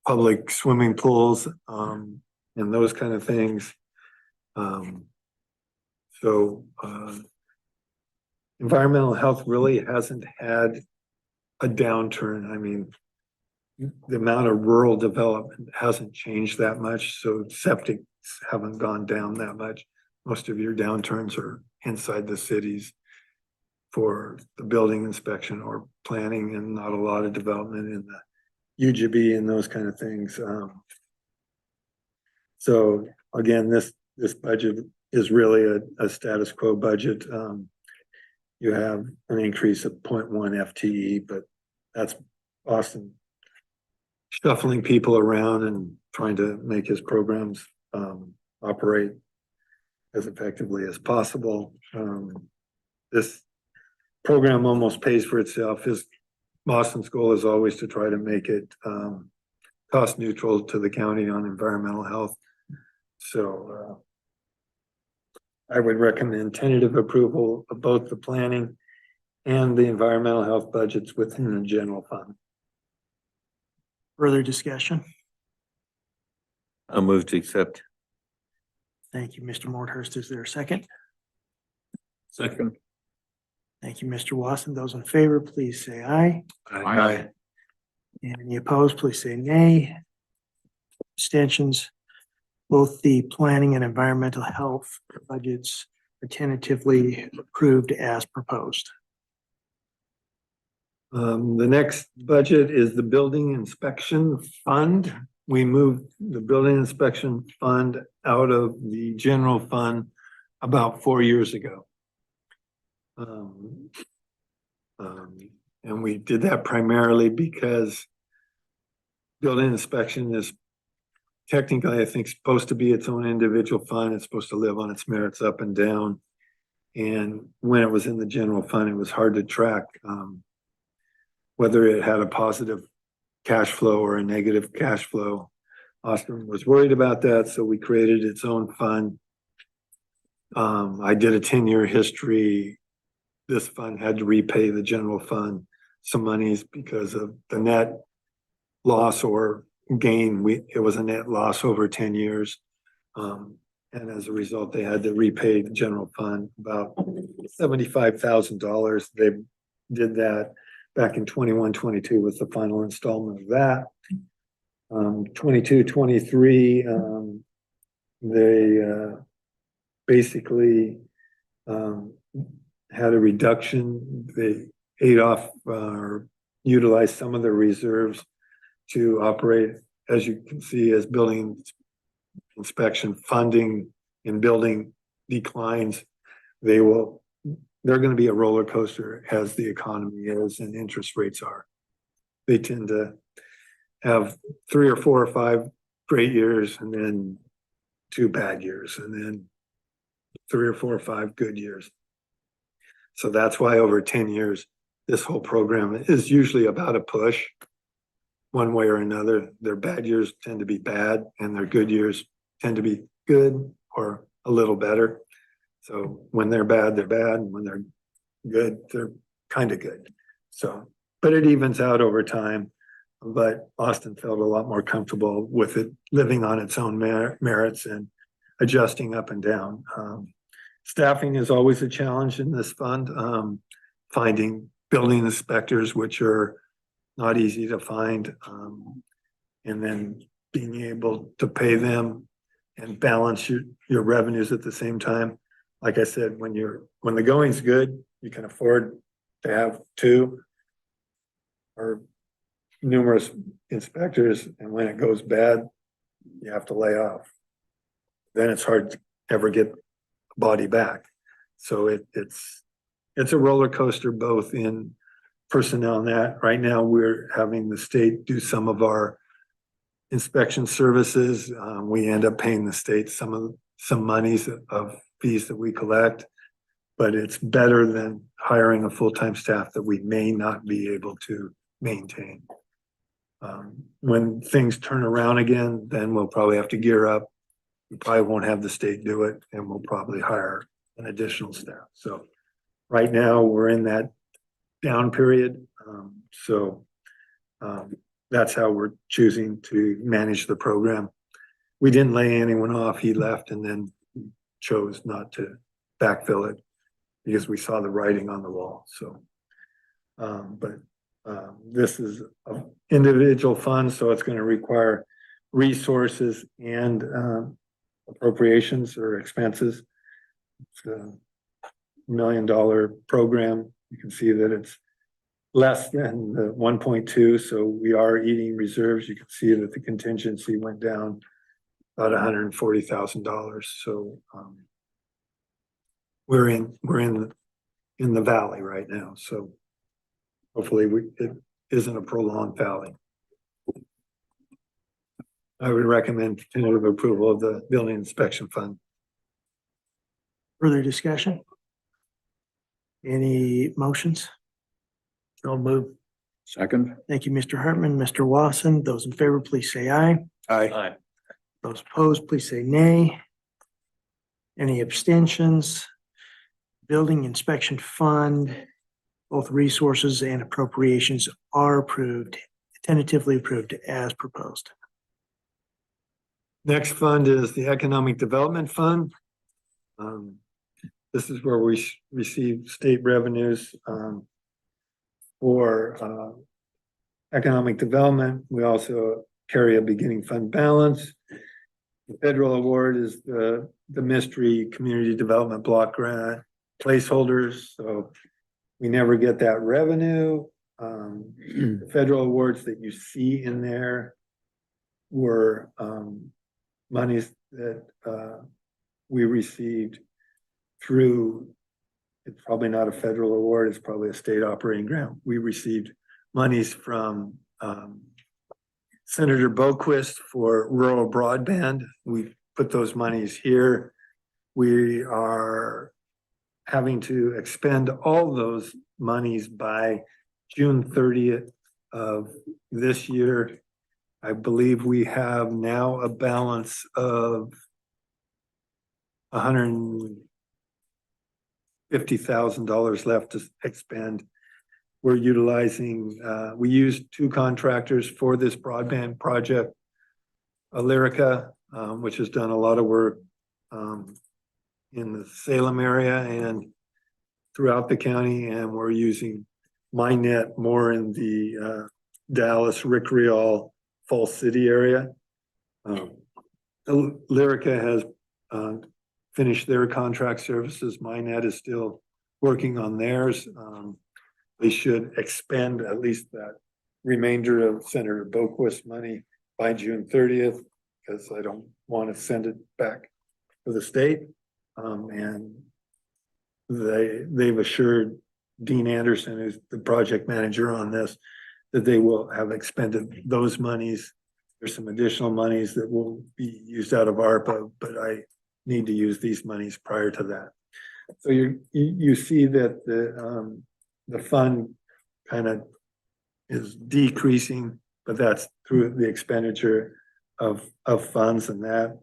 public swimming pools and those kind of things. Environmental health really hasn't had a downturn. I mean, the amount of rural development hasn't changed that much, so septics haven't gone down that much. Most of your downturns are inside the cities for the building inspection or planning, and not a lot of development in the UGB and those kind of things. So again, this budget is really a status quo budget. You have an increase of 0.1 FTE, but that's Austin shuffling people around and trying to make his programs operate as effectively as possible. This program almost pays for itself. Austin's goal is always to try to make it cost neutral to the county on environmental health. So I would recommend tentative approval of both the planning and the environmental health budgets within the general fund. Further discussion? I'll move to accept. Thank you, Mr. Morthurst. Is there a second? Second. Thank you, Mr. Wasson. Those in favor, please say aye. Aye. And any opposed, please say nay. Abstentions. Both the planning and environmental health budgets are tentatively approved as proposed. The next budget is the building inspection fund. We moved the building inspection fund out of the general fund about 4 years ago. And we did that primarily because building inspection is technically, I think, supposed to be its own individual fund. It's supposed to live on its merits up and down. And when it was in the general fund, it was hard to track whether it had a positive cash flow or a negative cash flow. Austin was worried about that, so we created its own fund. I did a 10-year history. This fund had to repay the general fund some monies because of the net loss or gain. It was a net loss over 10 years. And as a result, they had to repay the general fund about $75,000. They did that back in 21-22 was the final installment of that. 22-23, they basically had a reduction. They ate off or utilized some of their reserves to operate, as you can see, as building inspection funding and building declines. They're going to be a roller coaster as the economy is and interest rates are. They tend to have 3 or 4 or 5 great years and then 2 bad years and then 3 or 4 or 5 good years. So that's why over 10 years, this whole program is usually about a push one way or another. Their bad years tend to be bad and their good years tend to be good or a little better. So when they're bad, they're bad. And when they're good, they're kind of good. So, but it evens out over time. But Austin felt a lot more comfortable with it living on its own merits and adjusting up and down. Staffing is always a challenge in this fund. Finding building inspectors, which are not easy to find, and then being able to pay them and balance your revenues at the same time. Like I said, when the going's good, you can afford to have 2 or numerous inspectors, and when it goes bad, you have to lay off. Then it's hard to ever get body back. So it's a roller coaster, both in personnel and that. Right now, we're having the state do some of our inspection services. We end up paying the state some monies of fees that we collect, but it's better than hiring a full-time staff that we may not be able to maintain. When things turn around again, then we'll probably have to gear up. We probably won't have the state do it, and we'll probably hire an additional staff. So right now, we're in that down period. That's how we're choosing to manage the program. We didn't lay anyone off. He left and then chose not to backfill it because we saw the writing on the wall. So, this is an individual fund, so it's going to require resources and appropriations or expenses. It's a $1 million program. You can see that it's less than the 1.2, so we are eating reserves. You can see that the contingency went down about $140,000. So we're in the valley right now. So hopefully it isn't a prolonged valley. I would recommend tentative approval of the building inspection fund. Further discussion? Any motions? So move. Second. Thank you, Mr. Hartman. Mr. Wasson, those in favor, please say aye. Aye. Those opposed, please say nay. Any abstentions? Building inspection fund, both resources and appropriations are approved, tentatively approved as proposed. Next fund is the Economic Development Fund. This is where we receive state revenues for economic development. We also carry a beginning fund balance. The federal award is the mystery community development block grant placeholders, so we never get that revenue. The federal awards that you see in there were monies that we received through, it's probably not a federal award, it's probably a state operating grant. We received monies from Senator Boquist for rural broadband. We put those monies here. We are having to expend all those monies by June 30th of this year. I believe we have now a balance of $150,000 left to expend. We're utilizing, we used 2 contractors for this broadband project. Lyrica, which has done a lot of work in the Salem area and throughout the county, and we're using MyNet more in the Dallas, Rick Rial, Falls City area. Lyrica has finished their contract services. MyNet is still working on theirs. They should expend at least that remainder of Senator Boquist money by June 30th, because I don't want to send it back to the state. And they've assured Dean Anderson, who's the project manager on this, that they will have expended those monies. There's some additional monies that will be used out of ARPA, but I need to use these monies prior to that. So you see that the fund kind of is decreasing, but that's through the expenditure of funds and that.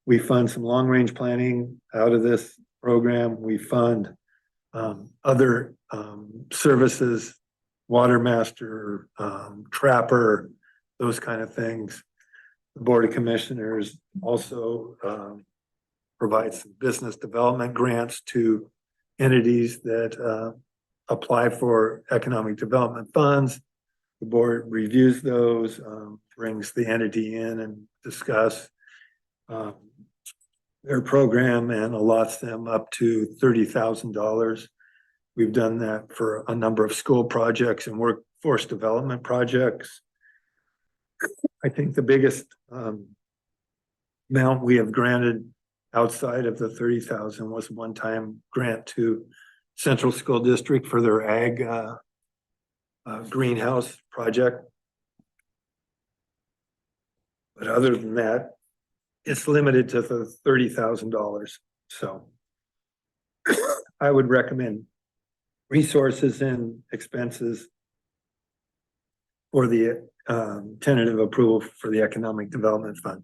We fund some long-range planning out of this program. We fund other services, water master, trapper, those kind of things. The Board of Commissioners also provides some business development grants to entities that apply for economic development funds. The board reviews those, brings the entity in and discuss their program and allots them up to $30,000. We've done that for a number of school projects and workforce development projects. I think the biggest amount we have granted outside of the 30,000 was a one-time grant to Central School District for their ag greenhouse project. But other than that, it's limited to the $30,000. So I would recommend resources and expenses for the tentative approval for the Economic Development Fund.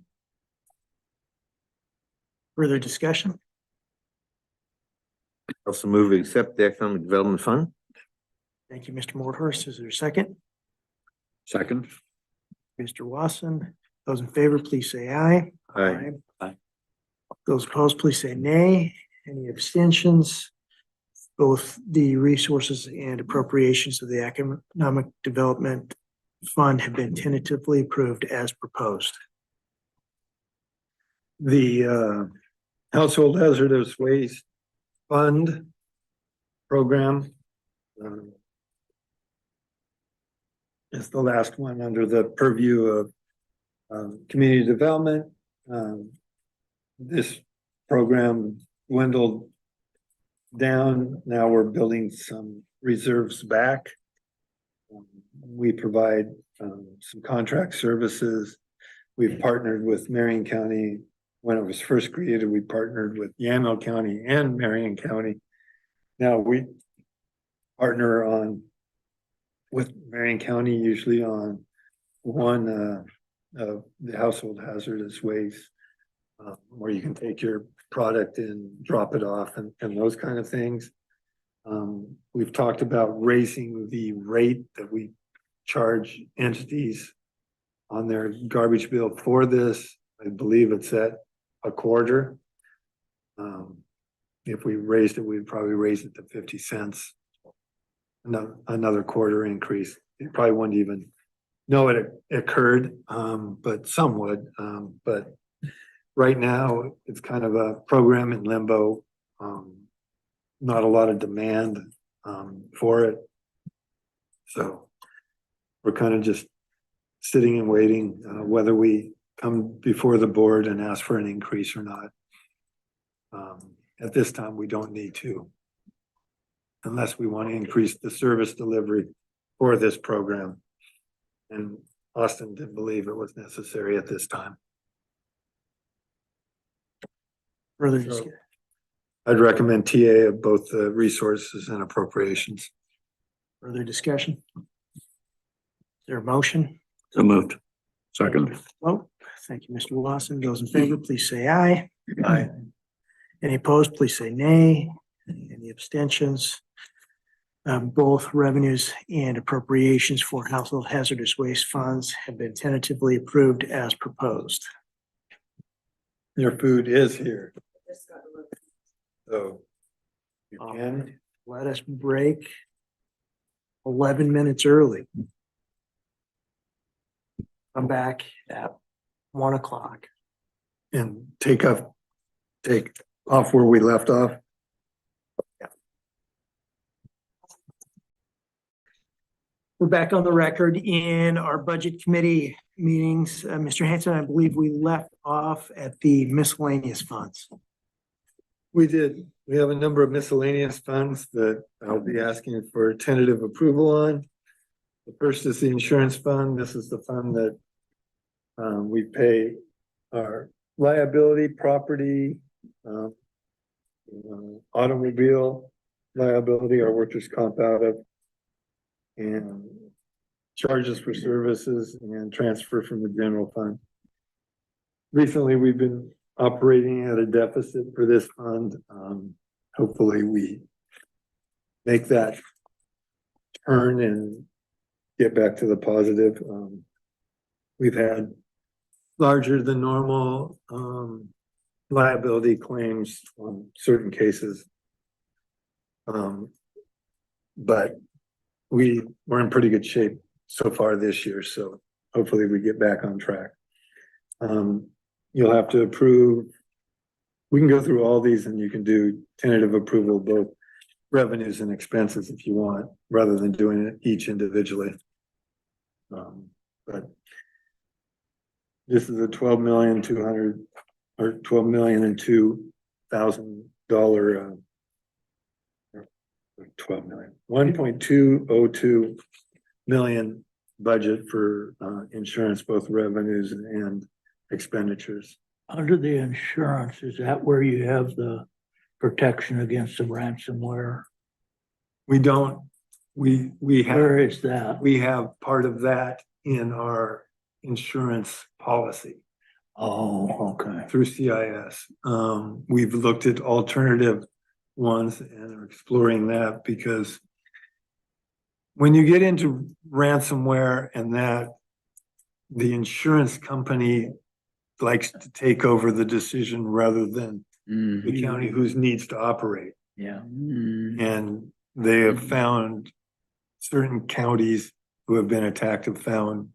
Further discussion? Also move to accept the Economic Development Fund. Thank you, Mr. Morthurst. Is there a second? Second. Mr. Wasson, those in favor, please say aye. Aye. Aye. Those opposed, please say nay. Any abstentions? Both the resources and appropriations of the Economic Development Fund have been tentatively approved as proposed. The Household Hazardous Waste Fund program is the last one under the purview of community development. This program dwindled down. Now we're building some reserves back. We provide some contract services. We've partnered with Marion County. When it was first created, we partnered with Yamhill County and Marion County. Now we partner with Marion County, usually on one of the household hazardous waste, where you can take your product and drop it off and those kind of things. We've talked about raising the rate that we charge entities on their garbage bill for this. I believe it's at a quarter. If we raised it, we'd probably raise it to 50 cents. Another quarter increase. You probably wouldn't even know it occurred, but some would. But right now, it's kind of a program in limbo. Not a lot of demand for it. So we're kind of just sitting and waiting whether we come before the board and ask for an increase or not. At this time, we don't need to, unless we want to increase the service delivery for this program. And Austin didn't believe it was necessary at this time. Further So discussion? I'd recommend TA of both the resources and appropriations. Further discussion? Is there a motion? So moved. Second. Vote. Thank you, Mr. Lawson. Those in favor, please say aye. Aye. Any opposed, please say nay. Any abstentions? Both revenues and appropriations for household hazardous waste funds have been tentatively approved as proposed. Your food is here. So you can, Let us break 11 minutes early. Come back at 1 o'clock. and take off where we left off. We're back on the record in our budget committee meetings. Mr. Hanson, I believe we left off at the miscellaneous funds. We did. We have a number of miscellaneous funds that I'll be asking for tentative approval on. The first is the insurance fund. This is the fund that we pay our liability, property, automobile liability, our workers' comp out of, and charges for services and transfer from the general fund. Recently, we've been operating at a deficit for this fund. Hopefully we make that turn and get back to the positive. We've had larger than normal liability claims on certain cases. But we're in pretty good shape so far this year, so hopefully we get back on track. You'll have to approve. We can go through all these and you can do tentative approval, both revenues and expenses if you want, rather than doing it each individually. But this is a $12,200,000 or $12,002,000 12 million, 1.202 million budget for insurance, both revenues and expenditures. Under the insurance, is that where you have the protection against the ransomware? We don't, we Where have, is that? we have part of that in our insurance policy Oh, okay. through CIS. We've looked at alternative ones and are exploring that, because when you get into ransomware and that, the insurance company likes to take over the decision rather than the county whose needs to operate. Yeah. And they have found certain counties who have been attacked have found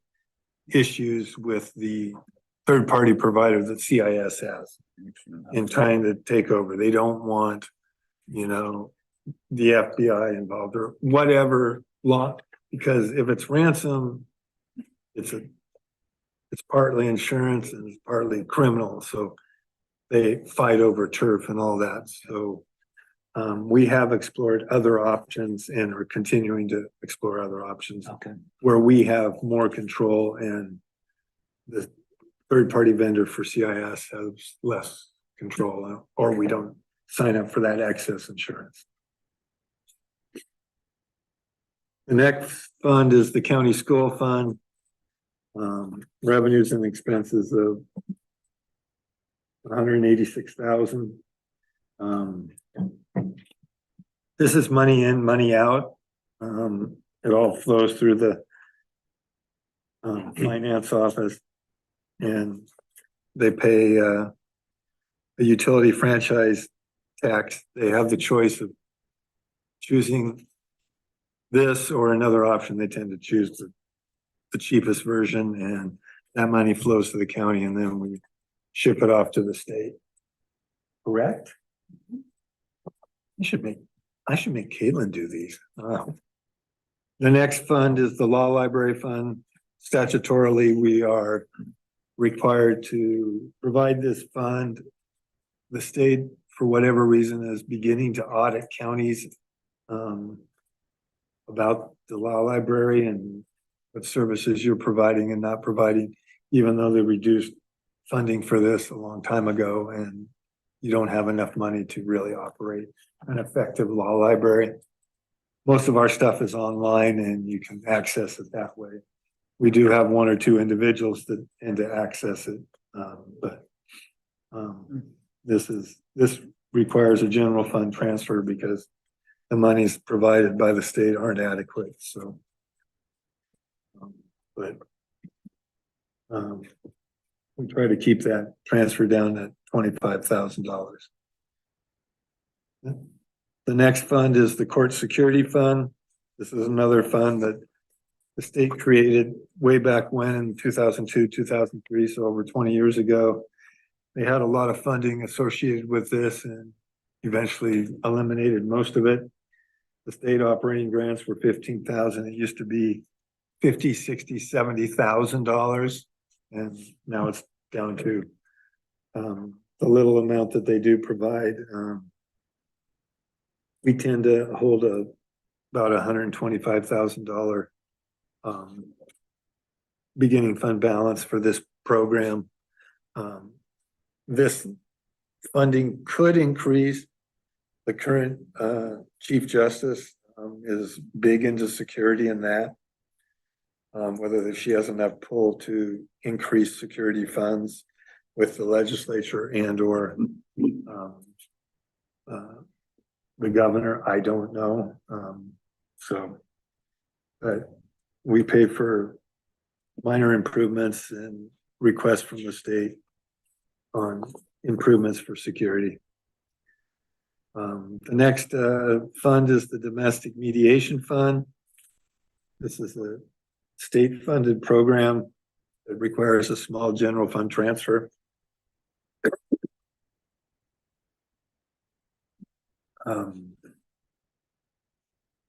issues with the third-party provider that CIS has in trying to take over. They don't want, the FBI involved or whatever law, because if it's ransom, it's partly insurance and it's partly criminal. So they fight over turf and all that. So we have explored other options and are continuing to explore other options where we have more control and the third-party vendor for CIS has less control, or we don't sign up for that excess insurance. The next fund is the county school fund. Revenues and expenses of $186,000. This is money in, money out. It all flows through the finance office. And they pay a utility franchise tax. They have the choice of choosing this or another option. They tend to choose the cheapest version, and that money flows to the county, and then we ship it off to the state. Correct? I should make Caitlin do these. The next fund is the Law Library Fund. Statutorily, we are required to provide this fund. The state, for whatever reason, is beginning to audit counties about the law library and what services you're providing and not providing, even though they reduced funding for this a long time ago, and you don't have enough money to really operate an effective law library. Most of our stuff is online and you can access it that way. We do have one or two individuals that tend to access it, but this requires a general fund transfer because the monies provided by the state aren't adequate, so. We try to keep that transfer down at $25,000. The next fund is the Court Security Fund. This is another fund that the state created way back when in 2002, 2003, so over 20 years ago. They had a lot of funding associated with this and eventually eliminated most of it. The state operating grants were $15,000. It used to be $50,000, $60,000, $70,000, and now it's down to the little amount that they do provide. We tend to hold about $125,000 beginning fund balance for this program. This funding could increase. The current Chief Justice is big into security and that. Whether she has enough pull to increase security funds with the legislature and or the governor, I don't know. But we pay for minor improvements and requests from the state on improvements for security. The next fund is the Domestic Mediation Fund. This is a state-funded program that requires a small general fund transfer.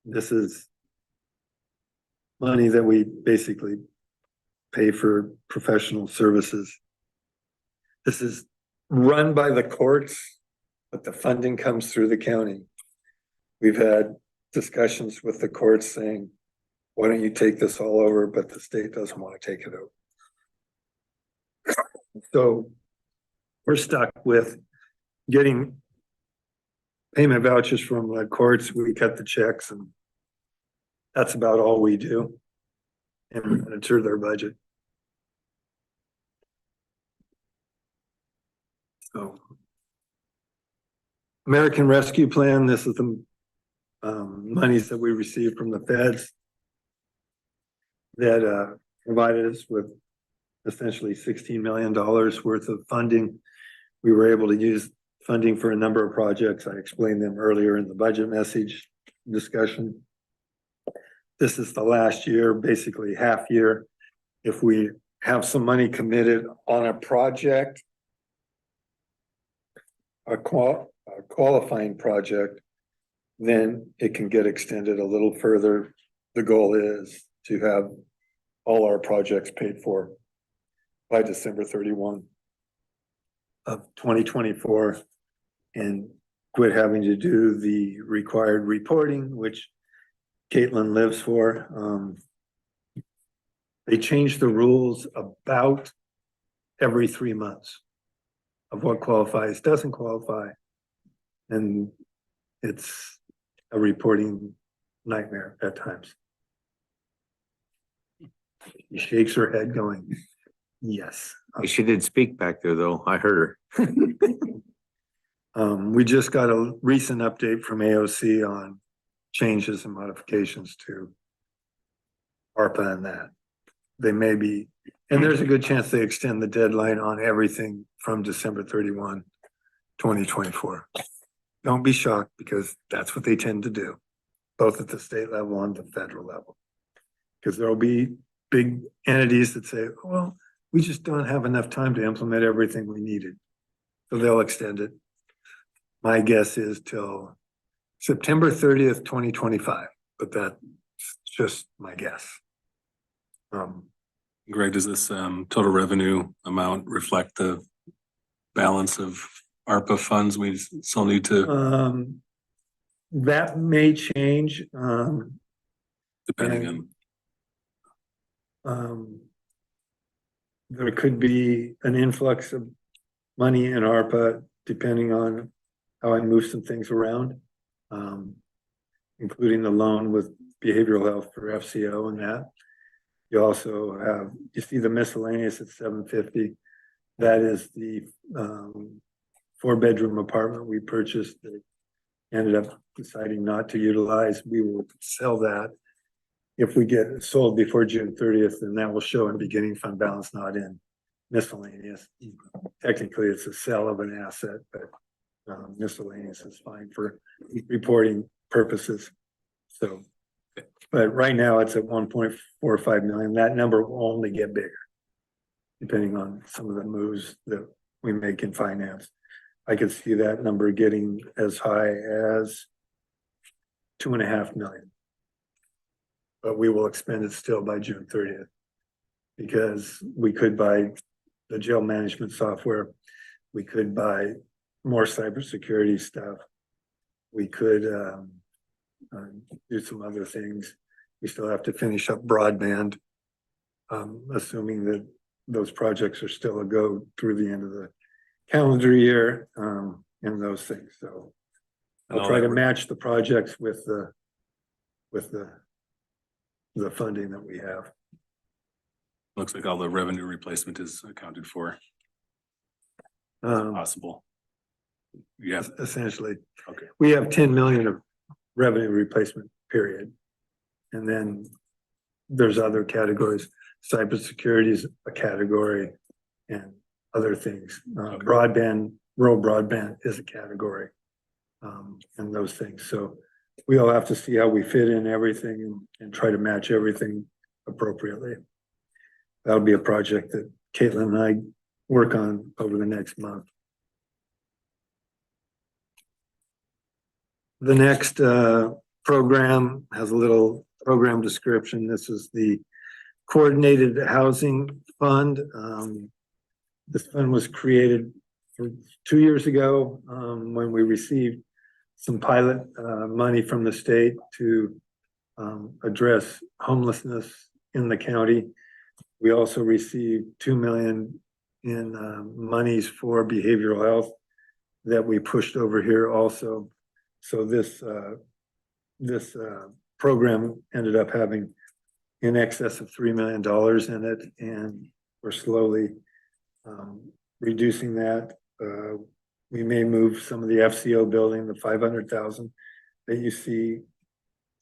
This is money that we basically pay for professional services. This is run by the courts, but the funding comes through the county. We've had discussions with the courts saying, why don't you take this all over? But the state doesn't want to take it over. So we're stuck with getting payment vouchers from the courts. We cut the checks and that's about all we do. And we monitor their budget. So American Rescue Plan, this is the monies that we received from the feds that provided us with essentially $16 million worth of funding. We were able to use funding for a number of projects. I explained them earlier in the budget message discussion. This is the last year, basically half year. If we have some money committed on a project, a qualifying project, then it can get extended a little further. The goal is to have all our projects paid for by December 31 of 2024 and quit having to do the required reporting, which Caitlin lives for. They change the rules about every 3 months of what qualifies, doesn't qualify. And it's a reporting nightmare at times. She shakes her head going, yes. She did speak back there though. I heard her. We just got a recent update from AOC on changes and modifications to ARPA and that. they may be, and there's a good chance they extend the deadline on everything from December 31, 2024. Don't be shocked because that's what they tend to do, both at the state level and the federal level. Because there'll be big entities that say, well, we just don't have enough time to implement everything we needed. So they'll extend it. My guess is till September 30th, 2025, but that's just my guess. Greg, does this total revenue amount reflect the balance of ARPA funds we still need to, That may change, depending on, there could be an influx of money in ARPA depending on how I move some things around. Including the loan with behavioral health for FCO and that. You also have, you see the miscellaneous at 750. That is the 4-bedroom apartment we purchased that ended up deciding not to utilize. We will sell that. If we get it sold before June 30th, then that will show in beginning fund balance, not in miscellaneous. Technically, it's a sale of an asset, but miscellaneous is fine for reporting purposes. So, but right now it's at 1.45 million. That number will only get bigger depending on some of the moves that we make in finance. I could see that number getting as high as 2.5 million. But we will expend it still by June 30th because we could buy the jail management software. We could buy more cybersecurity stuff. We could do some other things. We still have to finish up broadband, assuming that those projects are still a go through the end of the calendar year, and those things. So I'll try to match the projects with the funding that we have. looks like all the revenue replacement is accounted for. Possible. Yeah, Essentially. okay. We have 10 million of revenue replacement, period. And then there's other categories. Cybersecurity is a category and other things. Broadband, rural broadband is a category. And those things. So we all have to see how we fit in everything and try to match everything appropriately. That'll be a project that Caitlin and I work on over the next month. The next program has a little program description. This is the Coordinated Housing Fund. This fund was created 2 years ago when we received some pilot money from the state to address homelessness in the county. We also received 2 million in monies for behavioral health that we pushed over here also. So this program ended up having in excess of $3 million in it, and we're slowly reducing that. We may move some of the FCO building, the 500,000 that you see,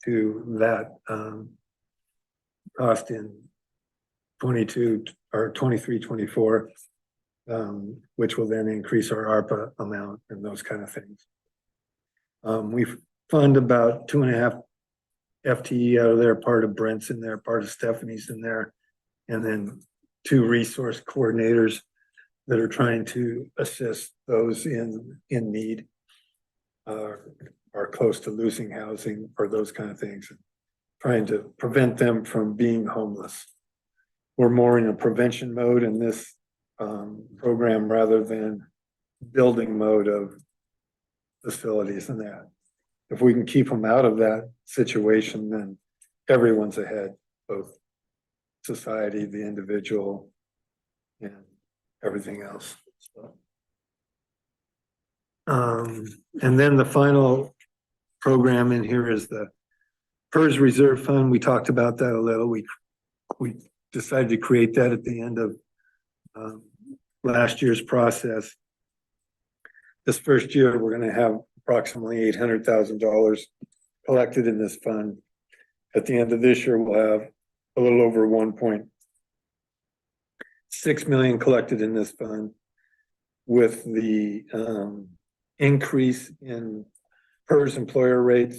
to that cost in 22 or 23, 24, which will then increase our ARPA amount and those kind of things. We fund about 2.5 FTE out of there. Part of Brent's in there, part of Stephanie's in there, and then 2 resource coordinators that are trying to assist those in need, are close to losing housing or those kind of things, trying to prevent them from being homeless. We're more in a prevention mode in this program rather than building mode of facilities and that. If we can keep them out of that situation, then everyone's ahead, both society, the individual, and everything else. And then the final program in here is the PERS Reserve Fund. We talked about that a little. We decided to create that at the end of last year's process. This first year, we're going to have approximately $800,000 collected in this fund. At the end of this year, we'll have a little over 1.2 6 million collected in this fund. With the increase in PERS employer rates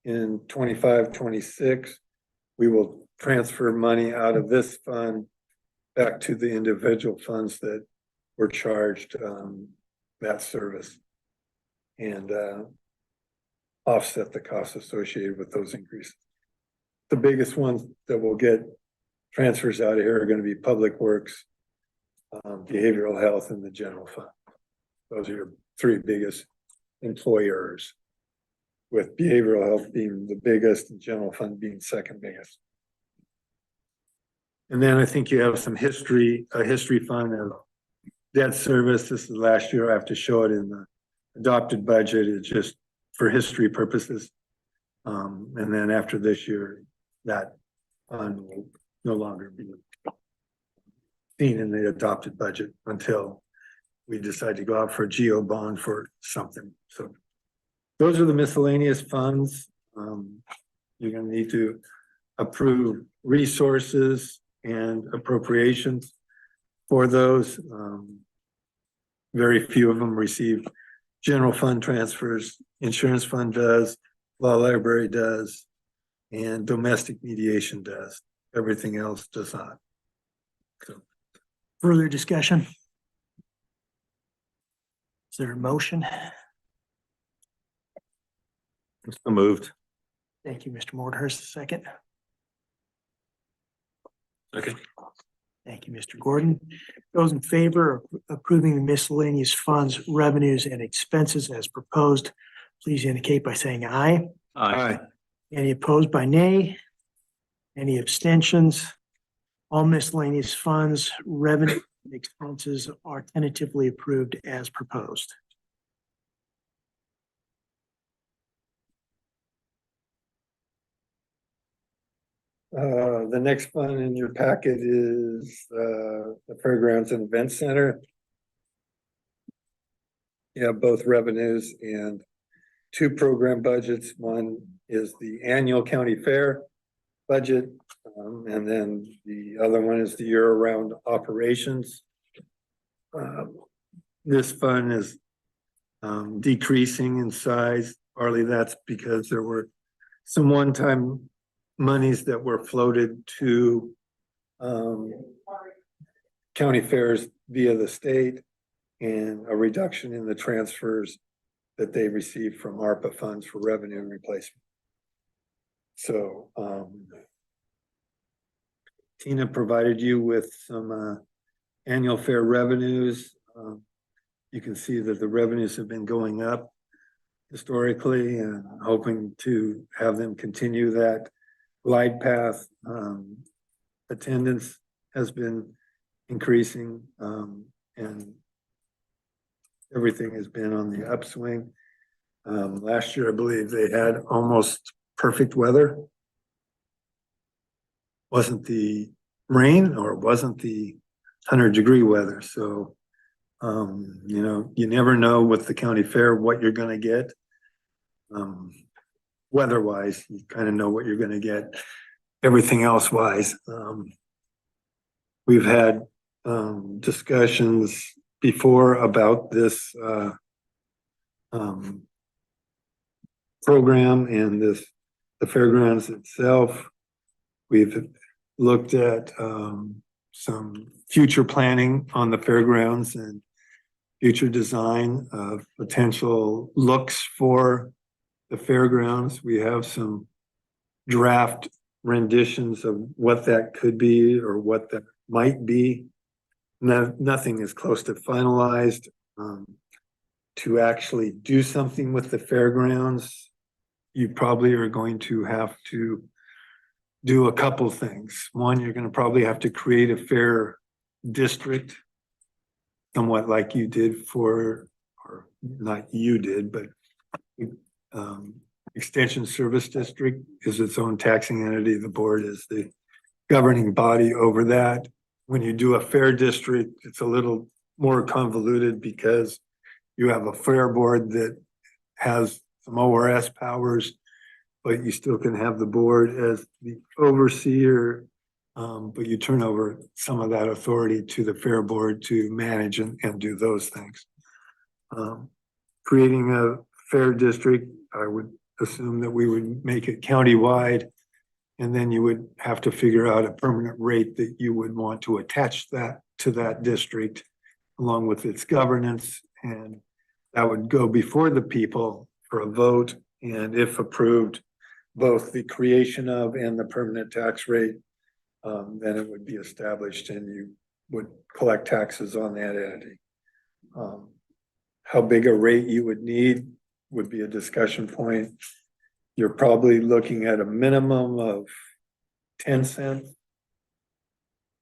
in 25-26, we will transfer money out of this fund back to the individual funds that were charged that service. And offset the costs associated with those increases. The biggest ones that will get transfers out of here are going to be public works, behavioral health, and the general fund. Those are your three biggest employers, with behavioral health being the biggest and general fund being second biggest. And then I think you have some history, a history fund of debt service. This is last year. I have to show it in the adopted budget. It's just for history purposes. And then after this year, that fund will no longer be seen in the adopted budget until we decide to go out for a GO bond for something. So those are the miscellaneous funds. You're gonna need to approve resources and appropriations for those. Very few of them receive general fund transfers. Insurance fund does, law library does, and domestic mediation does. Everything else does not. So, Further discussion? Is there a motion? So moved. Thank you, Mr. Mortenhurst, second. Okay. Thank you, Mr. Gordon. Those in favor of approving the miscellaneous funds, revenues, and expenses as proposed, please indicate by saying aye. Aye. Any opposed by nay? Any abstentions? All miscellaneous funds, revenue, and expenses are tentatively approved as proposed. the next fund in your packet is the Fairgrounds and Event Center. You have both revenues and two program budgets. One is the annual county fair budget, and then the other one is the year-round operations. This fund is decreasing in size. Partly that's because there were some one-time monies that were floated to county fairs via the state, and a reduction in the transfers that they received from ARPA funds for revenue replacement. So Tina provided you with some annual fair revenues. You can see that the revenues have been going up historically, and hoping to have them continue that glide path. Attendance has been increasing, and everything has been on the upswing. Last year, I believe they had almost perfect weather. Wasn't the rain, or wasn't the 100-degree weather. So, you know, you never know with the county fair what you're gonna get. Weather-wise, you kind of know what you're gonna get. Everything else wise, we've had discussions before about this program and the fairgrounds itself. We've looked at some future planning on the fairgrounds and future design of potential looks for the fairgrounds. We have some draft renditions of what that could be or what that might be. Nothing is close to finalized. To actually do something with the fairgrounds, you probably are going to have to do a couple things. One, you're going to probably have to create a fair district, somewhat like you did for, or not you did, but Extension Service District is its own taxing entity. The board is the governing body over that. When you do a fair district, it's a little more convoluted because you have a fair board that has some ORS powers, but you still can have the board as the overseer But you turn over some of that authority to the Fair Board to manage and do those things. Creating a fair district, I would assume that we would make it countywide. And then you would have to figure out a permanent rate that you would want to attach that to that district along with its governance. And that would go before the people for a vote. And if approved, both the creation of and the permanent tax rate, then it would be established and you would collect taxes on that entity. How big a rate you would need would be a discussion point. You're probably looking at a minimum of 10 cents,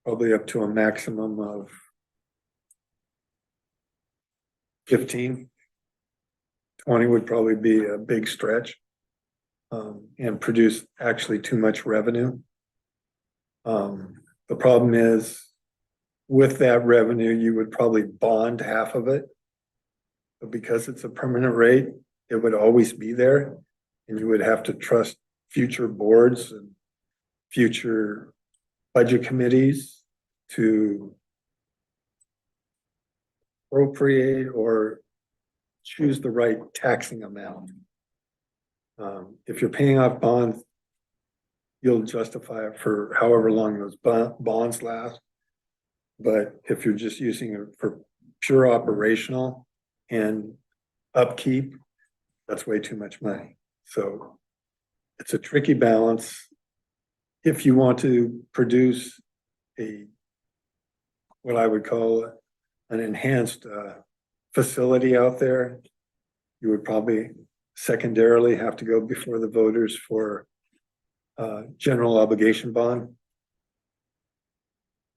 probably up to a maximum of 15. 20 would probably be a big stretch, and produce actually too much revenue. The problem is with that revenue, you would probably bond half of it. But because it's a permanent rate, it would always be there. And you would have to trust future boards and future budget committees to appropriate or choose the right taxing amount. If you're paying off bonds, you'll justify it for however long those bonds last. But if you're just using it for pure operational and upkeep, that's way too much money. So it's a tricky balance. If you want to produce what I would call an enhanced facility out there, you would probably secondarily have to go before the voters for general obligation bond.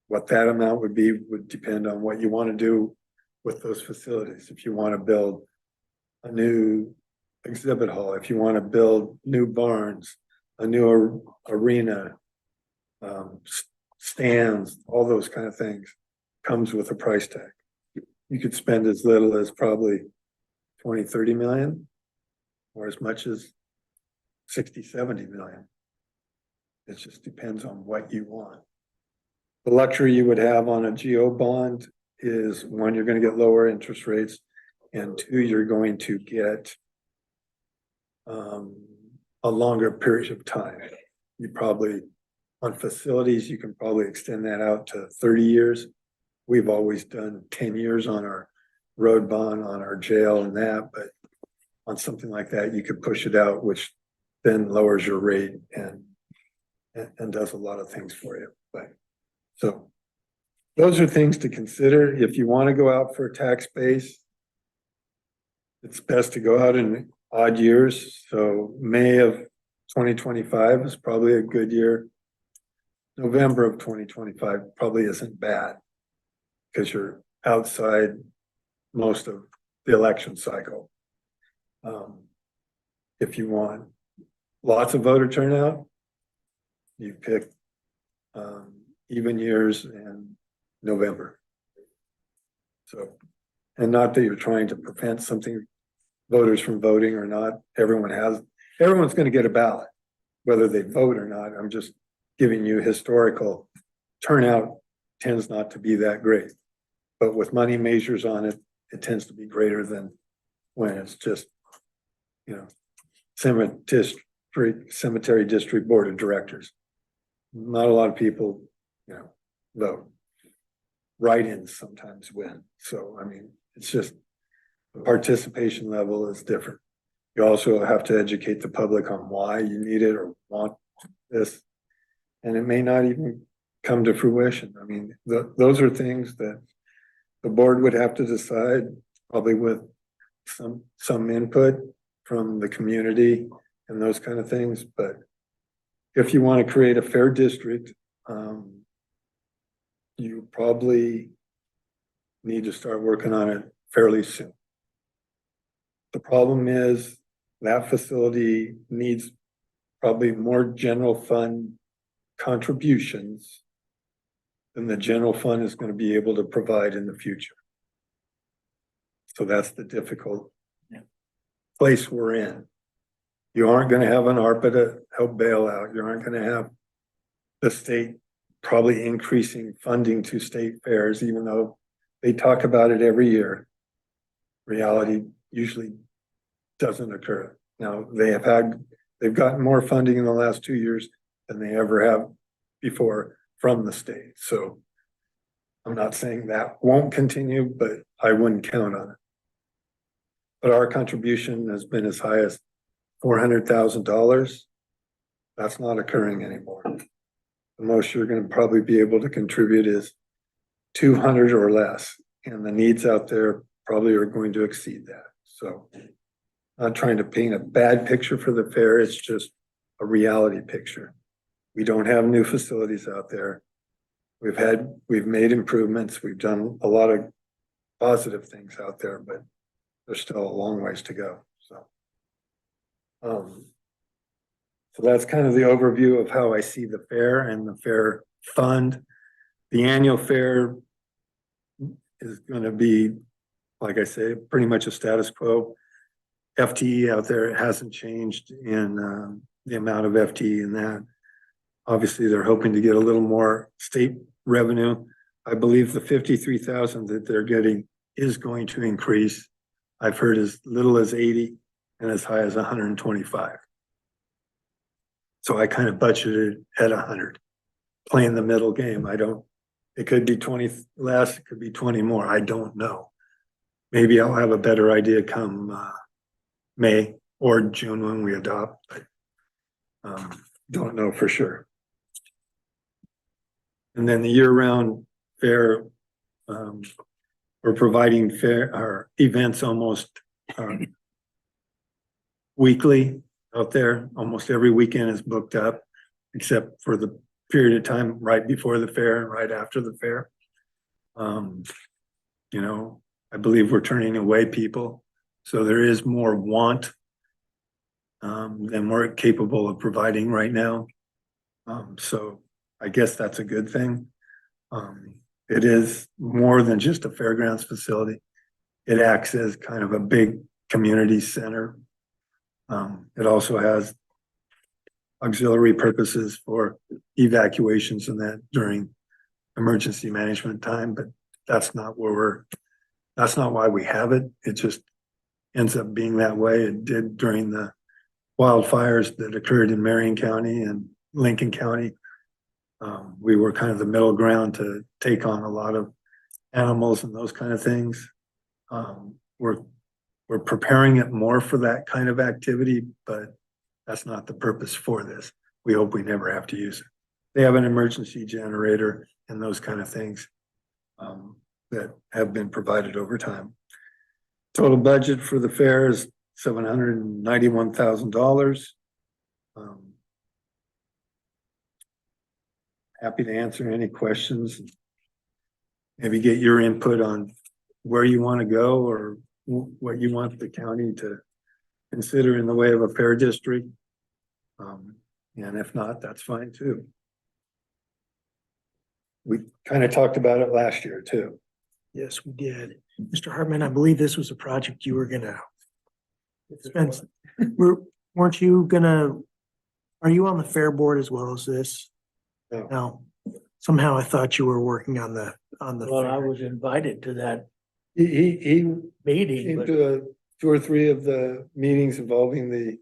What that amount would be would depend on what you want to do with those facilities. If you want to build a new exhibit hall, if you want to build new barns, a new arena, stands, all those kind of things, comes with a price tag. You could spend as little as probably 20, 30 million, or as much as 60, 70 million. It just depends on what you want. The luxury you would have on a GO bond is, one, you're going to get lower interest rates, and two, you're going to get a longer period of time. You probably, on facilities, you can probably extend that out to 30 years. We've always done 10 years on our road bond, on our jail and that, but on something like that, you could push it out, which then lowers your rate and does a lot of things for you. But so those are things to consider. If you want to go out for a tax base, it's best to go out in odd years. So May of 2025 is probably a good year. November of 2025 probably isn't bad because you're outside most of the election cycle. If you want lots of voter turnout, you pick even years in November. So, and not that you're trying to prevent voters from voting or not. Everyone's going to get a ballot, whether they vote or not. I'm just giving you historical turnout tends not to be that great. But with money measures on it, it tends to be greater than when it's just, cemetery district board of directors. Not a lot of people, vote. Write-ins sometimes win. So, I mean, it's just the participation level is different. You also have to educate the public on why you need it or want this. And it may not even come to fruition. I mean, those are things that the board would have to decide, probably with some input from the community and those kind of things. But if you want to create a fair district, you probably need to start working on it fairly soon. The problem is that facility needs probably more general fund contributions than the general fund is going to be able to provide in the future. So that's the difficult place we're in. You aren't going to have an ARPA to help bail out. You aren't going to have the state probably increasing funding to state fairs, even though they talk about it every year. Reality usually doesn't occur. Now, they've gotten more funding in the last 2 years than they ever have before from the state, so I'm not saying that won't continue, but I wouldn't count on it. But our contribution has been as high as $400,000. That's not occurring anymore. The most you're gonna probably be able to contribute is 200 or less, and the needs out there probably are going to exceed that, so. Not trying to paint a bad picture for the fair, it's just a reality picture. We don't have new facilities out there. We've made improvements, we've done a lot of positive things out there, but there's still a long ways to go, so. So that's kind of the overview of how I see the fair and the fair fund. The annual fair is gonna be, like I say, pretty much a status quo. FTE out there hasn't changed in the amount of FTE in that. Obviously, they're hoping to get a little more state revenue. I believe the 53,000 that they're getting is going to increase. I've heard as little as 80 and as high as 125. So I kind of budgeted at 100, playing the middle game. It could be 20 less, it could be 20 more. I don't know. Maybe I'll have a better idea come May or June when we adopt, but don't know for sure. And then the year-round fair, we're providing fair or events almost weekly out there. Almost every weekend is booked up, except for the period of time right before the fair and right after the fair. You know, I believe we're turning away people. So there is more want than we're capable of providing right now. So I guess that's a good thing. It is more than just a fairgrounds facility. It acts as kind of a big community center. It also has auxiliary purposes for evacuations and that during emergency management time, but that's not why we have it. It just ends up being that way. It did during the wildfires that occurred in Marion County and Lincoln County. We were kind of the middle ground to take on a lot of animals and those kind of things. We're preparing it more for that kind of activity, but that's not the purpose for this. We hope we never have to use it. They have an emergency generator and those kind of things that have been provided over time. Total budget for the fair is $791,000. Happy to answer any questions. Maybe get your input on where you want to go or what you want the county to consider in the way of a fair district. And if not, that's fine too. We kind of talked about it last year too. Yes, we did. Mr. Hartman, I believe this was a project you were gonna spend. Weren't you gonna, are you on the fair board as well as this? No. No. Somehow I thought you were working on the. Well, I was invited to that He meeting, came but to 2 or 3 of the meetings involving the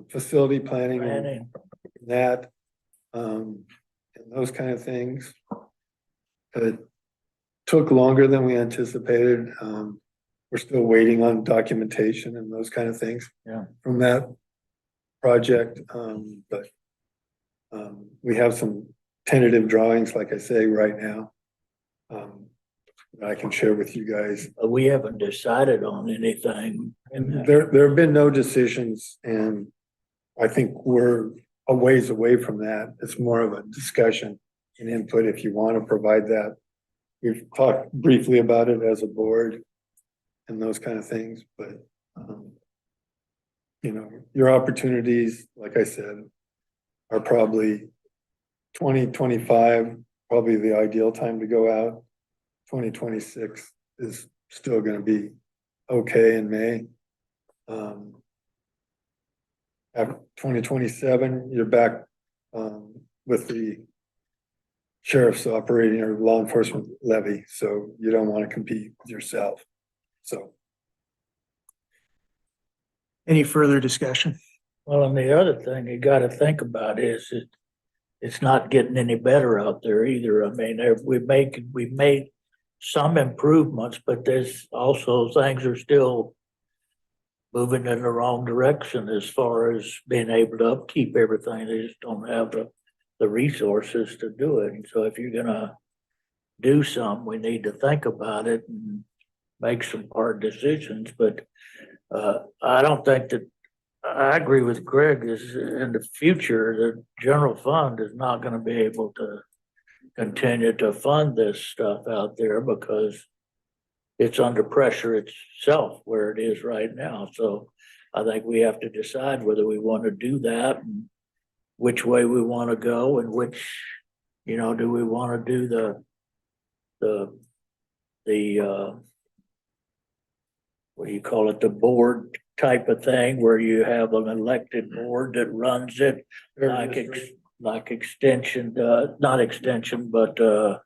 facility planning and planning, that, and those kind of things. It took longer than we anticipated. We're still waiting on documentation and those kind of things. Yeah. From that project, but we have some tentative drawings, like I say, right now. I can share with you guys. we haven't decided on anything. And there have been no decisions, and I think we're a ways away from that. It's more of a discussion and input if you want to provide that. We've talked briefly about it as a board and those kind of things, but you know, your opportunities, like I said, are probably 2025, probably the ideal time to go out. 2026 is still going to be okay in May. After 2027, you're back with the sheriff's operating or law enforcement levy, so you don't want to compete with yourself. So. Any further discussion? Well, and the other thing you gotta think about is it's not getting any better out there either. I mean, we've made some improvements, but there's also things are still moving in the wrong direction as far as being able to upkeep everything. They just don't have the resources to do it. And so if you're gonna do some, we need to think about it and make some hard decisions, but I don't think that, I agree with Greg, is in the future, the general fund is not gonna be able to continue to fund this stuff out there because it's under pressure itself where it is right now. So I think we have to decide whether we want to do that and which way we want to go and which, do we want to do the what do you call it, the board type of thing where you have an elected board that runs it, like extension, not extension, but the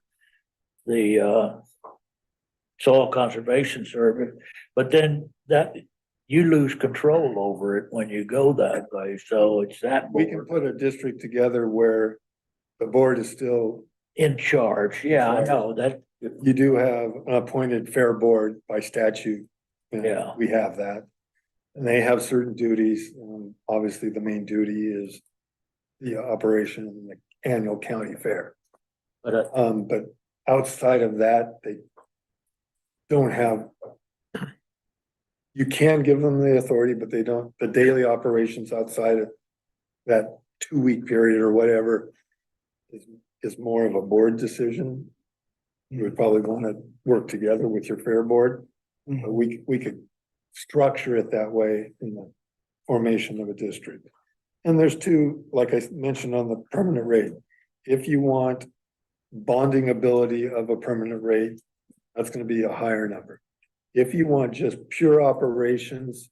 Soil Conservation Service. But then that, you lose control over it when you go that way, so it's that We can board put a district together where the board is still, in charge. Yeah, I know that. you do have an appointed fair board by statute. and Yeah. We have that. And they have certain duties. Obviously, the main duty is the operation of the annual county fair. But But outside of that, they don't have. You can give them the authority, but they don't, the daily operations outside of that 2-week period or whatever is more of a board decision. You would probably want to work together with your fair board. But we could structure it that way in the formation of a district. And there's two, like I mentioned on the permanent rate, if you want bonding ability of a permanent rate, that's gonna be a higher number. If you want just pure operations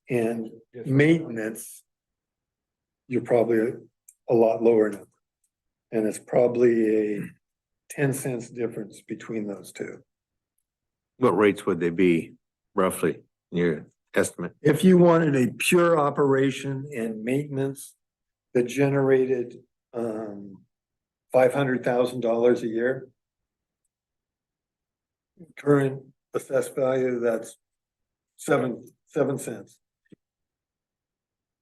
and maintenance, you're probably a lot lower number. And it's probably a 10 cents difference between those two. What rates would they be roughly, in your estimate? If you wanted a pure operation and maintenance that generated $500,000 a year. Current assessed value, that's 7 cents.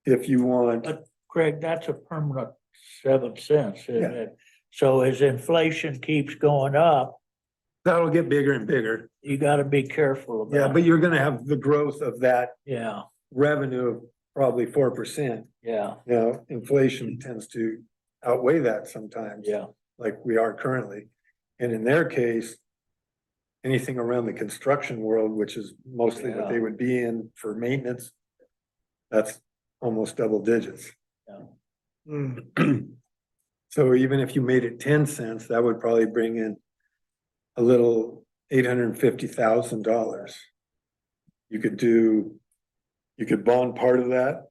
If you want, But Craig, that's a permanent 7 cents, isn't Yeah. it? So as inflation keeps going up, that'll get bigger and bigger. you gotta be careful about it. Yeah, but you're gonna have the growth of that Yeah, revenue of probably 4%. yeah, Now, inflation tends to outweigh that sometimes. yeah. Like we are currently. And in their case, anything around the construction world, which is mostly what they would be in for maintenance, that's almost double digits. So even if you made it 10 cents, that would probably bring in a little $850,000. You could bond part of that.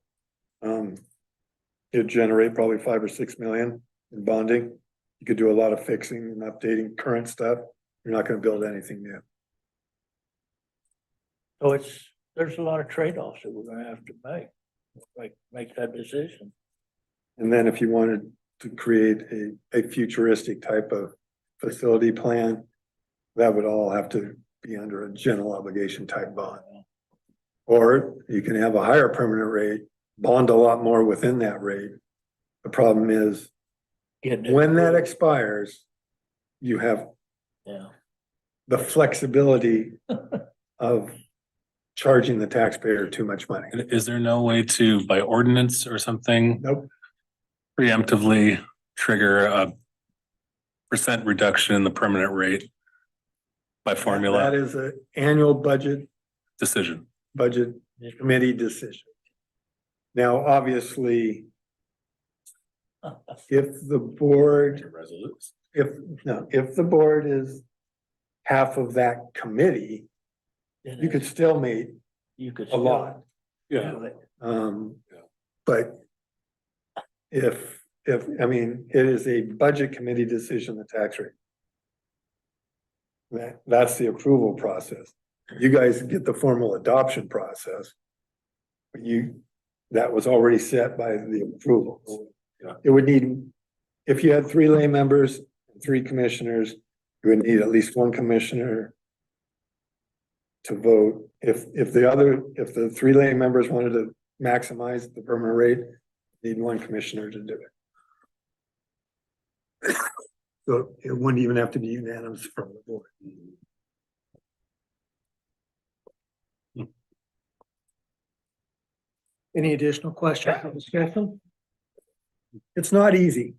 It'd generate probably 5 or 6 million in bonding. You could do a lot of fixing and updating current stuff. You're not gonna build anything new. So there's a lot of trade-offs that we're gonna have to make that decision. And then if you wanted to create a futuristic type of facility plan, that would all have to be under a general obligation type bond. Or you can have a higher permanent rate, bond a lot more within that rate. The problem is, when that expires, you have Yeah, the flexibility of charging the taxpayer too much money. And is there no way to, by ordinance or something, Nope. preemptively trigger a percent reduction in the permanent rate by That formula is an annual budget decision? committee decision. Now, obviously, if the board, if the board is half of that committee, you could still make You could. a lot. Yeah. do it. But if I mean, it is a budget committee decision, the tax rate. That's the approval process. You guys get the formal adoption process. But that was already set by the approval. Yeah. It would need, if you had 3 lay members, and 3 commissioners, you would need at least 1 commissioner to vote. If the 3 lay members wanted to maximize the permanent rate, need 1 commissioner to do it. So it wouldn't even have to be unanimous from the board. Any additional questions or discussion? It's not easy.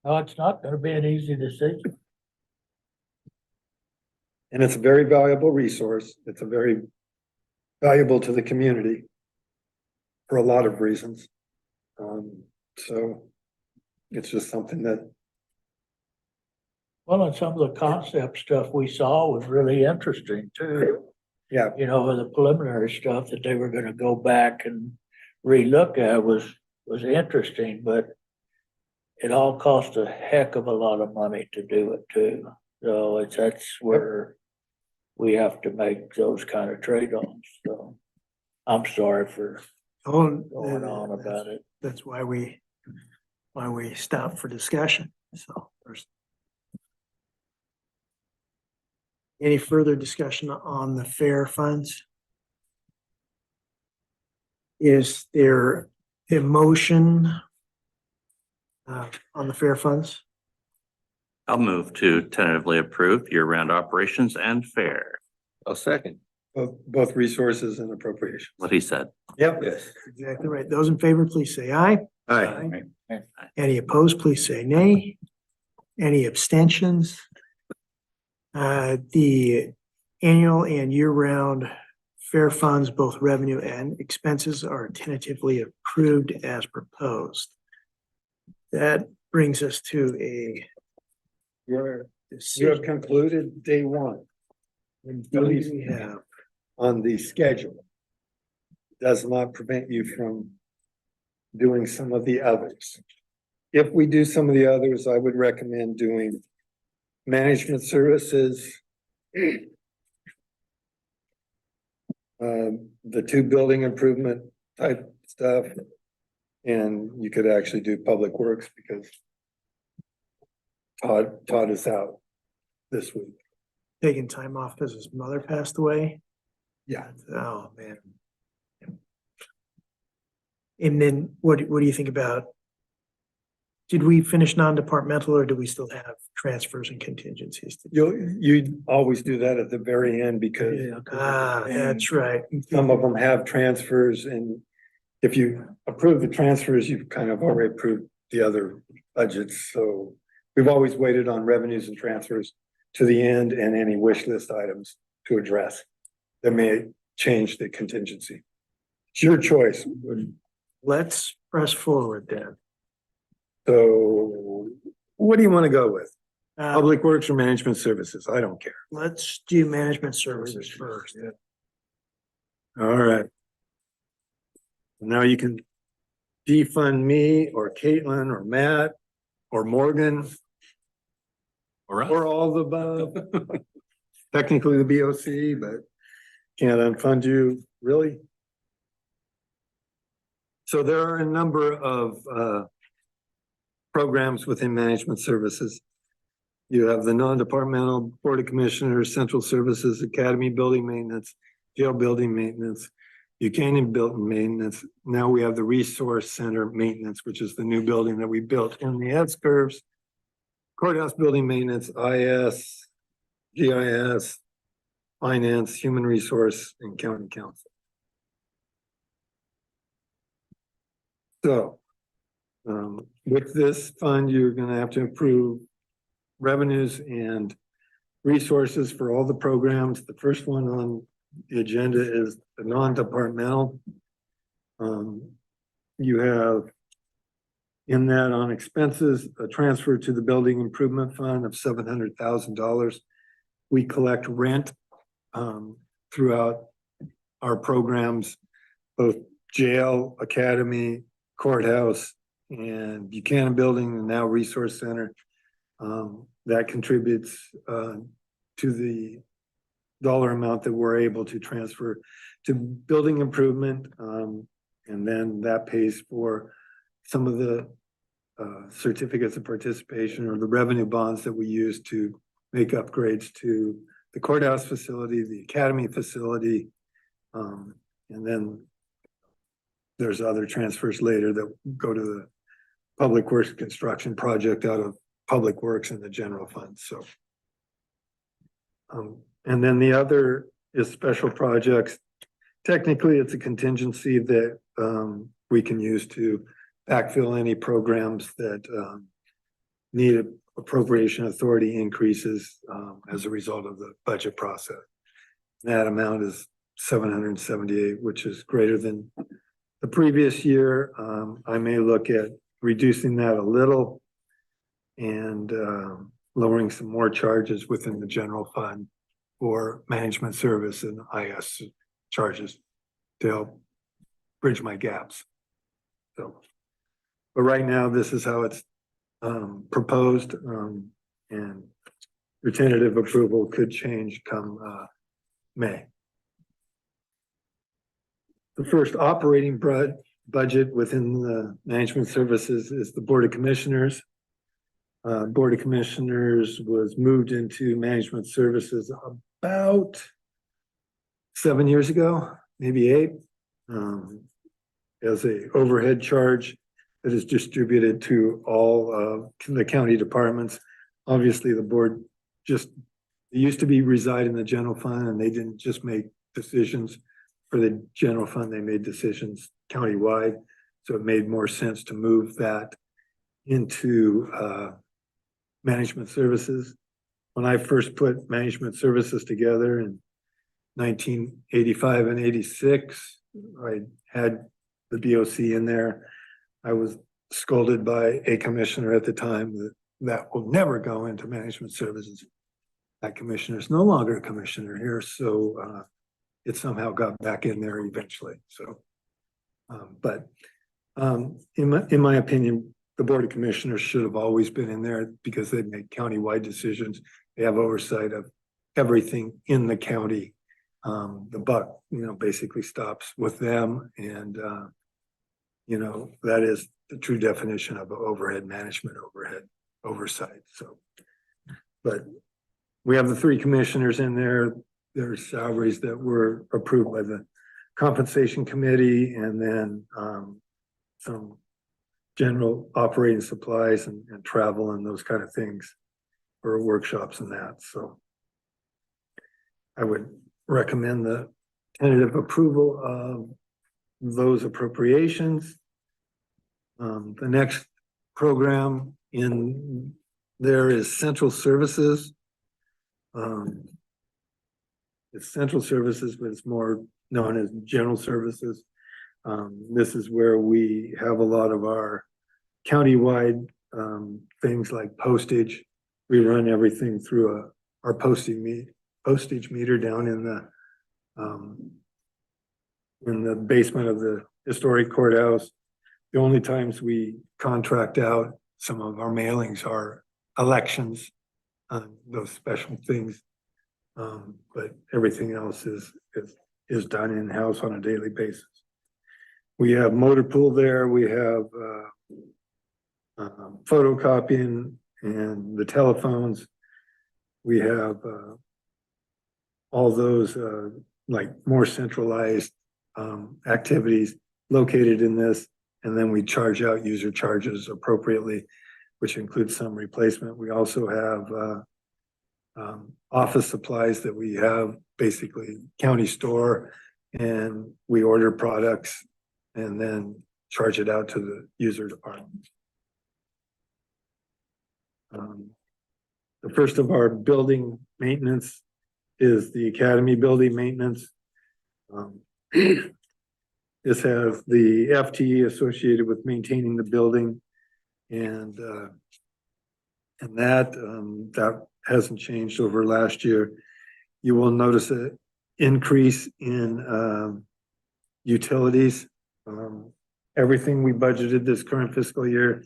No, it's not gonna be an easy decision. And it's a very valuable resource. It's a very valuable to the community for a lot of reasons. So it's just something that, Well, and some of the concept stuff we saw was really interesting too. yeah, You know, the preliminary stuff that they were gonna go back and relook at was interesting, but it all cost a heck of a lot of money to do it too. So that's where we have to make those kind of trade-offs, so I'm sorry for going on about it. That's why we stop for discussion, so. Any further discussion on the fair funds? Is there a motion on the fair funds? I'll move to tentatively approve year-round operations and fair, I'll second. both resources and appropriations. what he said. Yep. Yes. Exactly right. Those in favor, please say aye. Aye. Any opposed, please say nay. Any abstentions? The annual and year-round fair funds, both revenue and expenses, are tentatively approved as proposed. That brings us to your You have decision. concluded day 1 Indeed, we have. on the schedule. Does not prevent you from doing some of the others. If we do some of the others, I would recommend doing management services. The 2 building improvement type stuff. And you could actually do public works because Todd is out this week. Taking time off because his mother passed away. Yeah. Oh, man. And then what do you think about? Did we finish non-departmental or do we still have transfers and contingencies? to do? You always do that at the very end because That's right. some of them have transfers, and if you approve the transfers, you've kind of already approved the other budgets. So we've always waited on revenues and transfers to the end and any wish list items to address that may change the contingency. It's your choice. Let's press forward then. So what do you want to go with? Uh, Public Works or Management Services? I don't care. Let's do management services first. All right. Now you can defund me or Caitlin or Matt or Morgan All right. or all the above. Technically the BOC, but can't unfund you, really. So there are a number of programs within management services. You have the non-departmental Board of Commissioners, Central Services, Academy Building Maintenance, Jail Building Maintenance, Buchanan Building Maintenance. Now we have the Resource Center Maintenance, which is the new building that we built in the S curves. Courthouse Building Maintenance, IS, GIS, Finance, Human Resource, and County Council. So, with this fund, you're gonna have to approve revenues and resources for all the programs. The first one on the agenda is the non-departmental. You have in that on expenses, a transfer to the building improvement fund of $700,000. We collect rent throughout our programs, both jail, academy, courthouse, and Buchanan Building and now Resource Center. That contributes to the dollar amount that we're able to transfer to building improvement. And then that pays for some of the certificates of participation or the revenue bonds that we use to make upgrades to the courthouse facility, the academy facility. And then there's other transfers later that go to the Public Works construction project out of Public Works in the general fund, so. And then the other is special projects. Technically, it's a contingency that we can use to backfill any programs that need appropriation authority increases as a result of the budget process. That amount is 778, which is greater than the previous year. I may look at reducing that a little and lowering some more charges within the general fund for management service and IS charges to help bridge my gaps. So, but right now, this is how it's proposed, and your tentative approval could change come May. The first operating budget within the management services is the Board of Commissioners. Board of Commissioners was moved into management services about 7 years ago, maybe 8, as a overhead charge that is distributed to all of the county departments. Obviously, the board it used to be reside in the general fund, and they didn't just make decisions for the general fund, they made decisions countywide. So it made more sense to move that into management services. When I first put management services together in 1985 and 86, I had the BOC in there. I was scolded by a commissioner at the time that will never go into management services. That commissioner is no longer a commissioner here, so it somehow got back in there eventually. So, in my opinion, the Board of Commissioners should have always been in there because they make countywide decisions. They have oversight of everything in the county. The buck, basically stops with them, and that is the true definition of overhead management, overhead oversight. So, but we have the 3 commissioners in there. There's salaries that were approved by the compensation committee, and then some general operating supplies and travel and those kind of things for workshops and that. So I would recommend the tentative approval of those appropriations. The next program in there is central services. It's central services, but it's more known as general services. This is where we have a lot of our countywide things like postage. We run everything through our postage meter down in the basement of the historic courthouse. The only times we contract out some of our mailings are elections, those special things. But everything else is done in-house on a daily basis. We have motor pool there. We have photocopying and the telephones. We have all those like more centralized activities located in this, and then we charge out user charges appropriately, which includes some replacement. We also have office supplies that we have, basically county store, and we order products and then charge it out to the user department. The first of our building maintenance is the academy building maintenance. This has the FTE associated with maintaining the building, and that hasn't changed over last year. You will notice an increase in utilities. everything we budgeted this current fiscal year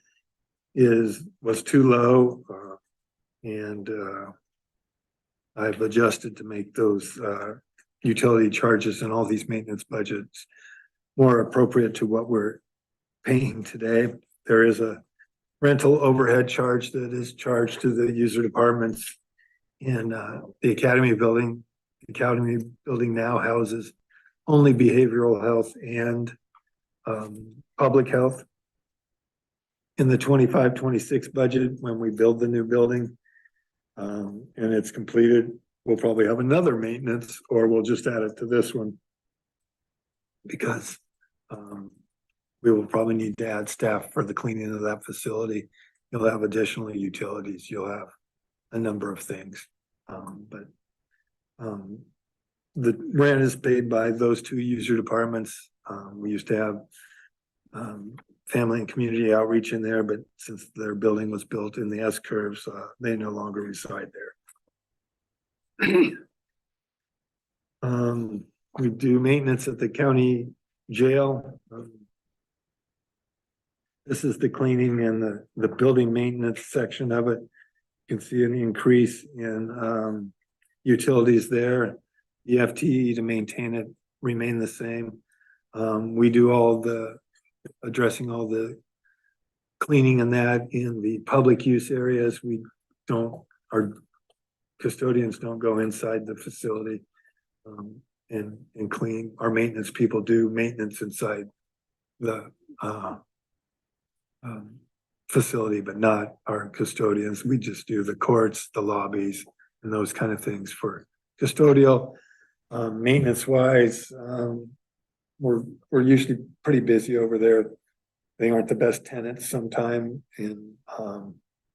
was too low, and I've adjusted to make those, utility charges and all these maintenance budgets more appropriate to what we're paying today. There is a rental overhead charge that is charged to the user departments in, the Academy building. The Academy building now houses only behavioral health and public health. In the 25-26 budget, when we build the new building, and it's completed, we'll probably have another maintenance, or we'll just add it to this one. Because we will probably need to add staff for the cleaning of that facility. You'll have additional utilities, you'll have a number of things. The rent is paid by those two user departments. We used to have family and community outreach in there, but since their building was built in the S curves, they no longer reside there. We do maintenance at the county jail. This is the cleaning and the building maintenance section of it. You can see an increase in utilities there. The FTE to maintain it remain the same. We do addressing all the cleaning and that in the public use areas. Our custodians don't go inside the facility and clean. Our maintenance people do maintenance inside the facility, but not our custodians. We just do the courts, the lobbies, and those kind of things for custodial. Maintenance wise, we're usually pretty busy over there. They aren't the best tenants sometime, and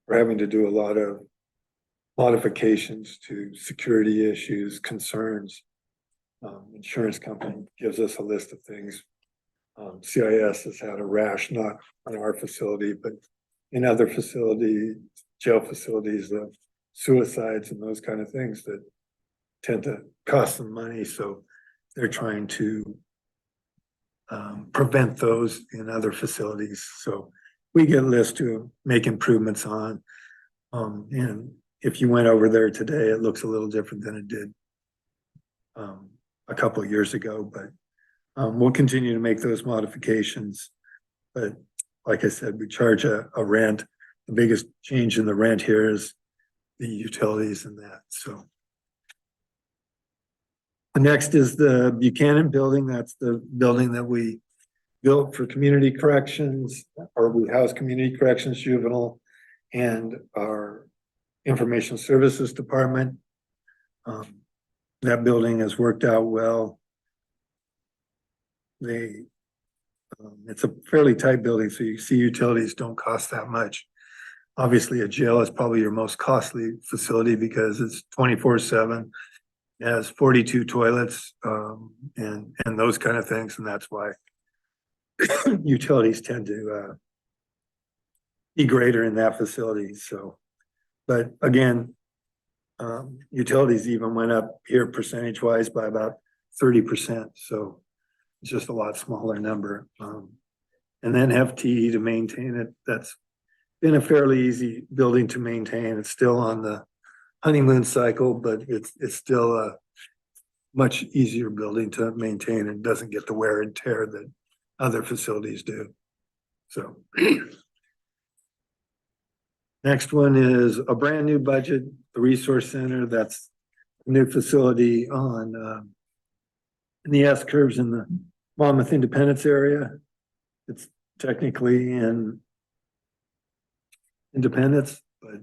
we're having to do a lot of modifications to security issues, concerns. Insurance company gives us a list of things. CIS has had a rash, not in our facility, but in other facilities, jail facilities, suicides and those kind of things that tend to cost them money. So they're trying to prevent those in other facilities. So we get a list to make improvements on. And if you went over there today, it looks a little different than it did a couple of years ago, but we'll continue to make those modifications. But like I said, we charge a rent. The biggest change in the rent here is the utilities and that. So the next is the Buchanan building. That's the building that we built for community corrections, or we house community corrections, juvenile, and our information services department. That building has worked out well. It's a fairly tight building, so you see utilities don't cost that much. Obviously, a jail is probably your most costly facility because it's 24/7. It has 42 toilets, and those kind of things, and that's why utilities tend to be greater in that facility. So, but again, utilities even went up here percentage-wise by about 30%. So it's just a lot smaller number. And then FTE to maintain it. That's been a fairly easy building to maintain. It's still on the honeymoon cycle, but it's still a much easier building to maintain and doesn't get the wear and tear that other facilities do. So next one is a brand new budget, the Resource Center. That's a new facility on in the S curves in the Monmouth Independence area. It's technically in Independence, but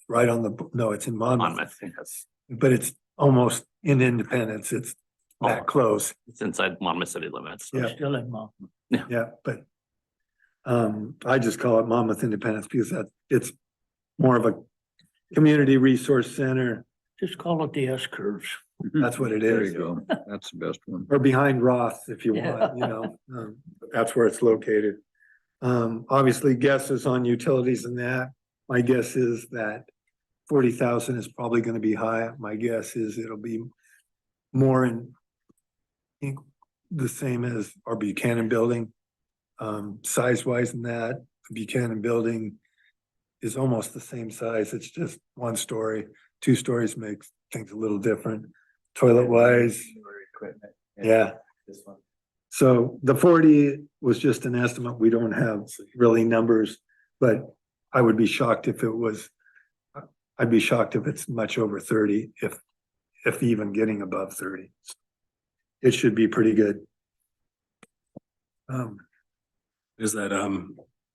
right on the, no, it's in Monmouth. Yes. But it's almost in Independence. It's that close. It's inside Monmouth city limits. Yeah. Still in Mount. Yeah, but I just call it Monmouth Independence because it's more of a community resource center. Just call it the S curves. That's what it There is. you go. That's the best one. Or behind Roth, if you Yeah. want, that's where it's located. Obviously guesses on utilities and that. My guess is that 40,000 is probably going to be high. My guess is it'll be more in the same as our Buchanan building. Size wise in that, the Buchanan building is almost the same size. It's just 1 story. 2 stories makes things a little different. Toilet wise, yeah. So the 40 was just an estimate. We don't have really numbers, but I would be shocked if it was, I'd be shocked if it's much over 30, if even getting above 30. It should be pretty good. Is that,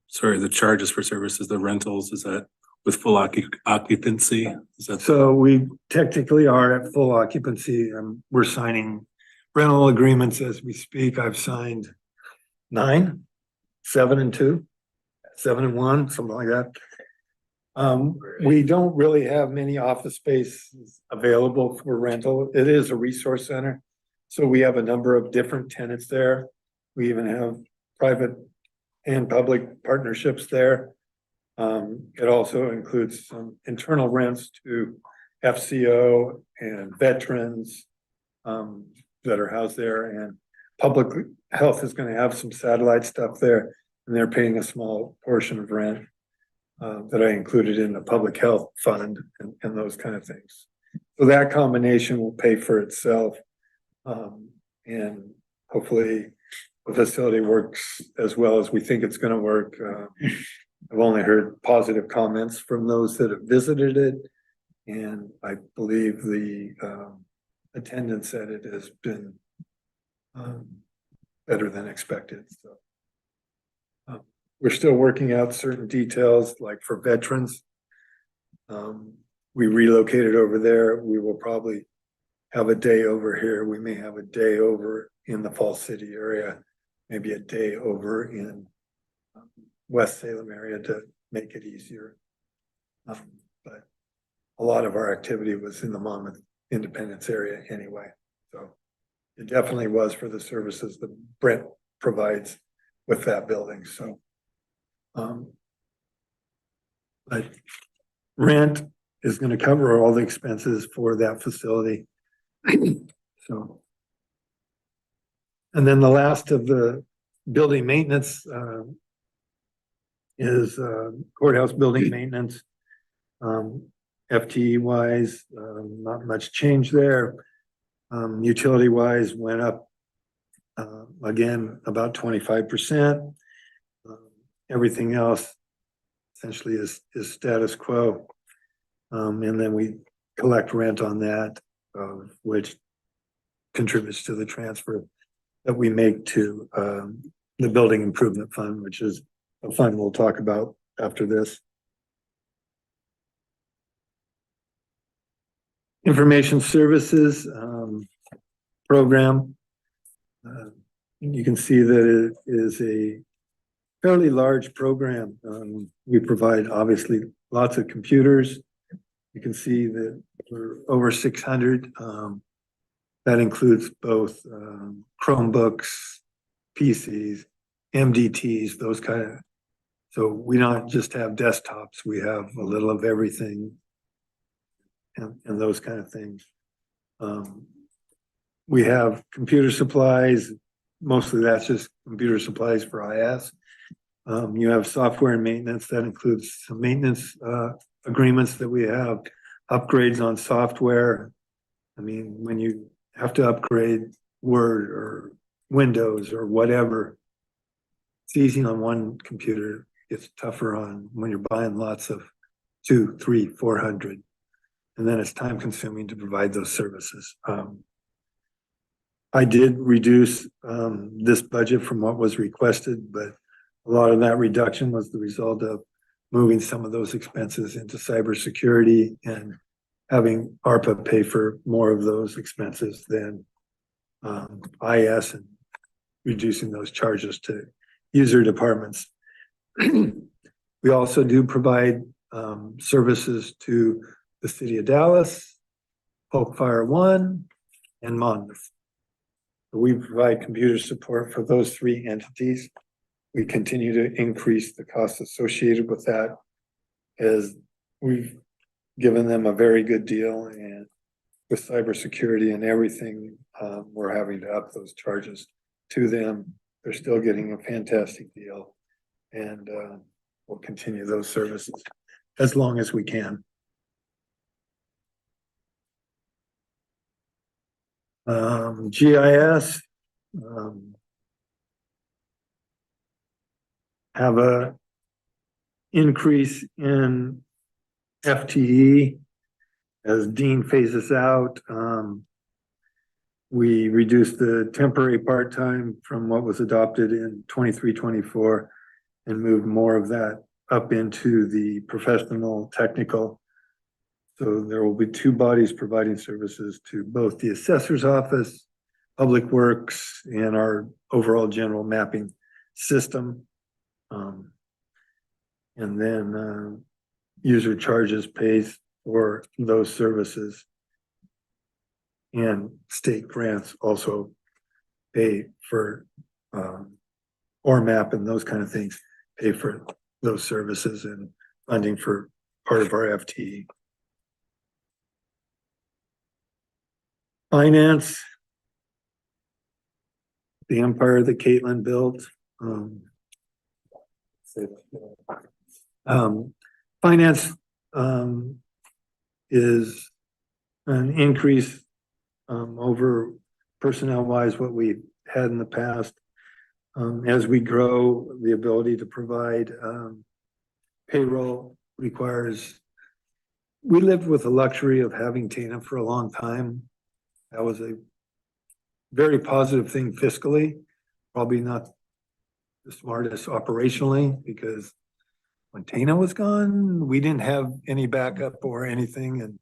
sorry, the charges for services, the rentals, is that with full occupancy? Is that? So we technically are at full occupancy. We're signing rental agreements as we speak. I've signed 9, 7 and 2, 7 and 1, something like that. We don't really have many office spaces available for rental. It is a resource center. So we have a number of different tenants there. We even have private and public partnerships there. It also includes some internal rents to FCO and veterans that are housed there, and public health is going to have some satellite stuff there, and they're paying a small portion of rent that I included in the public health fund and those kind of things. So that combination will pay for itself, and hopefully the facility works as well as we think it's going to work. I've only heard positive comments from those that have visited it, and I believe the attendance at it has been better than expected. So we're still working out certain details, like for veterans. We relocated over there. We will probably have a day over here. We may have a day over in the Falls City area, maybe a day over in West Salem area to make it easier. But a lot of our activity was in the Monmouth Independence area anyway. So it definitely was for the services that Brent provides with that building. So, but rent is going to cover all the expenses for that facility. So, and then the last of the building maintenance is courthouse building maintenance. FTE wise, not much change there. Utility wise went up again about 25%. Everything else essentially is status quo. And then we collect rent on that, which contributes to the transfer that we make to the building improvement fund, which is a fund we'll talk about after this. Information services program. You can see that it is a fairly large program. We provide obviously lots of computers. You can see that we're over 600. That includes both Chromebooks, PCs, MDTs, those kind of. So we not just have desktops, we have a little of everything and those kind of things. We have computer supplies. Mostly that's just computer supplies for IS. You have software and maintenance. That includes some maintenance agreements that we have, upgrades on software. I mean, when you have to upgrade Word or Windows or whatever, it's easy on one computer. It's tougher on when you're buying lots of 200, 300, 400. And then it's time consuming to provide those services. I did reduce this budget from what was requested, but a lot of that reduction was the result of moving some of those expenses into cybersecurity and having ARPA pay for more of those expenses than IS, and reducing those charges to user departments. We also do provide services to the city of Dallas, Polk Fire One, and Monmouth. We provide computer support for those 3 entities. We continue to increase the costs associated with that, as we've given them a very good deal, and with cybersecurity and everything, we're having to up those charges to them. they're still getting a fantastic deal. And we'll continue those services as long as we can. GIS. Have a increase in FTE as Dean phases out. We reduced the temporary part-time from what was adopted in 23-24 and moved more of that up into the professional technical. So there will be two bodies providing services to both the assessor's office, Public Works, and our overall general mapping system. And then user charges pays for those services. And state grants also pay for ORMAP and those kind of things, pay for those services and funding for part of our FTE. Finance. The empire that Caitlin built. Finance is an increase over personnel wise what we had in the past. As we grow, the ability to provide payroll requires, we lived with the luxury of having Tina for a long time. That was a very positive thing fiscally, probably not the smartest operationally, because when Tina was gone, we didn't have any backup or anything, and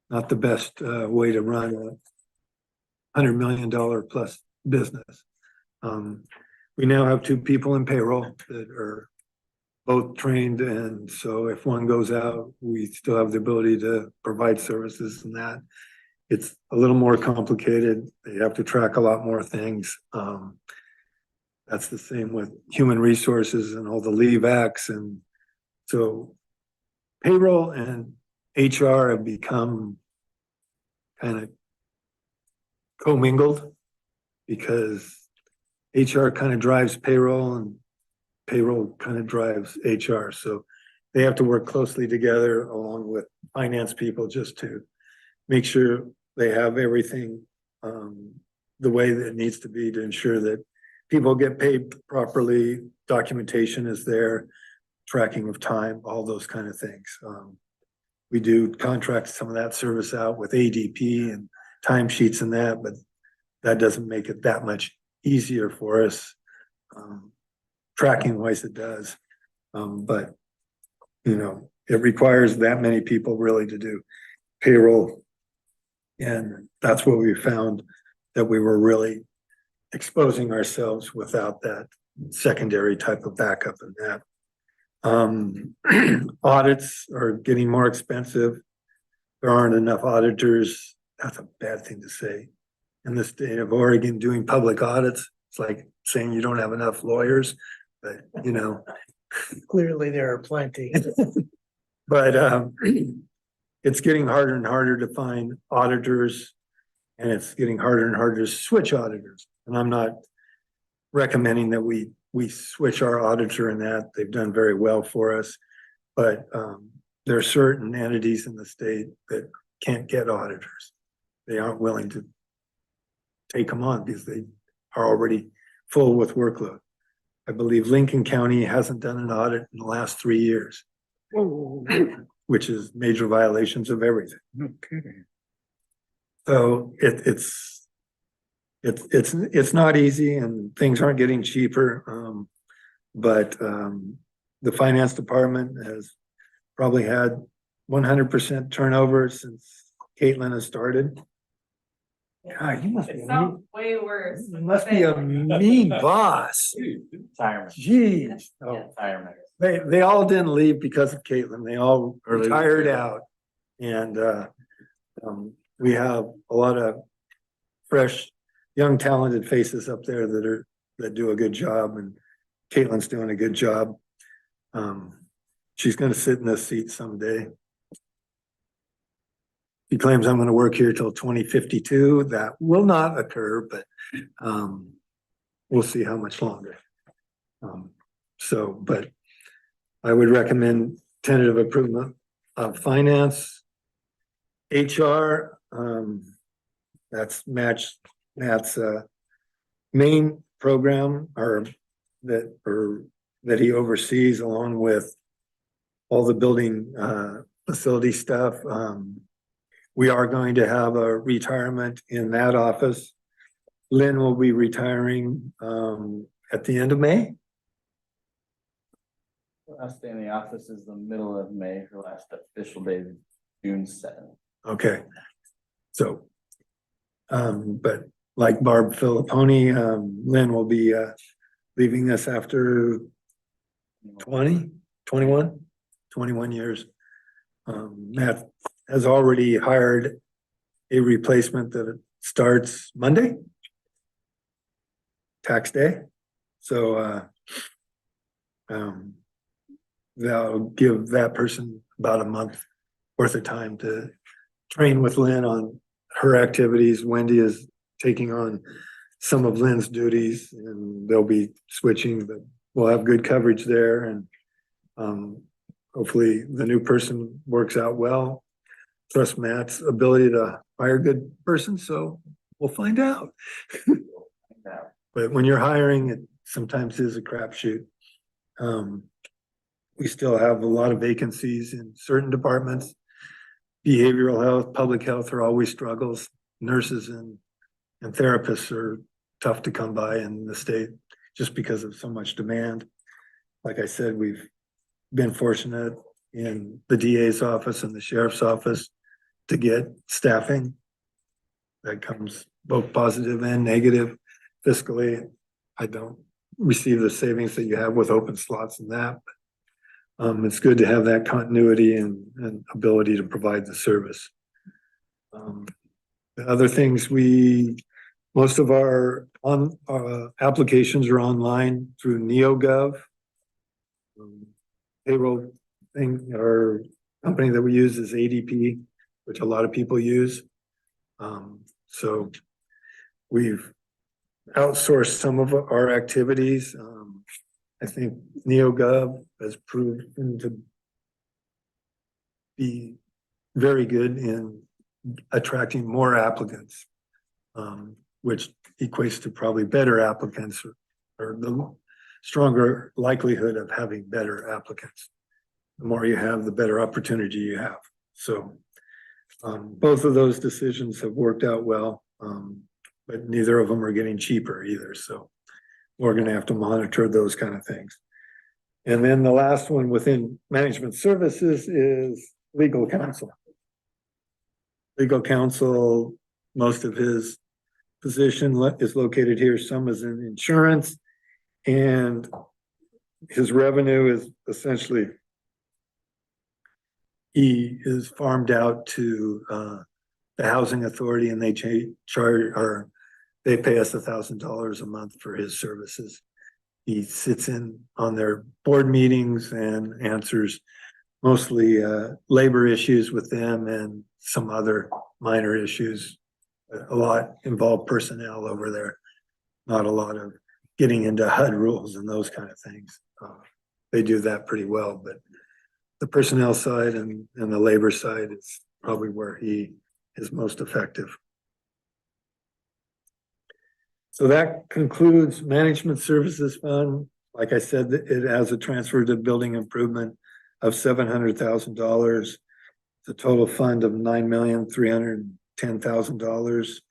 not the best way to run a $100 million plus business. We now have two people in payroll that are both trained, and so if one goes out, we still have the ability to provide services in that. It's a little more complicated. You have to track a lot more things. That's the same with human resources and all the leave acts. And so payroll and HR have become kind of commingled because HR kind of drives payroll and payroll kind of drives HR. So they have to work closely together along with finance people just to make sure they have everything the way that it needs to be to ensure that people get paid properly, documentation is there, tracking of time, all those kind of things. We do contract some of that service out with ADP and timesheets and that, but that doesn't make it that much easier for us. Tracking wise it does, but you know, it requires that many people really to do payroll. And that's what we found, that we were really exposing ourselves without that secondary type of backup in that. Audits are getting more expensive. There aren't enough auditors. That's a bad thing to say. In the state of Oregon, doing public audits, it's like saying you don't have enough lawyers, but you know. Clearly, there are plenty. But it's getting harder and harder to find auditors, and it's getting harder and harder to switch auditors. And I'm not recommending that we switch our auditor in that. They've done very well for us. But there are certain entities in the state that can't get auditors. They aren't willing to take them on because they are already full with workload. I believe Lincoln County hasn't done an audit in the last 3 years. Which is major violations of everything. Okay. So it's not easy and things aren't getting cheaper. But the finance department has probably had 100% turnover since Caitlin has started. God, you must be It sounds way worse. a mean boss. Jeez. Oh. They all didn't leave because of Caitlin. They all retired out. And we have a lot of fresh, young, talented faces up there that do a good job, and Caitlin's doing a good job. She's gonna sit in this seat someday. He claims I'm gonna work here till 2052. That will not occur, but we'll see how much longer. So, but I would recommend tentative approval of finance. HR, that's Matt's main program that he oversees along with all the building facility stuff. We are going to have a retirement in that office. Lynn will be retiring at the end of May. Last day in the office is the middle of May. Her last official day is June 7th. Okay. So, but like Barb Filipponi, Lynn will be leaving us after 21 years. Matt has already hired a replacement that starts Monday, tax day. So, that'll give that person about a month worth of time to train with Lynn on her activities. Wendy is taking on some of Lynn's duties and they'll be switching, but we'll have good coverage there. And hopefully the new person works out well. Trust Matt's ability to hire a good person, so we'll find out. But when you're hiring, it sometimes is a crapshoot. We still have a lot of vacancies in certain departments. Behavioral health, public health are always struggles. Nurses and therapists are tough to come by in the state just because of so much demand. Like I said, we've been fortunate in the DA's office and the sheriff's office to get staffing. That comes both positive and negative fiscally. I don't receive the savings that you have with open slots and that. It's good to have that continuity and ability to provide the service. The other things most of our applications are online through NeoGov. Payroll thing or company that we use is ADP, which a lot of people use. So we've outsourced some of our activities. I think NeoGov has proven to be very good in attracting more applicants, which equates to probably better applicants or the stronger likelihood of having better applicants. The more you have, the better opportunity you have. So both of those decisions have worked out well, but neither of them are getting cheaper either. So we're going to have to monitor those kind of things. And then the last one within management services is legal counsel. Legal counsel, most of his position is located here. Some is in insurance, and his revenue is essentially, he is farmed out to the housing authority, and they they pay us $1,000 a month for his services. He sits in on their board meetings and answers mostly labor issues with them and some other minor issues. A lot involve personnel over there, not a lot of getting into HUD rules and those kind of things. They do that pretty well, but the personnel side and the labor side is probably where he is most effective. So that concludes Management Services Fund. Like I said, it has a transfer to building improvement of $700,000. The total fund of $9,310,000.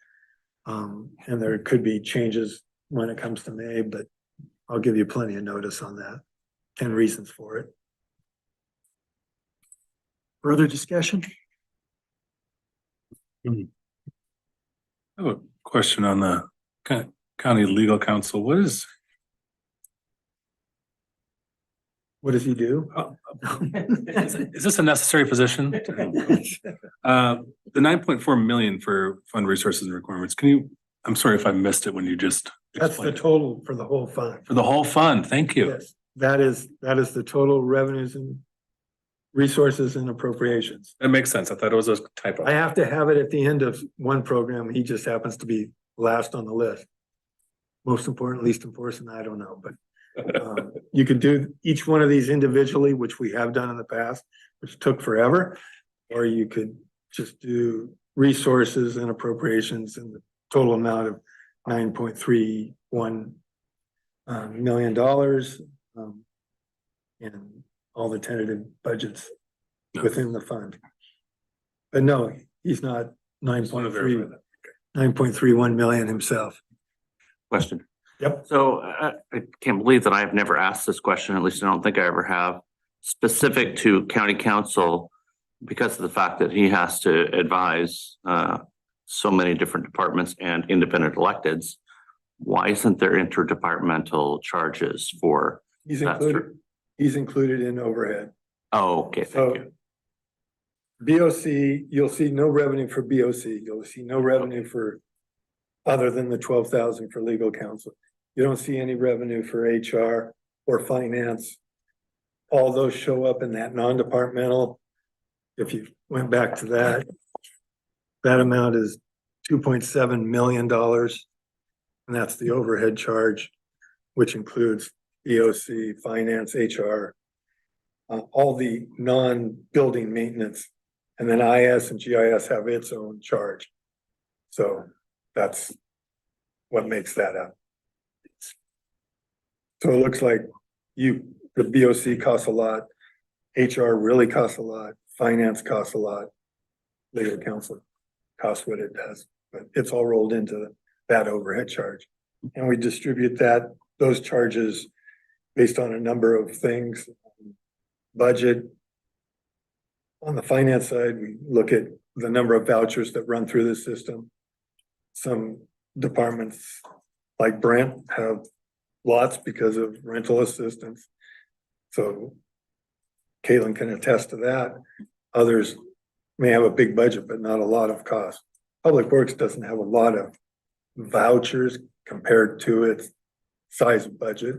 And there could be changes when it comes to May, but I'll give you plenty of notice on that. 10 reasons for it. Further discussion? I have a question on the county legal counsel. What does he do? is this a necessary position? The 9.4 million for fund resources and requirements. I'm sorry if I missed it when you just That's the explained it. total for the whole fund. For the whole fund. Thank you. Yes, that is the total revenues and resources and appropriations. That makes sense. I thought it was a typo. I have to have it at the end of one program. He just happens to be last on the list. most important, least important, I don't know, but you could do each one of these individually, which we have done in the past, which took forever. Or you could just do resources and appropriations in the total amount of $9.31 million. And all the tentative budgets within the fund. But no, he's not 9.31 million himself. Question. Yep. So I can't believe that I've never asked this question, at least I don't think I ever have, specific to county council because of the fact that he has to advise so many different departments and independent electeds. Why isn't there interdepartmental charges for? He's that included in overhead. Oh, okay, thank you. BOC, you'll see no revenue for BOC. You'll see no revenue for other than the 12,000 for legal counsel. You don't see any revenue for HR or finance. All those show up in that non-departmental. If you went back to that, that amount is $2.7 million. And that's the overhead charge, which includes EOC, finance, HR, all the non-building maintenance. And then IS and GIS have its own charge. So that's what makes that up. So it looks like the BOC costs a lot, HR really costs a lot, finance costs a lot, legal counsel costs what it does, but it's all rolled into that overhead charge. And we distribute those charges based on a number of things, budget. On the finance side, we look at the number of vouchers that run through the system. Some departments like Brent have lots because of rental assistance. So Caitlin can attest to that. Others may have a big budget, but not a lot of cost. Public Works doesn't have a lot of vouchers compared to its size of budget.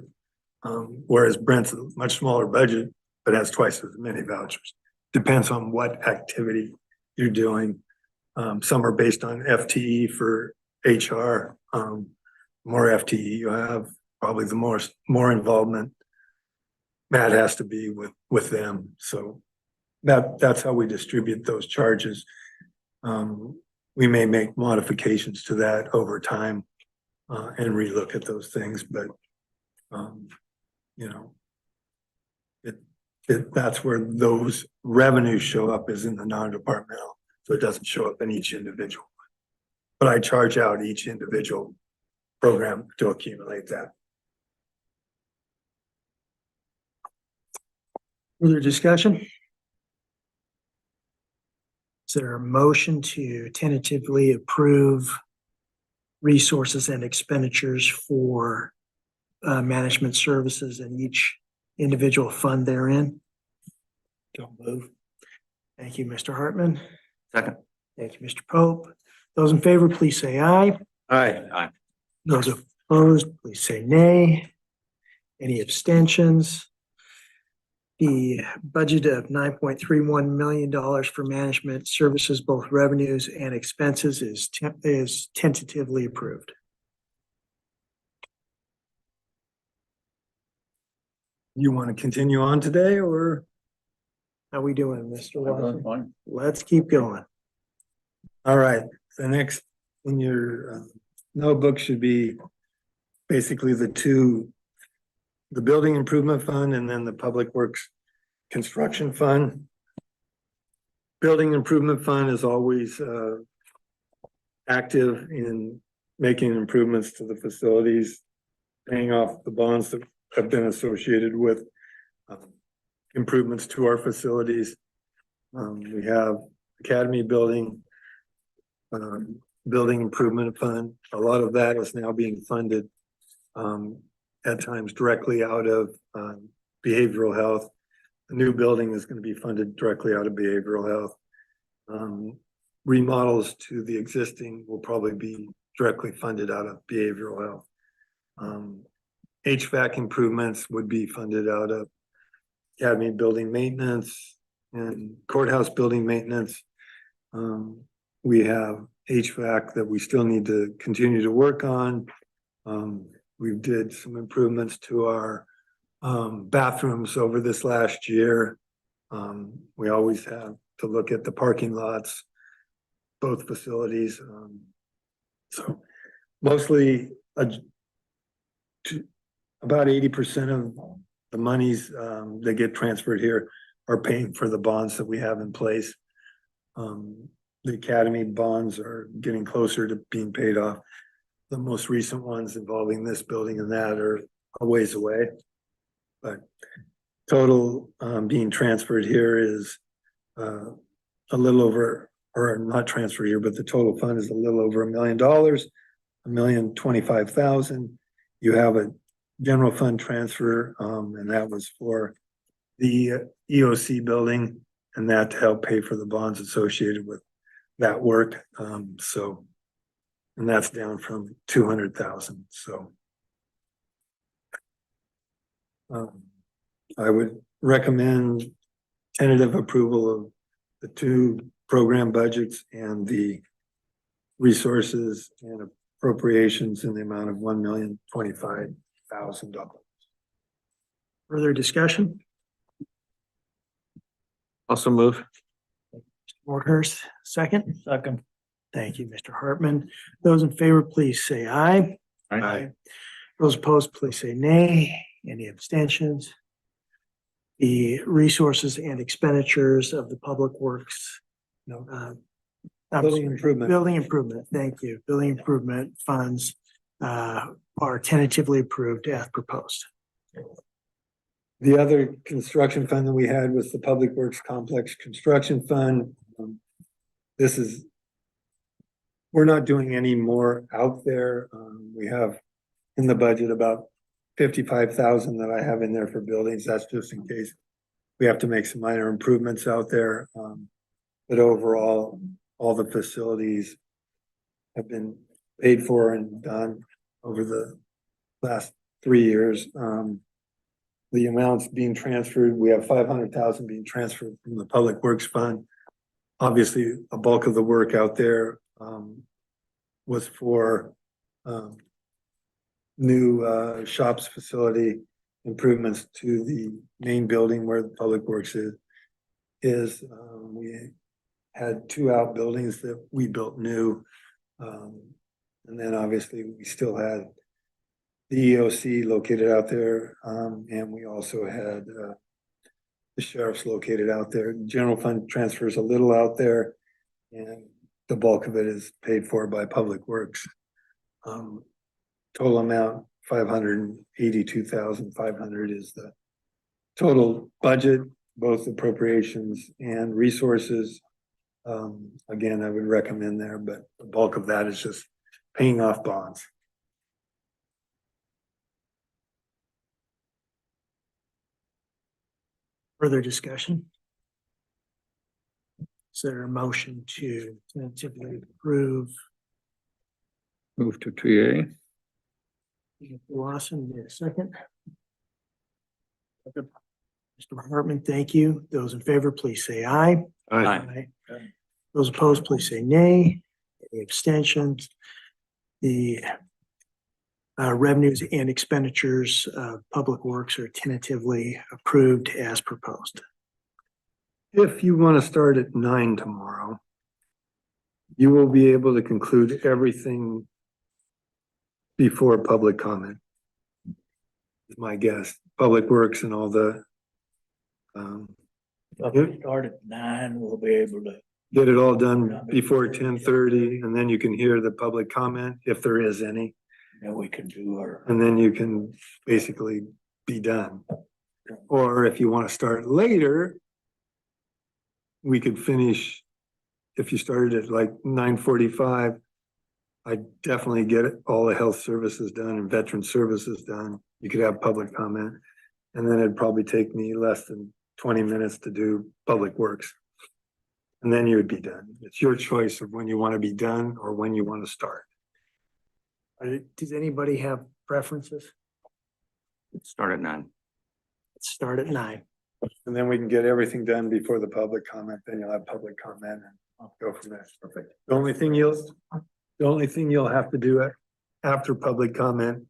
Whereas Brent's a much smaller budget, but has twice as many vouchers. Depends on what activity you're doing. Some are based on FTE for HR. More FTE you have, probably the more involvement Matt has to be with them. So that's how we distribute those charges. We may make modifications to that over time and relook at those things, but you know, that's where those revenues show up is in the non-departmental. So it doesn't show up in each individual. But I charge out each individual program to accumulate that. Further discussion? Is there a motion to tentatively approve resources and expenditures for management services in each individual fund therein? Don't move. Thank you, Mr. Hartman. Second. Thank you, Mr. Pope. Those in favor, please say aye. Aye. Those opposed, please say nay. Any abstentions? The budget of $9.31 million for management services, both revenues and expenses, is tentatively approved. You want to continue on today or? How we doing, Mr. Watson? Fine. Let's keep going. All right, the next in your notebook should be basically the building improvement fund and then the public works construction fund. Building improvement fund is always active in making improvements to the facilities, paying off the bonds that have been associated with improvements to our facilities. We have Academy Building, Building Improvement Fund. A lot of that is now being funded at times directly out of behavioral health. The new building is going to be funded directly out of behavioral health. Remodels to the existing will probably be directly funded out of behavioral health. HVAC improvements would be funded out of Academy Building Maintenance and Courthouse Building Maintenance. We have HVAC that we still need to continue to work on. We did some improvements to our bathrooms over this last year. We always have to look at the parking lots, both facilities. So mostly about 80% of the monies that get transferred here are paying for the bonds that we have in place. The academy bonds are getting closer to being paid off. The most recent ones involving this building and that are a ways away. But total being transferred here is a little over, or not transferred here, but the total fund is a little over $1 million, $1,025,000. You have a general fund transfer, and that was for the EOC building, and that to help pay for the bonds associated with that work. And that's down from 200,000. So I would recommend tentative approval of the two program budgets and the resources and appropriations in the amount of $1,025,000. Further discussion? Also move. Wardhurst, second. Second. Thank you, Mr. Hartman. Those in favor, please say aye. Aye. Those opposed, please say nay. Any abstentions? The resources and expenditures of the Public Works, Building improvement. Building improvement, thank you. Building improvement funds are tentatively approved as proposed. The other construction fund that we had was the Public Works Complex Construction Fund. We're not doing any more out there. We have in the budget about 55,000 that I have in there for buildings. That's just in case we have to make some minor improvements out there. But overall, all the facilities have been paid for and done over the last 3 years. The amounts being transferred, we have 500,000 being transferred from the Public Works Fund. Obviously, a bulk of the work out there was for new shops facility improvements to the main building where the Public Works is. We had 2 outbuildings that we built new. And then obviously we still had the EOC located out there. And we also had the sheriff's located out there. General fund transfers a little out there, and the bulk of it is paid for by Public Works. Total amount, 582,500 is the total budget, both appropriations and resources. Again, I would recommend there, but the bulk of that is just paying off bonds. Further discussion? Is there a motion to tentatively approve? Move to TA. Lawson, need a second? Mr. Hartman, thank you. Those in favor, please say aye. Aye. Those opposed, please say nay. Any abstentions? The revenues and expenditures of Public Works are tentatively approved as proposed. If you want to start at 9 tomorrow, you will be able to conclude everything before public comment. Is my guess. Public Works and all the If we start at 9, we'll be able to. get it all done before 10:30, and then you can hear the public comment if there is any, Then we can do our. and then you can basically be done. Or if you want to start later, we could finish, if you started at like 9:45, I'd definitely get all the health services done and veteran services done. You could have public comment, and then it'd probably take me less than 20 minutes to do Public Works. And then you would be done. It's your choice of when you want to be done or when you want to start. Does anybody have preferences? Start at 9. Let's start at 9. And then we can get everything done before the public comment, then you'll have public comment and I'll go from there. Perfect. The only thing you'll have to do after public comment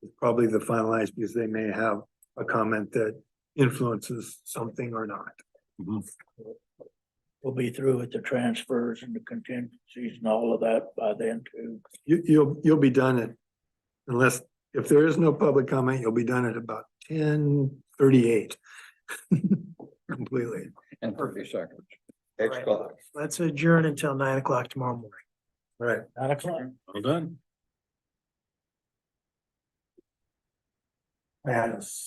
is probably the finalized because they may have a comment that influences something or not. We'll be through with the transfers and the contingencies and all of that by then too. You'll be done at, unless, if there is no public comment, you'll be done at about 10:38. Completely. And 30 seconds. Right. Let's adjourn until 9 o'clock tomorrow morning. Right. 9 o'clock. Well done. Yes.